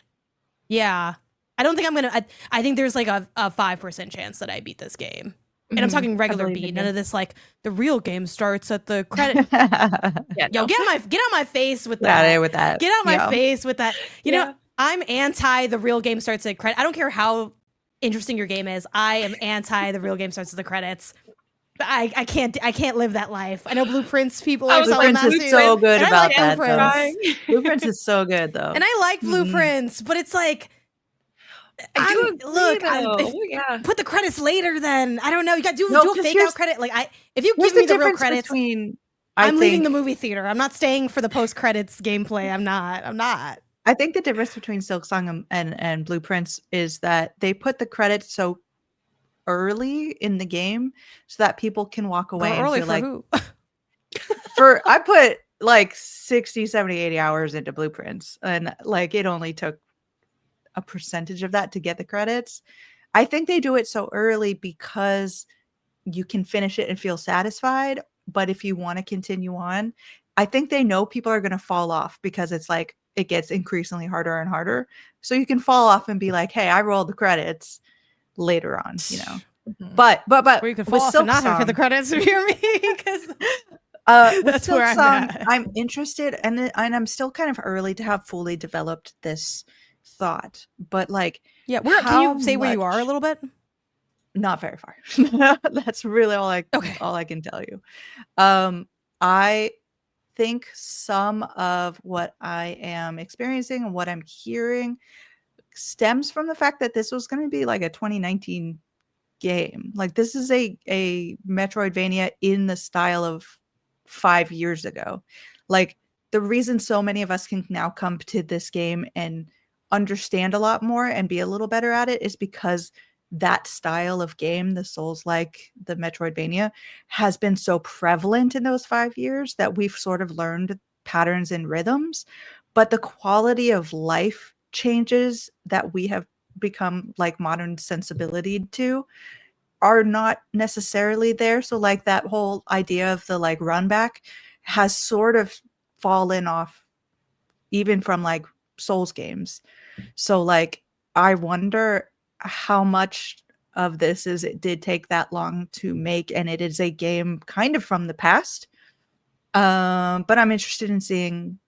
yeah, I don't think I'm going to, I think there's like a 5% chance that I beat this game. And I'm talking regular beat. None of this like the real game starts at the credit. Yo, get on my face with that. Get out my face with that. You know, I'm anti the real game starts at credit. I don't care how interesting your game is. I am anti the real game starts at the credits. I can't live that life. I know Blueprints people are Blueprints is so good about that. Blueprints is so good though. And I like Blueprints, but it's like put the credits later then. I don't know. You got to do a fake out credit. Like if you give me the real credits, I'm leaving the movie theater. I'm not staying for the post credits gameplay. I'm not. I think the difference between Silksong and Blueprints is that they put the credits so early in the game so that people can walk away and early feel for like who? I put like 60, 70, 80 hours into Blueprints and like it only took a percentage of that to get the credits. I think they do it so early because you can finish it and feel satisfied. But if you want to continue on, I think they know people are going to fall off because it's like it gets increasingly harder and harder. So you can fall off and be like, hey, I rolled the credits later on, you know. But or you can fall off and not have the credits if you're me because that's where I'm interested and I'm still kind of early to have fully developed this thought, but like can you say where you are a little bit? Not very far. That's really all I can tell you. I think some of what I am experiencing and what I'm hearing stems from the fact that this was going to be like a 2019 game. Like this is a Metroidvania in the style of 5 years ago. Like the reason so many of us can now come to this game and understand a lot more and be a little better at it is because that style of game, the Souls-like, the Metroidvania, has been so prevalent in those 5 years that we've sort of learned patterns and rhythms. But the quality of life changes that we have become like modern sensibility to are not necessarily there. So like that whole idea of the like run back has sort of fallen off even from like Souls games. So like I wonder how much of this is it did take that long to make and it is a game kind of from the past. But I'm interested in seeing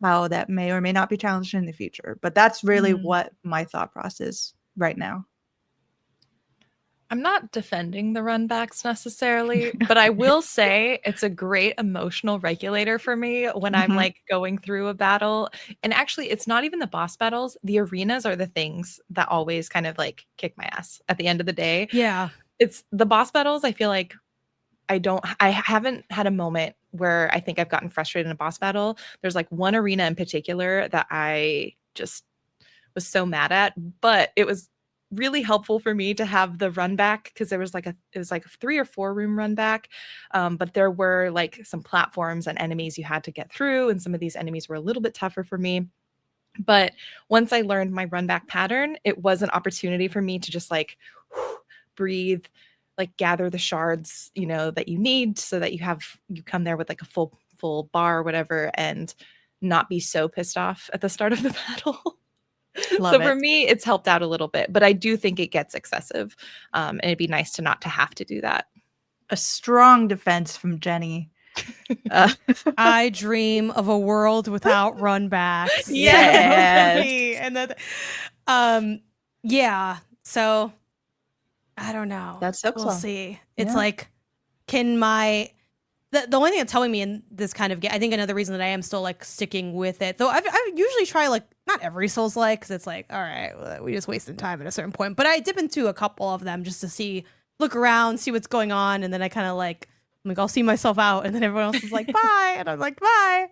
how that may or may not be challenged in the future. But that's really what my thought process is right now. I'm not defending the runbacks necessarily, but I will say it's a great emotional regulator for me when I'm like going through a battle. And actually, it's not even the boss battles. The arenas are the things that always kind of like kick my ass at the end of the day. Yeah. It's the boss battles. I feel like I haven't had a moment where I think I've gotten frustrated in a boss battle. There's like one arena in particular that I just was so mad at, but it was really helpful for me to have the run back because it was like a 3 or 4 room run back. But there were like some platforms and enemies you had to get through. And some of these enemies were a little bit tougher for me. But once I learned my run back pattern, it was an opportunity for me to just like breathe, like gather the shards, you know, that you need so that you come there with like a full bar or whatever and not be so pissed off at the start of the battle. For me, it's helped out a little bit, but I do think it gets excessive. And it'd be nice to not to have to do that. A strong defense from Jenny. I dream of a world without run backs. Yes. And that, yeah. So I don't know. That's Silk We'll Song. see. It's like, can my the only thing that's telling me in this kind of game, I think another reason that I am still like sticking with it, though I usually try like not every Souls like, because it's like, all right, well, we just wasted time at a certain point, but I dip into a couple of them just to see, look around, see what's going on, and then I kind of like, I'm like, I'll see myself out, and then everyone else is like, bye, and I'm like, bye.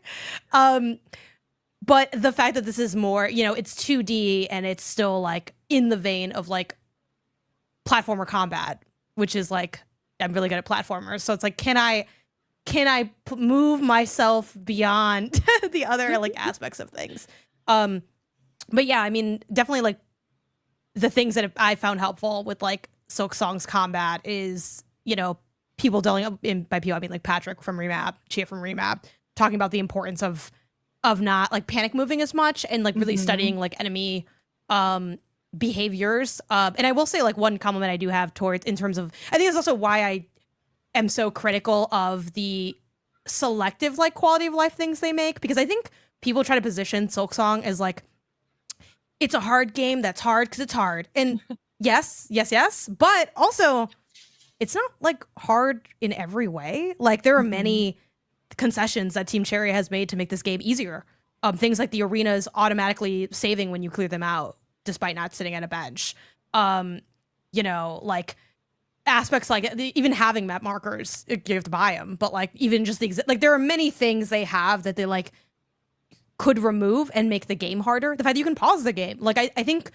But the fact that this is more, you know, it's 2D and it's still like in the vein of like platformer combat, which is like, I'm really good at platformers, so it's like, can I move myself beyond the other like aspects of things? But yeah, I mean, definitely like the things that I found helpful with like Silk Song's combat is, you know, people dealing up in, by people I mean like Patrick from Remap, Chia from Remap, talking about the importance of not like panic moving as much and like really studying like enemy behaviors. And I will say like one compliment I do have towards, in terms of, I think it's also why I am so critical of the selective like quality of life things they make, because I think people try to position Silk Song as like, it's a hard game that's hard because it's hard. And yes, but also it's not like hard in every way. Like there are many concessions that Team Cherry has made to make this game easier. Things like the arenas automatically saving when you clear them out, despite not sitting at a bench. You know, like aspects like even having map markers, you have to buy them, but like even just like there are many things they have that they like could remove and make the game harder. The fact that you can pause the game, like I think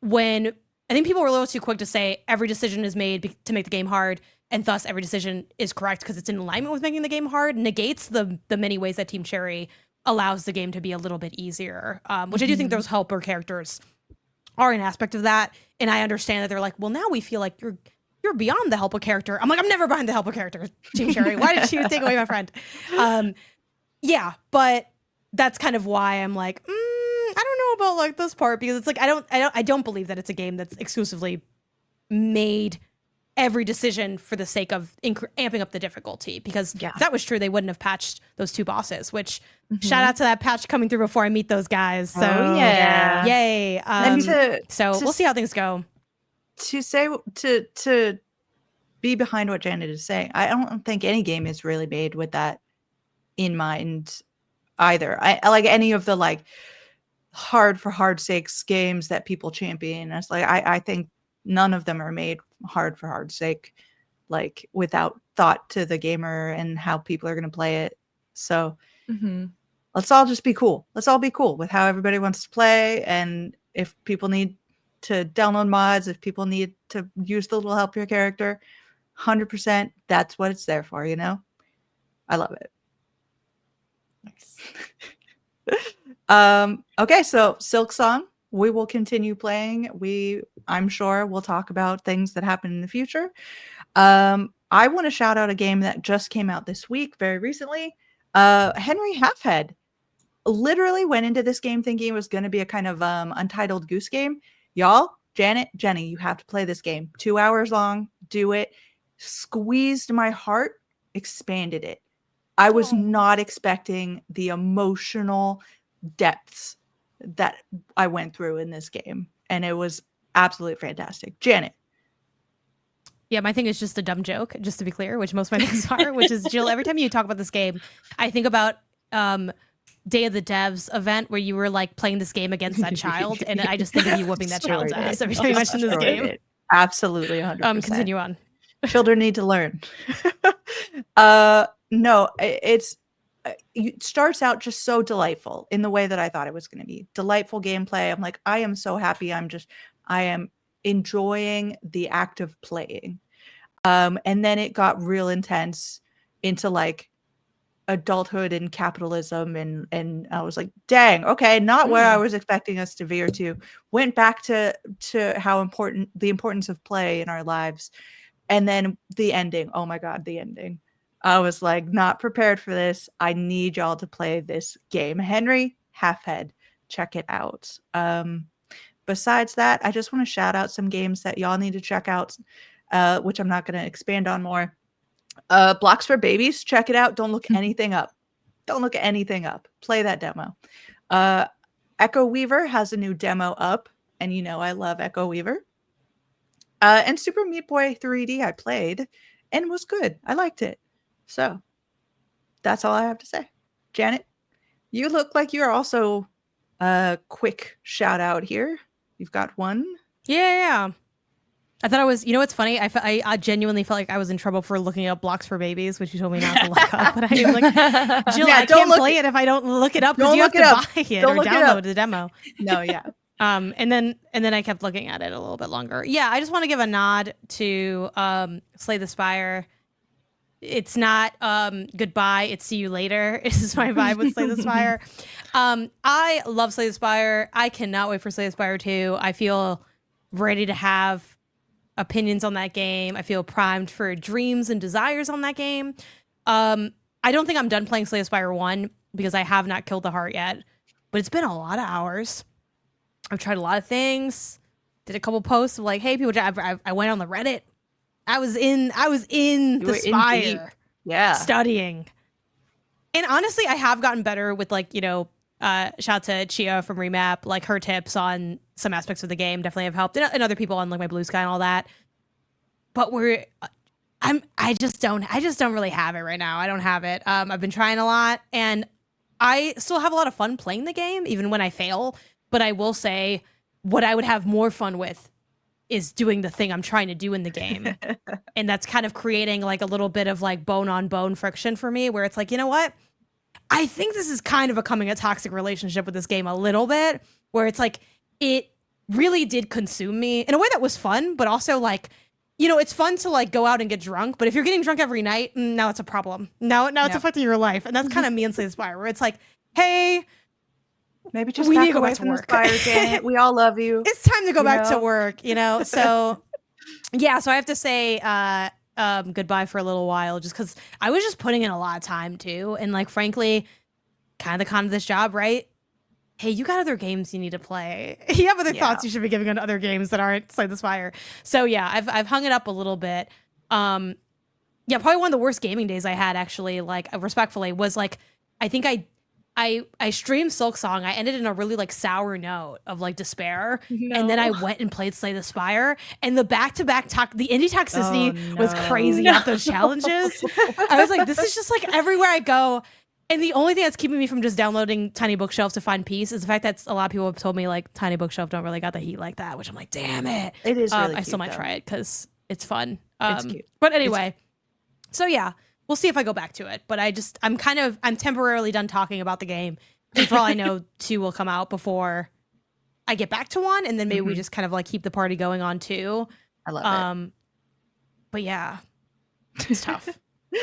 people were a little too quick to say every decision is made to make the game hard, and thus every decision is correct because it's in alignment with making the game hard, negates the many ways that Team Cherry allows the game to be a little bit easier, which I do think those helper characters are an aspect of that. And I understand that they're like, well, now we feel like you're beyond the helper character. I'm like, I'm never behind the helper character, Team Cherry. Why did you take away my friend? Yeah, but that's kind of why I'm like, I don't know about like this part, because it's like I don't believe that it's a game that's exclusively made every decision for the sake of amping up the difficulty, because if that was true, they wouldn't have patched those 2 bosses, which shout out to that patch coming through before I meet those guys. So yay. So we'll see how things go. To be behind what Janet is saying, I don't think any game is really made with that in mind either. I like any of the like hard for hard sakes games that people champion. It's like I think none of them are made hard for hard sake, like without thought to the gamer and how people are going to play it. So let's all just be cool. Let's all be cool with how everybody wants to play. And if people need to download mods, if people need to use the little help your character, 100%, that's what it's there for, you know? I love it. Nice. Okay, so Silk Song, we will continue playing. I'm sure we'll talk about things that happen in the future. I want to shout out a game that just came out this week, very recently. Henry Halfhead literally went into this game thinking it was going to be a kind of Untitled Goose Game. Y'all, Janet, Jenny, you have to play this game. 2 hours long. Do it. Squeezed my heart, expanded it. I was not expecting the emotional depths that I went through in this game, and it was absolutely fantastic. Janet. Yeah, my thing is just a dumb joke, just to be clear, which most of my things are, which is, Jill, every time you talk about this game, I think about Day of the Devs event where you were like playing this game against that child, and I just think of you whooping that child's ass every time you mention this game. Absolutely, 100%. Continue on. Children need to learn. No, it starts out just so delightful in the way that I thought it was going to be. Delightful gameplay. I'm like, I am so happy. I am enjoying the act of playing. And then it got real intense into like adulthood and capitalism, and I was like, dang, okay, not where I was expecting us to veer to. Went back to how important the importance of play in our lives. And then the ending. Oh my God, the ending. I was like, not prepared for this. I need y'all to play this game. Henry Halfhead, check it out. Besides that, I just want to shout out some games that y'all need to check out, which I'm not going to expand on more. Blocks for Babies, check it out. Don't look anything up. Don't look anything up. Play that demo. Echo Weaver has a new demo up, and you know I love Echo Weaver. And Super Meat Boy 3D I played and was good. I liked it. So that's all I have to say. Janet, you look like you're also a quick shout out here. You've got one. Yeah. I thought I was, what's funny? I genuinely felt like I was in trouble for looking up Blocks for Babies, which you told me not to look up. But I am like, Jill, I can't play it if I don't look it up because you have to buy it or download the demo. No, yeah. And then I kept looking at it a little bit longer. Yeah, I just want to give a nod to Slay the Spire. It's not goodbye, it's see you later. This is my vibe with Slay the Spire. I love Slay the Spire. I cannot wait for Slay the Spire 2. I feel ready to have opinions on that game. I feel primed for dreams and desires on that game. I don't think I'm done playing Slay the Spire 1 because I have not killed the heart yet, but it's been a lot of hours. I've tried a lot of things. Did a couple posts of like, hey, people. I went on the Reddit. I was in the Spire, studying. And honestly, I have gotten better with like, shout out to Chia from Remap. Like her tips on some aspects of the game definitely have helped, and other people on like my Blue Sky and all that. But I just don't really have it right now. I don't have it. I've been trying a lot, and I still have a lot of fun playing the game, even when I fail. But I will say, what I would have more fun with is doing the thing I'm trying to do in the game. And that's kind of creating like a little bit of like bone on bone friction for me, where it's like, you know what? I think this is kind of becoming a toxic relationship with this game a little bit, where it's like, it really did consume me in a way that was fun, but also like, it's fun to like go out and get drunk, but if you're getting drunk every night, now it's a problem. Now it's affecting your life. And that's kind of me and Slay the Spire, where it's like, hey, maybe just we need to go back to work. Janet. We all love you. It's time to go back to work, So yeah, so I have to say goodbye for a little while, just because I was just putting in a lot of time too, and like frankly, kind of the con of this job, right? Hey, you got other games you need to play. You have other thoughts you should be giving on other games that aren't Slay the Spire. So yeah, I've hung it up a little bit. Yeah, probably one of the worst gaming days I had, actually, like respectfully, was like, I think I streamed Silksong. I ended in a really like sour note of like despair, and then I went and played Slay the Spire, and the back-to-back the indie toxicity was crazy at those challenges. I was like, this is just like everywhere I go. And the only thing that's keeping me from just downloading Tiny Bookshelf to find peace is the fact that a lot of people have told me like Tiny Bookshelf don't really got the heat like that, which I'm like, damn it. It is really cute, I still might try it because it's fun. It's cute. But anyway, so yeah, we'll see if I go back to it. But I'm temporarily done talking about the game. And for all I know, 2 will come out before I get back to 1, and then maybe we just kind of like keep the party going on 2. I love it. But yeah, it's tough.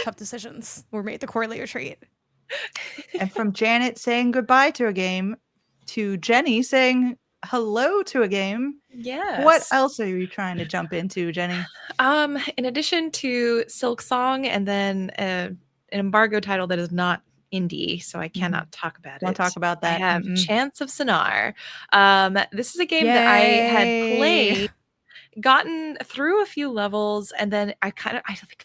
Tough decisions were made at the quarterly retreat. And from Janet saying goodbye to a game to Jenny saying hello to a game. Yes. What else are you trying to jump into, Jenny? In addition to Silksong, and then an embargo title that is not indie, so I cannot talk about it. Don't talk about that. I have Chants of Sonar. This is a game that I had played, gotten through a few levels, and then I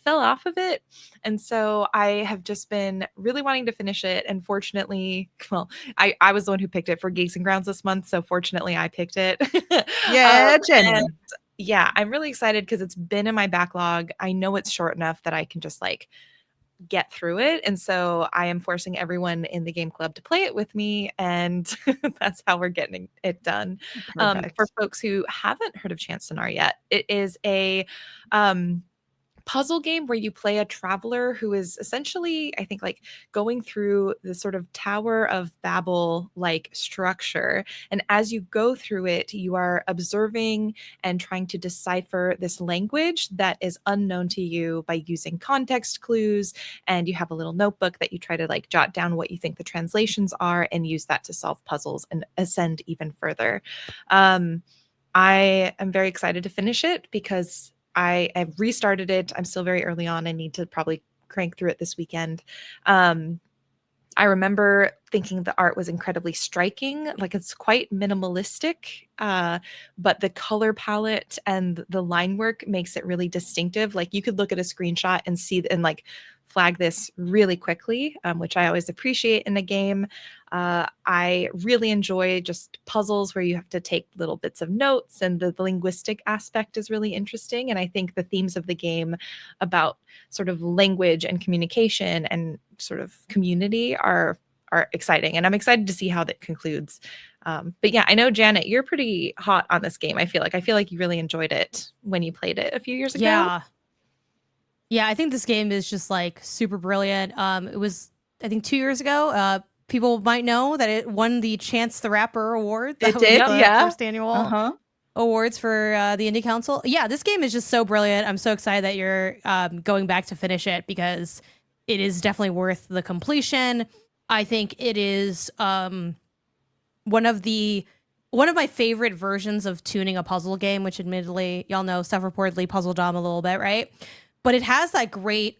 fell off of it. And so I have just been really wanting to finish it. And fortunately, well, I was the one who picked it for Geeks and Grounds this month. So fortunately I picked it. Yeah, Jenny. Yeah, I'm really excited because it's been in my backlog. I know it's short enough that I can just like get through it. And so I am forcing everyone in the game club to play it with me. And that's how we're getting it done. For folks who haven't heard of Chance Sonar yet, it is a puzzle game where you play a traveler who is essentially, I think, like going through the sort of Tower of Babel like structure. And as you go through it, you are observing and trying to decipher this language that is unknown to you by using context clues. And you have a little notebook that you try to like jot down what you think the translations are and use that to solve puzzles and ascend even further. I am very excited to finish it because I have restarted it. I'm still very early on. I need to probably crank through it this weekend. I remember thinking the art was incredibly striking. Like it's quite minimalistic, but the color palette and the line work makes it really distinctive. Like you could look at a screenshot and see and like flag this really quickly, which I always appreciate in a game. I really enjoy just puzzles where you have to take little bits of notes, and the linguistic aspect is really interesting. And I think the themes of the game about sort of language and communication and sort of community are exciting. And I'm excited to see how that concludes. But yeah, I know, Janet, you're pretty hot on this game. I feel like you really enjoyed it when you played it a few years ago. Yeah, I think this game is just like super brilliant. It was, I think, 2 years ago. People might know that it won the Chance the Rapper Award. That it did, was the first annual awards for the Indie Council. Yeah, this game is just so brilliant. I'm so excited that you're going back to finish it, because it is definitely worth the completion. I think it is one of my favorite versions of tuning a puzzle game, which admittedly, y'all know, self-reportedly puzzle dom a little bit, right? But it has that great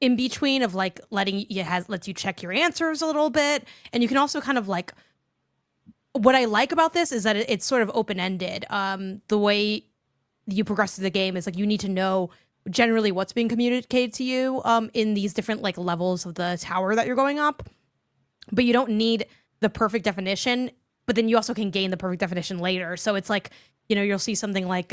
in between of like lets you check your answers a little bit, and you can also kind of like, what I like about this is that it's sort of open-ended. The way you progress through the game is like you need to know generally what's being communicated to you in these different like levels of the tower that you're going up, but you don't need the perfect definition. But then you also can gain the perfect definition later. So it's like, you'll see something like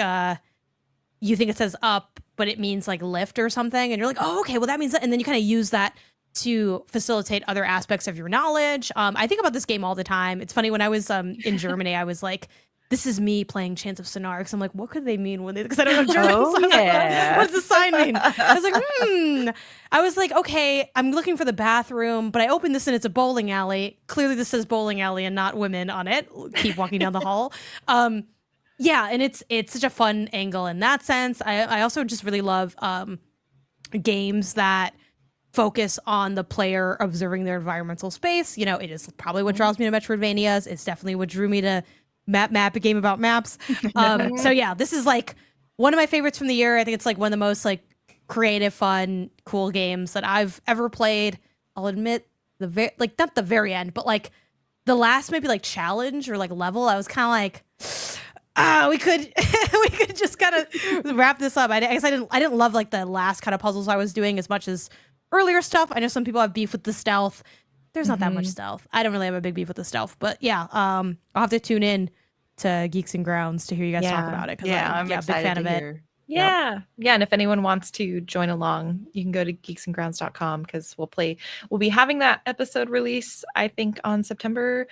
you think it says up, but it means like lift or something, and you're like, oh, okay, well that means that, and then you kind of use that to facilitate other aspects of your knowledge. I think about this game all the time. It's funny, when I was in Germany, I was like, this is me playing Chants of Sonar, because I'm like, what could they mean when they, because I don't know German. Oh, so yeah. what does the sign mean? I was like, okay, I'm looking for the bathroom, but I opened this and it's a bowling alley. Clearly this says bowling alley and not women on it. Keep walking down the hall. Yeah, and it's such a fun angle in that sense. I also just really love games that focus on the player observing their environmental space. It is probably what draws me to Metroidvanias. It's definitely what drew me to Map, a game about maps. So yeah, this is like one of my favorites from the year. I think it's like one of the most like creative, fun, cool games that I've ever played. I'll admit not the very end, but like the last maybe like challenge or like level, I was kind of like, we could just kind of wrap this up. I guess I didn't love like the last kind of puzzles I was doing as much as earlier stuff. I know some people have beef with the stealth. There's not that much stealth. I don't really have a big beef with the stealth, but yeah, I'll have to tune in to Geeks and Grounds to hear you guys talk about it, because I'm a big fan of it. Yeah. And if anyone wants to join along, you can go to geeksandgrounds.com, because we'll be having that episode release, I think, on September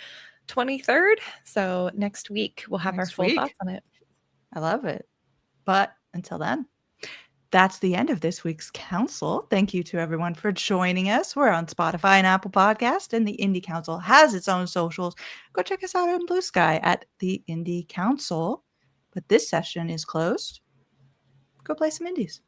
23rd. So next week we'll have our full thoughts on it. I love it. But until then, that's the end of this week's Council. Thank you to everyone for joining us. We're on Spotify and Apple Podcast, and the Indie Council has its own socials. Go check us out on Blue Sky at the Indie Council. But this session is closed. Go play some indies.